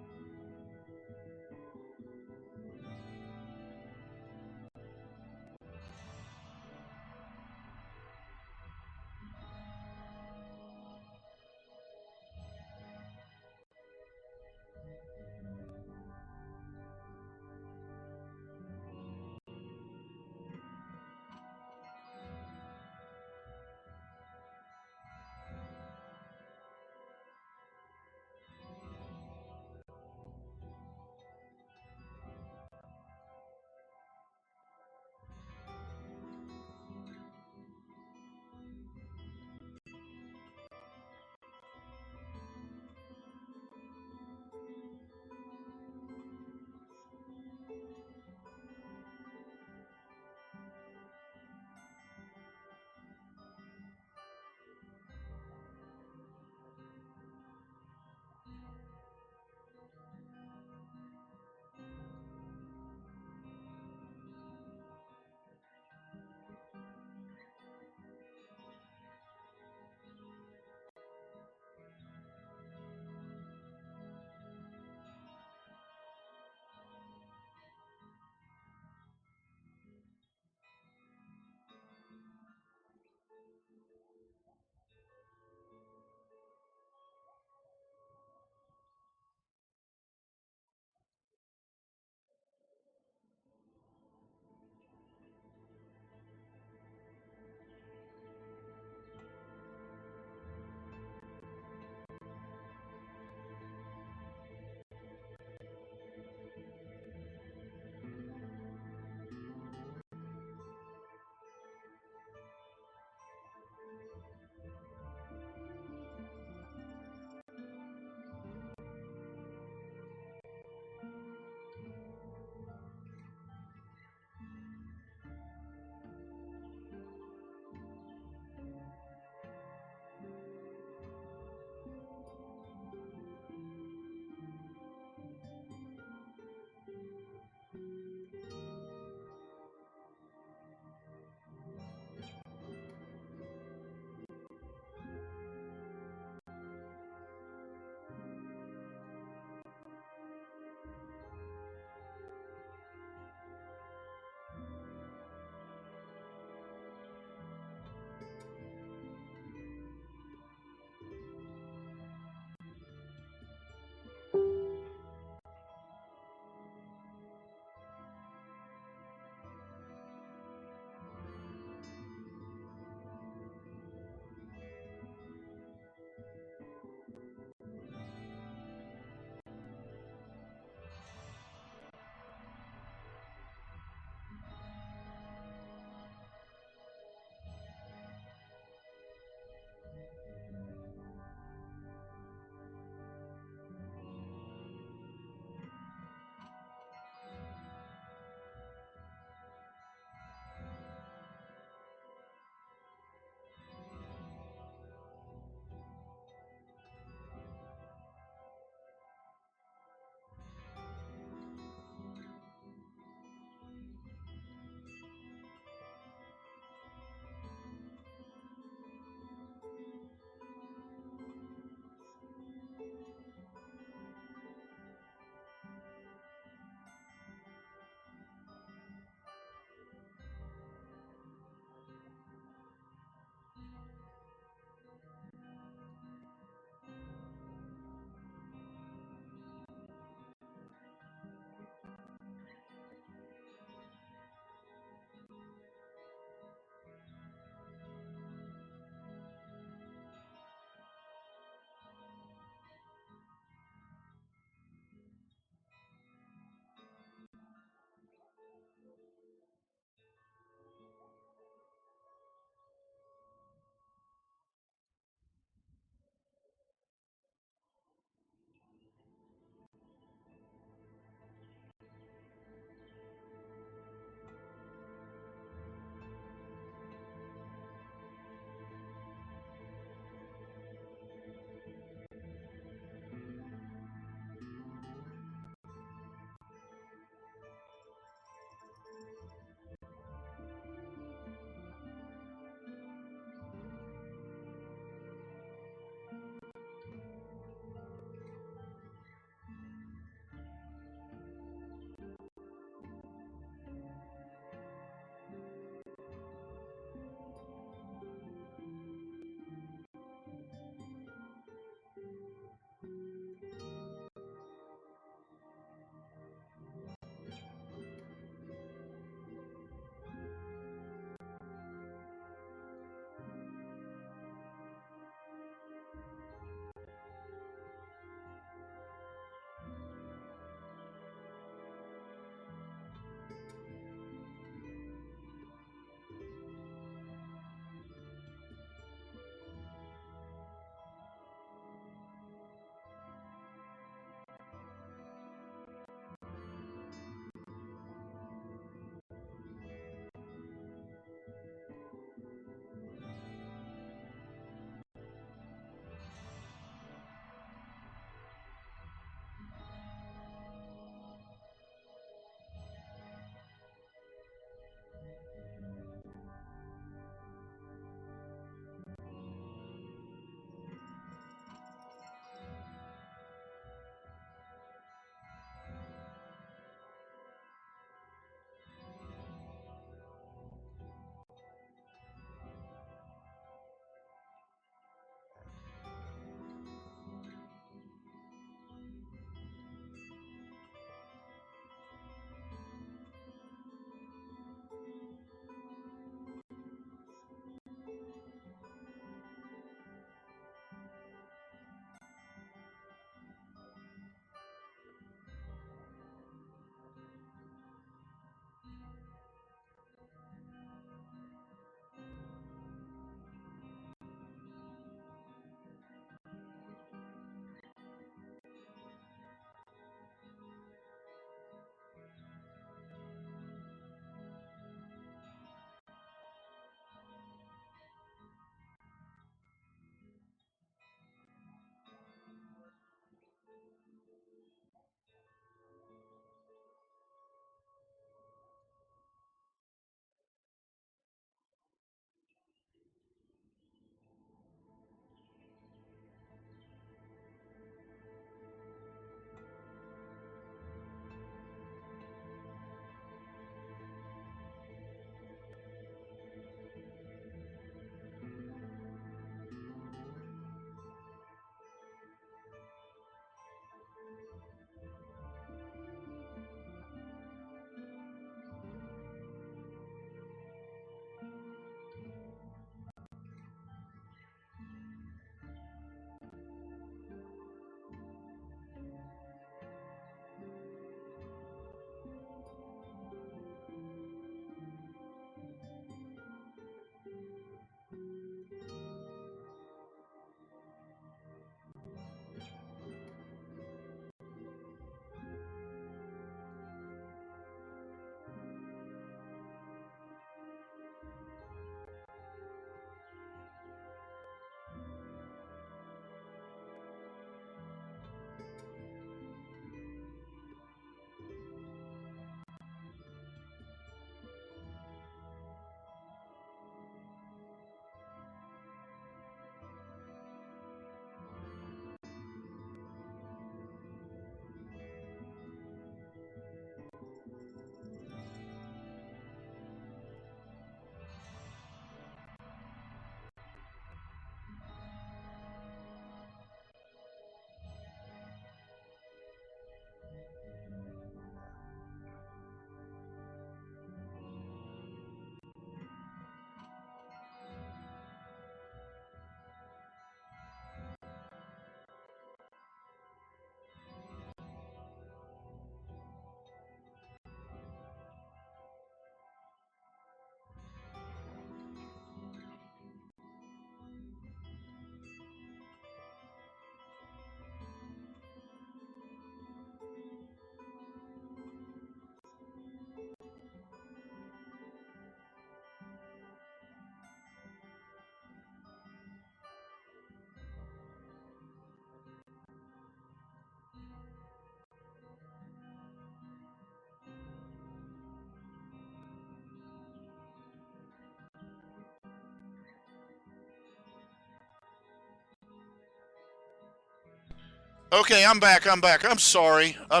Okay, I'm back. I'm sorry. I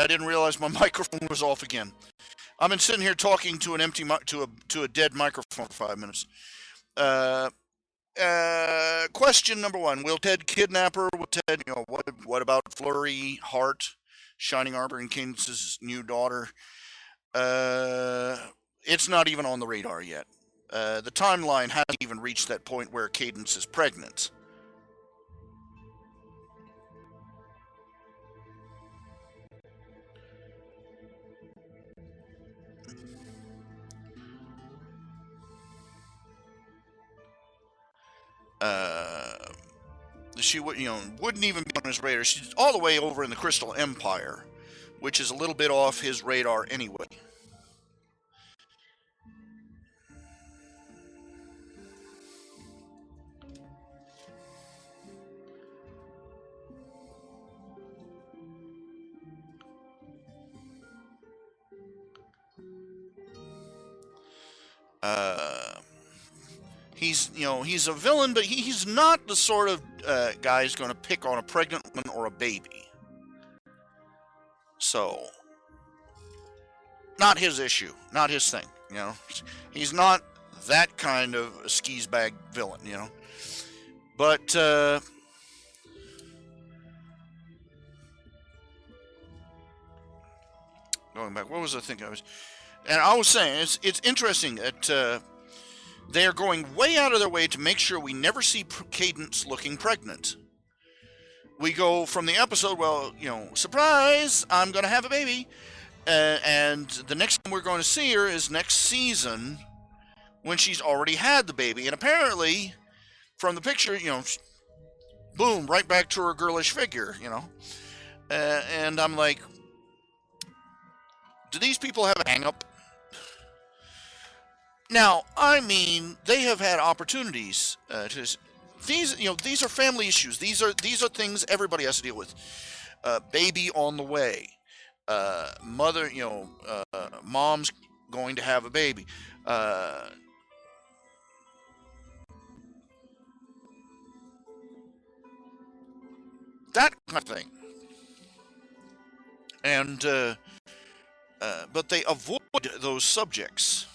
didn't realize my microphone was off again. I've been sitting here talking to an empty to a dead microphone for 5 minutes. Uh, Question number one: will Ted kidnap her? Will Ted, what about Flurry, Hart, Shining Arbor, and Kansas' new daughter? It's not even on the radar yet. The timeline hasn't even reached that point where Cadence is pregnant. She wouldn't even be on his radar. She's all the way over in the Crystal Empire, which is a little bit off his radar anyway. He's a villain, but he's not the sort of guy who's going to pick on a pregnant woman or a baby. So, not his issue, not his thing. He's not that kind of a skis bag villain. But going back, what was the thing I was? And I was saying it's interesting that they are going way out of their way to make sure we never see Cadence looking pregnant. We go from the episode, surprise, I'm going to have a baby. And the next time we're going to see her is next season when she's already had the baby. And apparently, from the picture, boom, right back to her girlish figure, and I'm like, do these people have a hang-up? Now, I mean, they have had opportunities these are family issues. These are things everybody has to deal with. Baby on the way. Mother, mom's going to have a baby. That kind of thing. And but they avoid those subjects.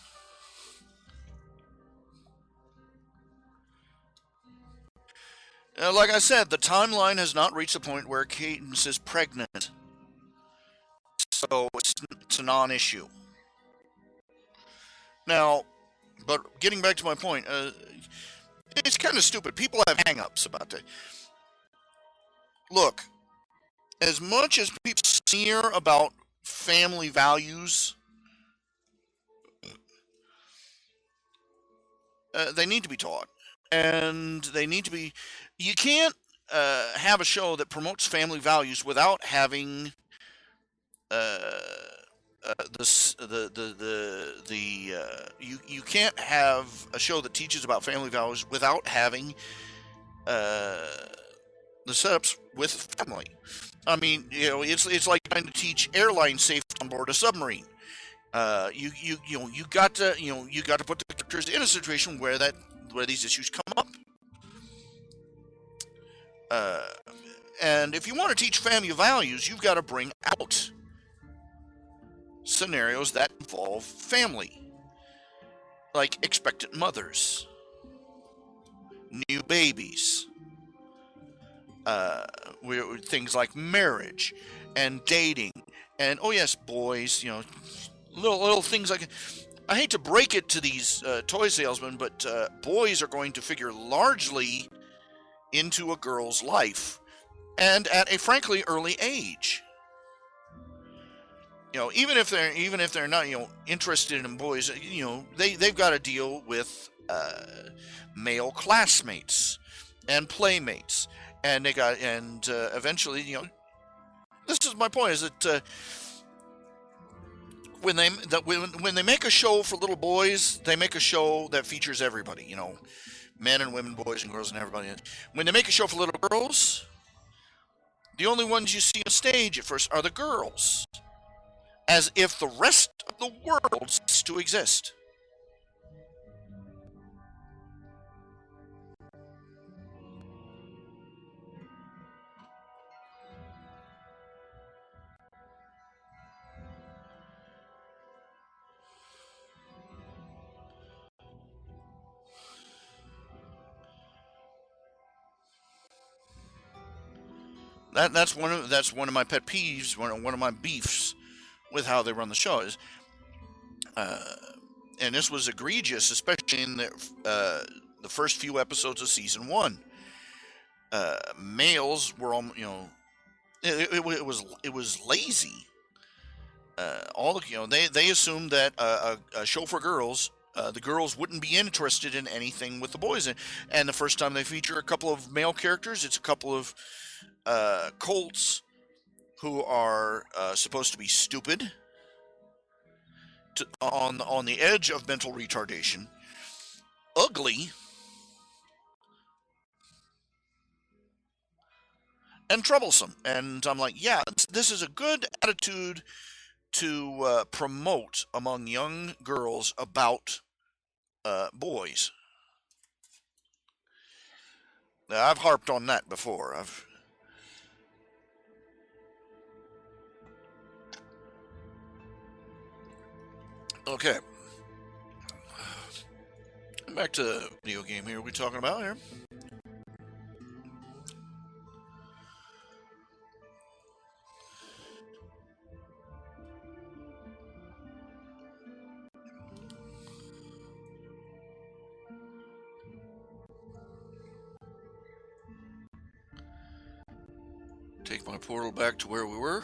Like I said, the timeline has not reached the point where Cadence is pregnant. So it's a non-issue. Now, but getting back to my point, it's kind of stupid. People have hang-ups about that. Look, as much as people sneer about family values, they need to be taught. And they need to be... You can't have a show that promotes family values without having you can't have a show that teaches about family values without having the setups with family. I mean, it's like trying to teach airline safety on board a submarine. You got to put the characters in a situation where these issues come up. And if you want to teach family values, you've got to bring out scenarios that involve family, like expectant mothers, new babies, things like marriage and dating, and oh yes, boys, little things like. I hate to break it to these toy salesmen, but boys are going to figure largely into a girl's life, and at a frankly early age. Even if they're not interested in boys, they've got to deal with male classmates and playmates, and eventually, this is my point: is that when they make a show for little boys, they make a show that features everybody, men and women, boys and girls, and everybody. When they make a show for little girls, the only ones you see on stage at first are the girls, as if the rest of the world ceases to exist. That's one of my pet peeves. One of my beefs with how they run the show is, uh, and this was egregious, especially in the first few episodes of season one. Males were it was lazy. They assumed that a show for girls, the girls wouldn't be interested in anything with the boys. And the first time they feature a couple of male characters, it's a couple of colts who are supposed to be stupid, on the edge of mental retardation, ugly, and troublesome. And I'm like, yeah, this is a good attitude to promote among young girls about boys. Now, I've harped on that before. Okay. Back to the video game here. We're talking about here. Take my portal back to where we were.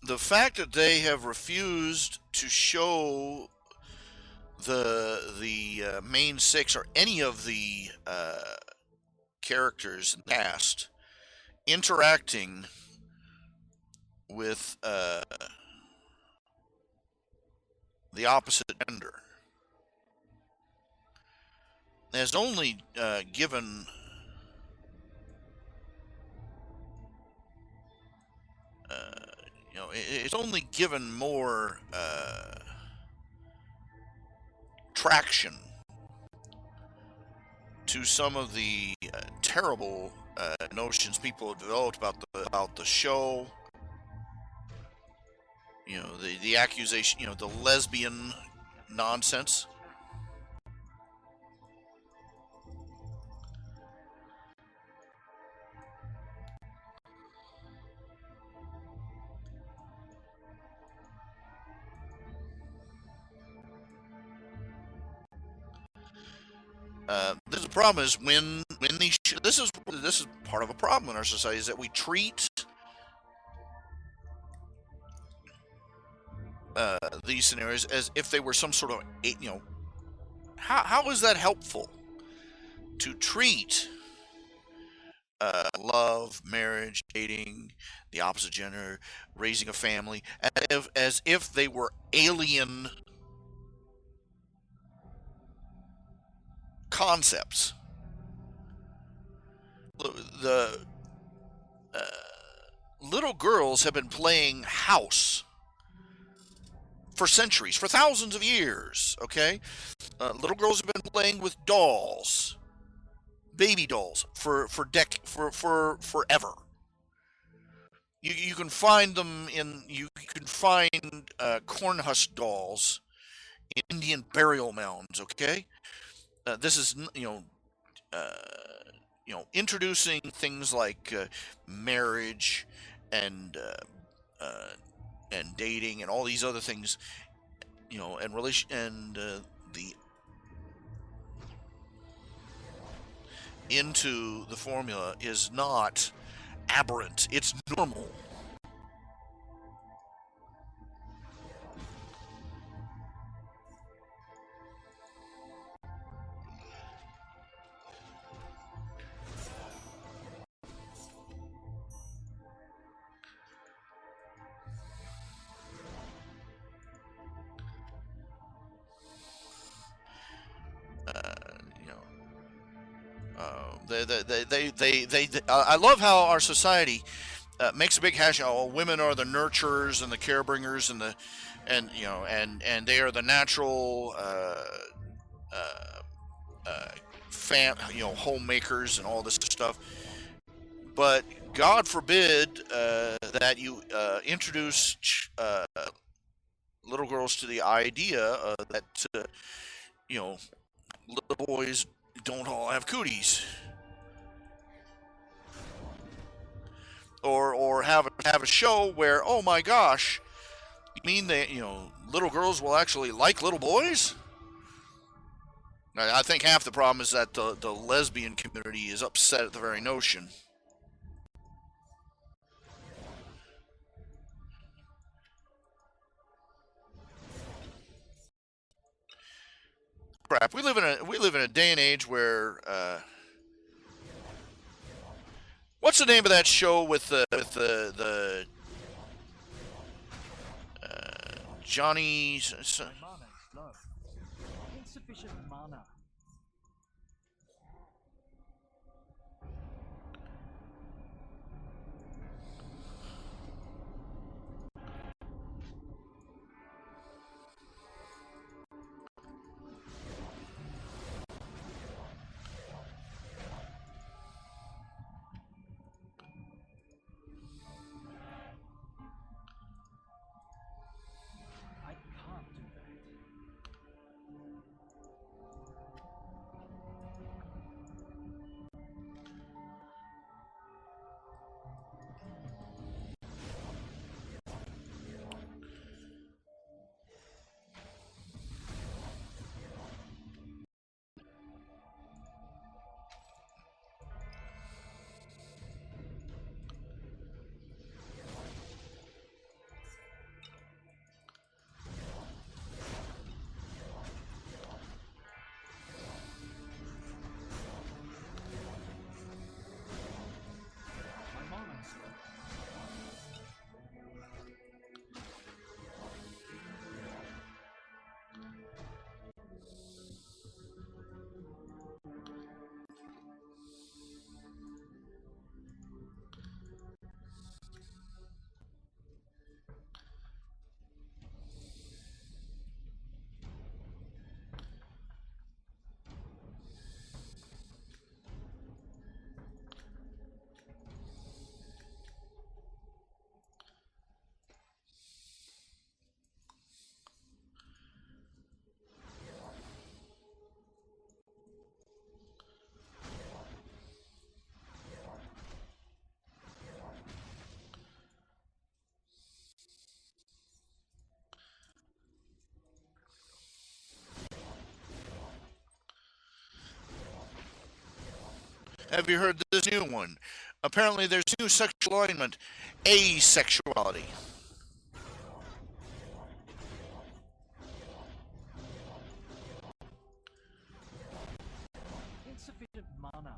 The fact that they have refused to show the main six or any of the characters in the cast interacting with the opposite gender has only given it's only given more traction to some of the terrible notions people have developed about the show. The accusation, the lesbian nonsense. This is the problem is when these this is part of a problem in our society is that we treat these scenarios as if they were some sort of how is that helpful to treat love, marriage, dating, the opposite gender, raising a family as if they were alien concepts. The little girls have been playing house for centuries, for thousands of years. Okay, little girls have been playing with dolls, baby dolls, for forever. You can find them you can find corn husk dolls in Indian burial mounds. Okay, this is introducing things like marriage and dating and all these other things, and relation and the into the formula is not aberrant. It's normal. I love how our society makes a big hash. Oh, women are the nurturers and the care bringers and they are the natural uh, homemakers and all this stuff. But God forbid that you introduce little girls to the idea that you know little boys don't all have cooties, or have a show where, oh my gosh, you mean that little girls will actually like little boys? I think half the problem is that the lesbian community is upset at the very notion. Crap, we live in a day and age where what's the name of that show with the Johnny? My mana is low. Insufficient mana. I can't do that. My mana is low. Have you heard this new one? Apparently, there's new sexual alignment, asexuality. Insufficient mana.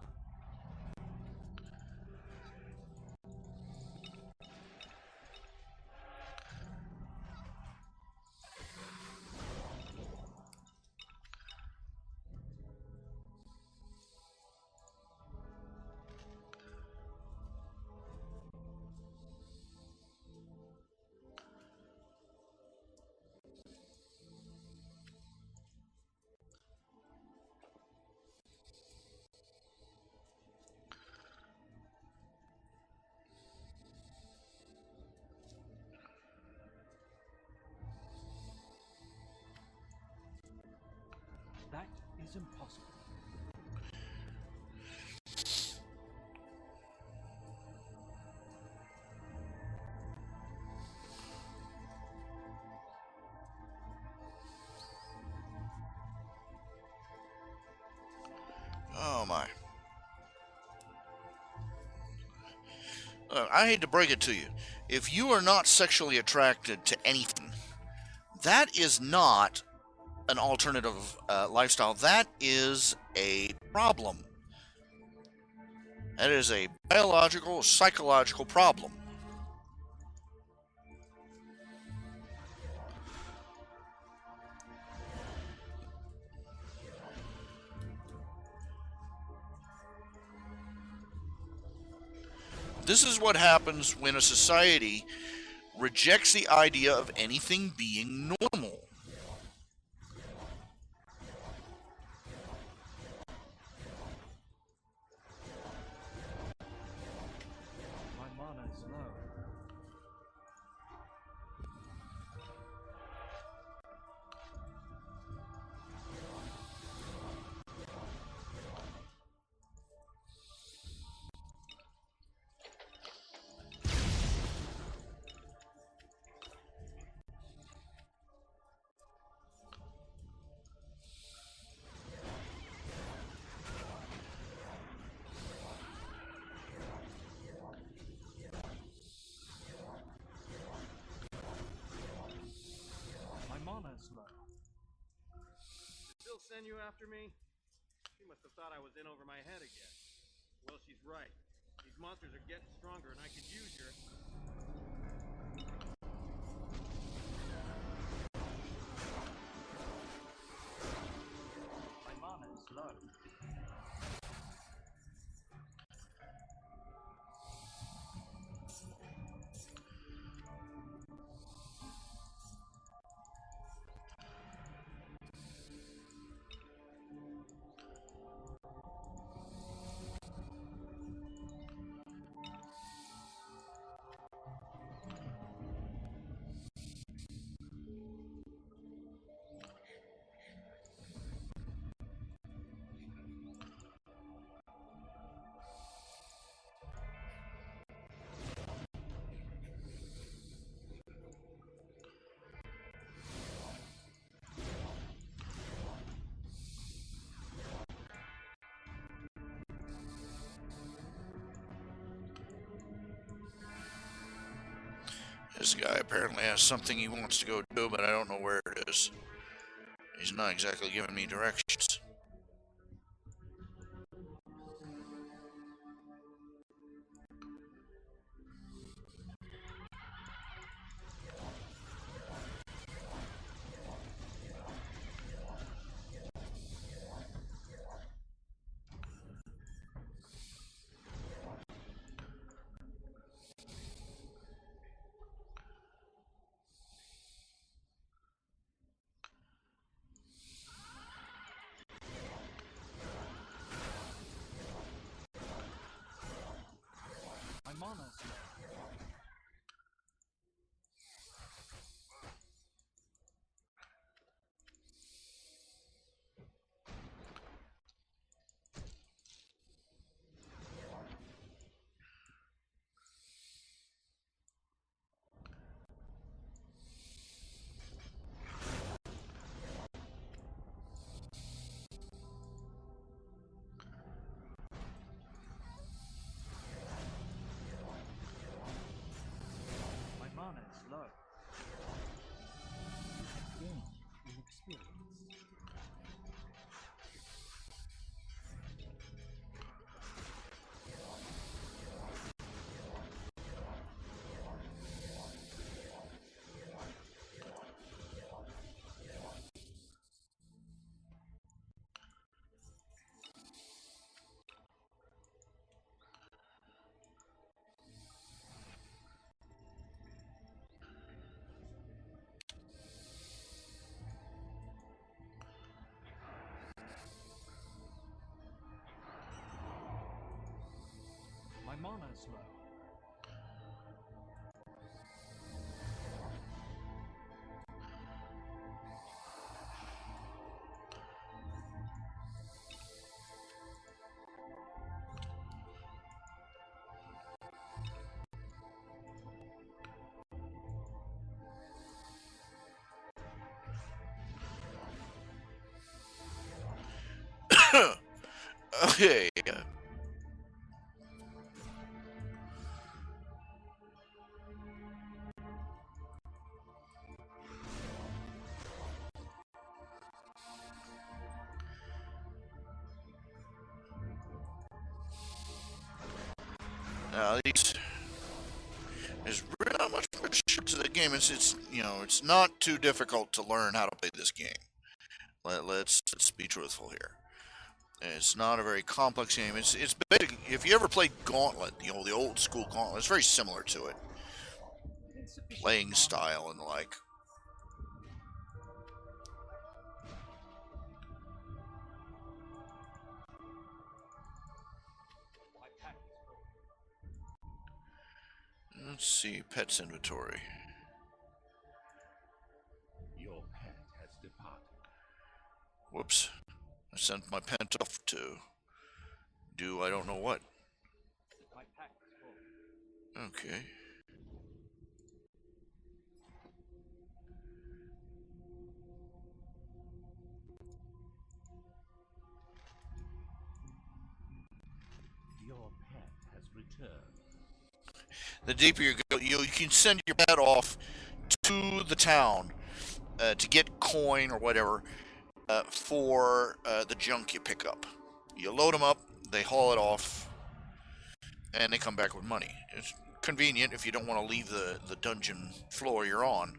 That is impossible. Oh my. I hate to break it to you. If you are not sexually attracted to anything, that is not an alternative lifestyle. That is a problem. That is a biological, psychological problem. This is what happens when a society rejects the idea of anything being normal. My mana is low. My mana is low. Still send you after me? She must have thought I was in over my head again. Well, she's right. These monsters are getting stronger, and I could use your... My mana is low. This guy apparently has something he wants to go do, but I don't know where it is. He's not exactly giving me directions. My mana is low. My mana is low. Gain in experience. My mana is low. Okay. Now there's really not much to the game. It's not too difficult to learn how to play this game. Let's be truthful here. It's not a very complex game. It's basically, if you ever played Gauntlet, the old school Gauntlet, it's very similar to it. Insufficient Playing mana. style and the like. My pack is full. Let's see, pets inventory. Your pet has departed. Whoops. I sent my pet off to do I don't know what. My pack is full. Okay. Your pet has returned. The deeper you go, you can send your pet off to the town to get coin or whatever for the junk you pick up. You load them up, they haul it off, and they come back with money. It's convenient if you don't want to leave the dungeon floor you're on.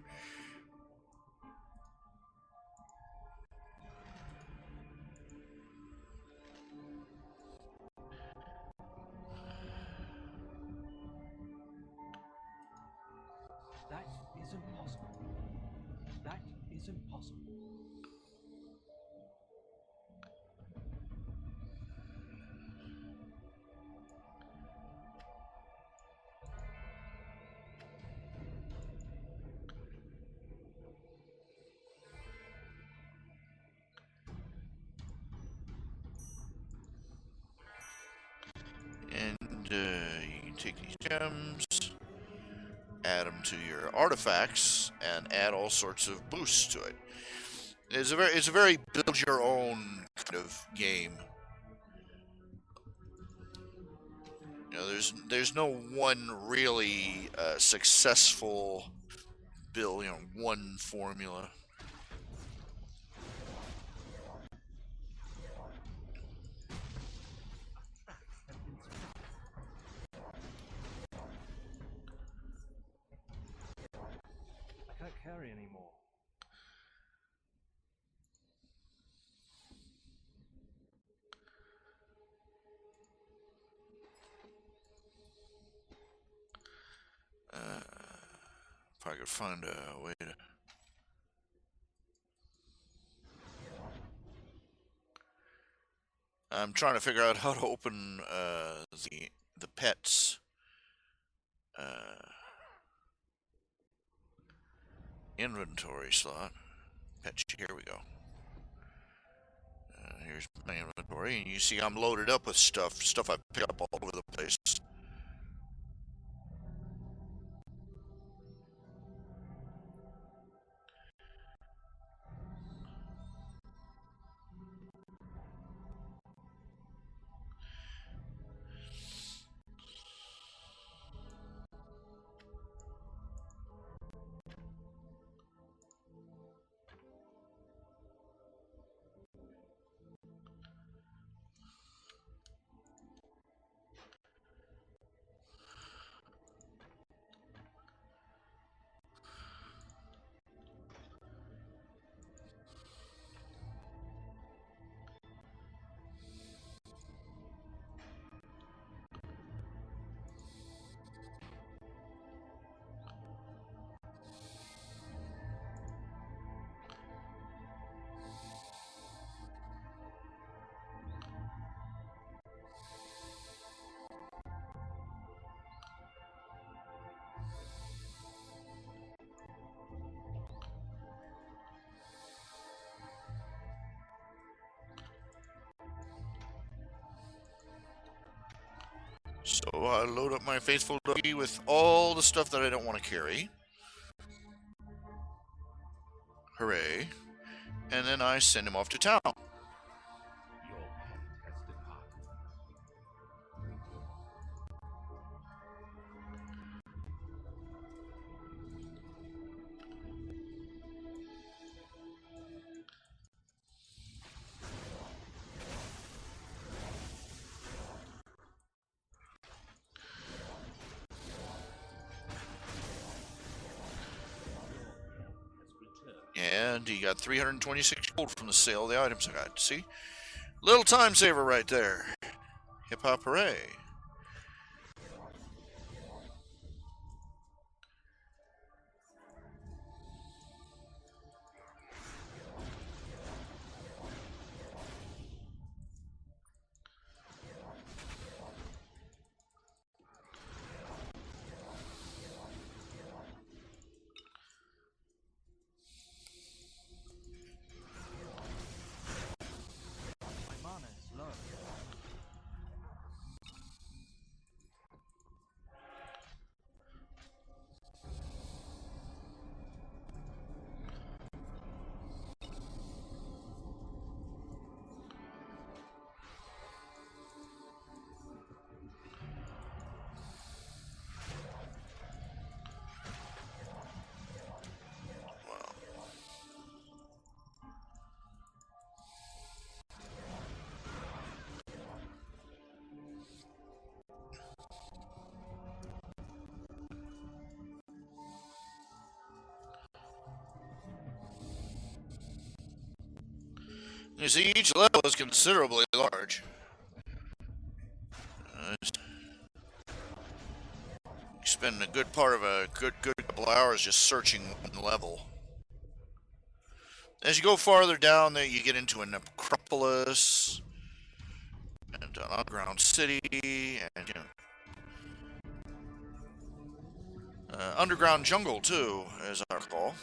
That is impossible. That is impossible. And you can take these gems, add them to your artifacts, and add all sorts of boosts to it. It's a very build your own kind of game. There's no one really successful build, one formula. I can't carry anymore. If I could find a way to. I'm trying to figure out how to open the pets inventory slot. Pets. Here we go. Here's my inventory, and you see I'm loaded up with stuff I pick up all over the place. So I load up my faithful doggy with all the stuff that I don't want to carry. Hooray. And then I send him off to town. Your pet has departed. And he got 326 gold from the sale of the items I got. See? Little time saver right there. Hip hop hooray. My mana is low. You see, each level is considerably large. You spend a good part of a good couple hours just searching one level. As you go farther down there, you get into a necropolis and an underground city, and underground jungle too, as I recall.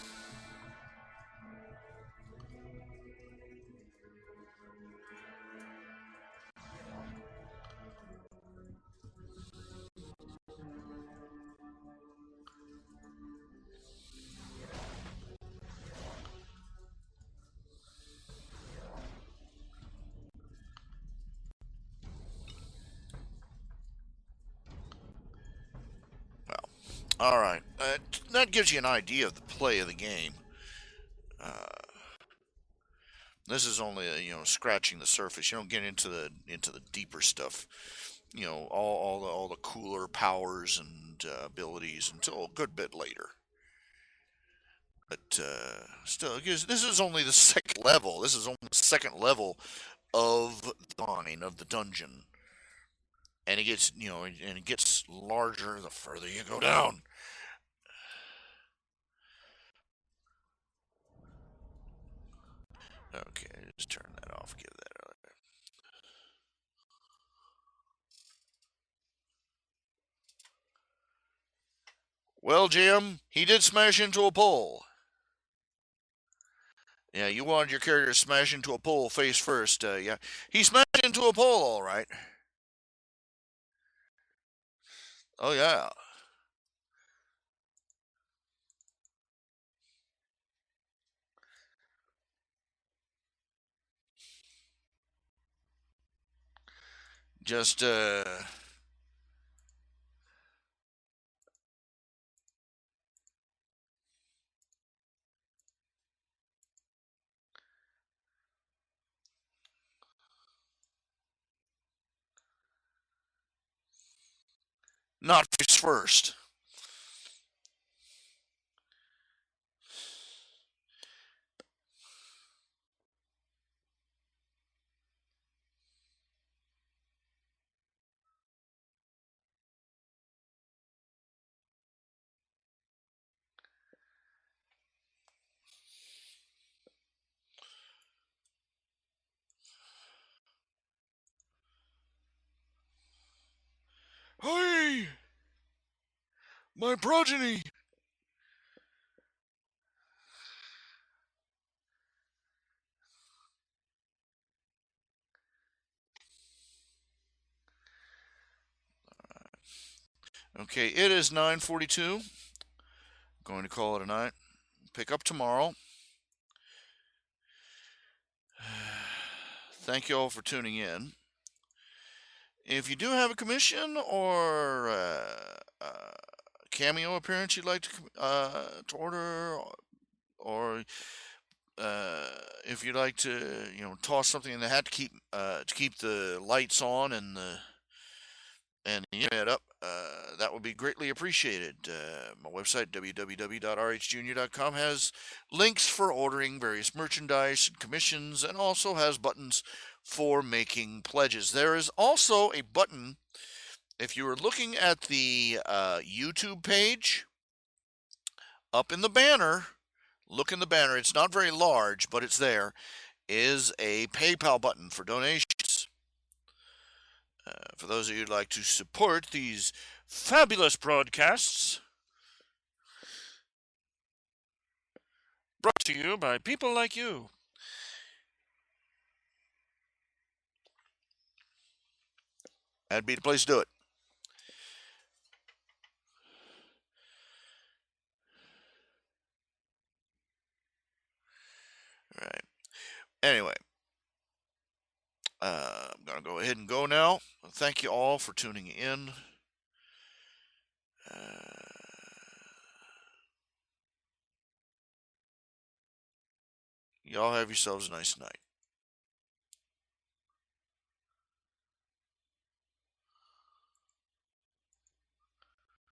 Well, all right. That gives you an idea of the play of the game. Uh, this is only scratching the surface. You don't get into the deeper stuff. All the cooler powers and abilities until a good bit later. But still, this is only the second level. This is only the second level of the mine of the dungeon, and it gets larger the further you go down. Okay, just turn that off. Give that out. Well, Jim, he did smash into a pole. Yeah, you wanted your character to smash into a pole face first. Yeah, he smashed into a pole, all right. Oh yeah. Just not face first. Hey, my progeny. Okay, it is 9:42. Going to call it a night. Pick up tomorrow. Thank you all for tuning in. If you do have a commission or cameo appearance you'd like to order, or if you'd like to toss something in the hat to keep the lights on and and you add up, that would be greatly appreciated. My website, www.rhjunior.com, has links for ordering various merchandise and commissions, and also has buttons for making pledges. There is also a button, if you are looking at the YouTube page, up in the banner, look in the banner, it's not very large, but it's there, is a PayPal button for donations. For those of you who'd like to support these fabulous broadcasts, brought to you by people like you. That'd be the place to do it. All right. Anyway, I'm going to go ahead and go now. Thank you all for tuning in. Y'all have yourselves a nice night.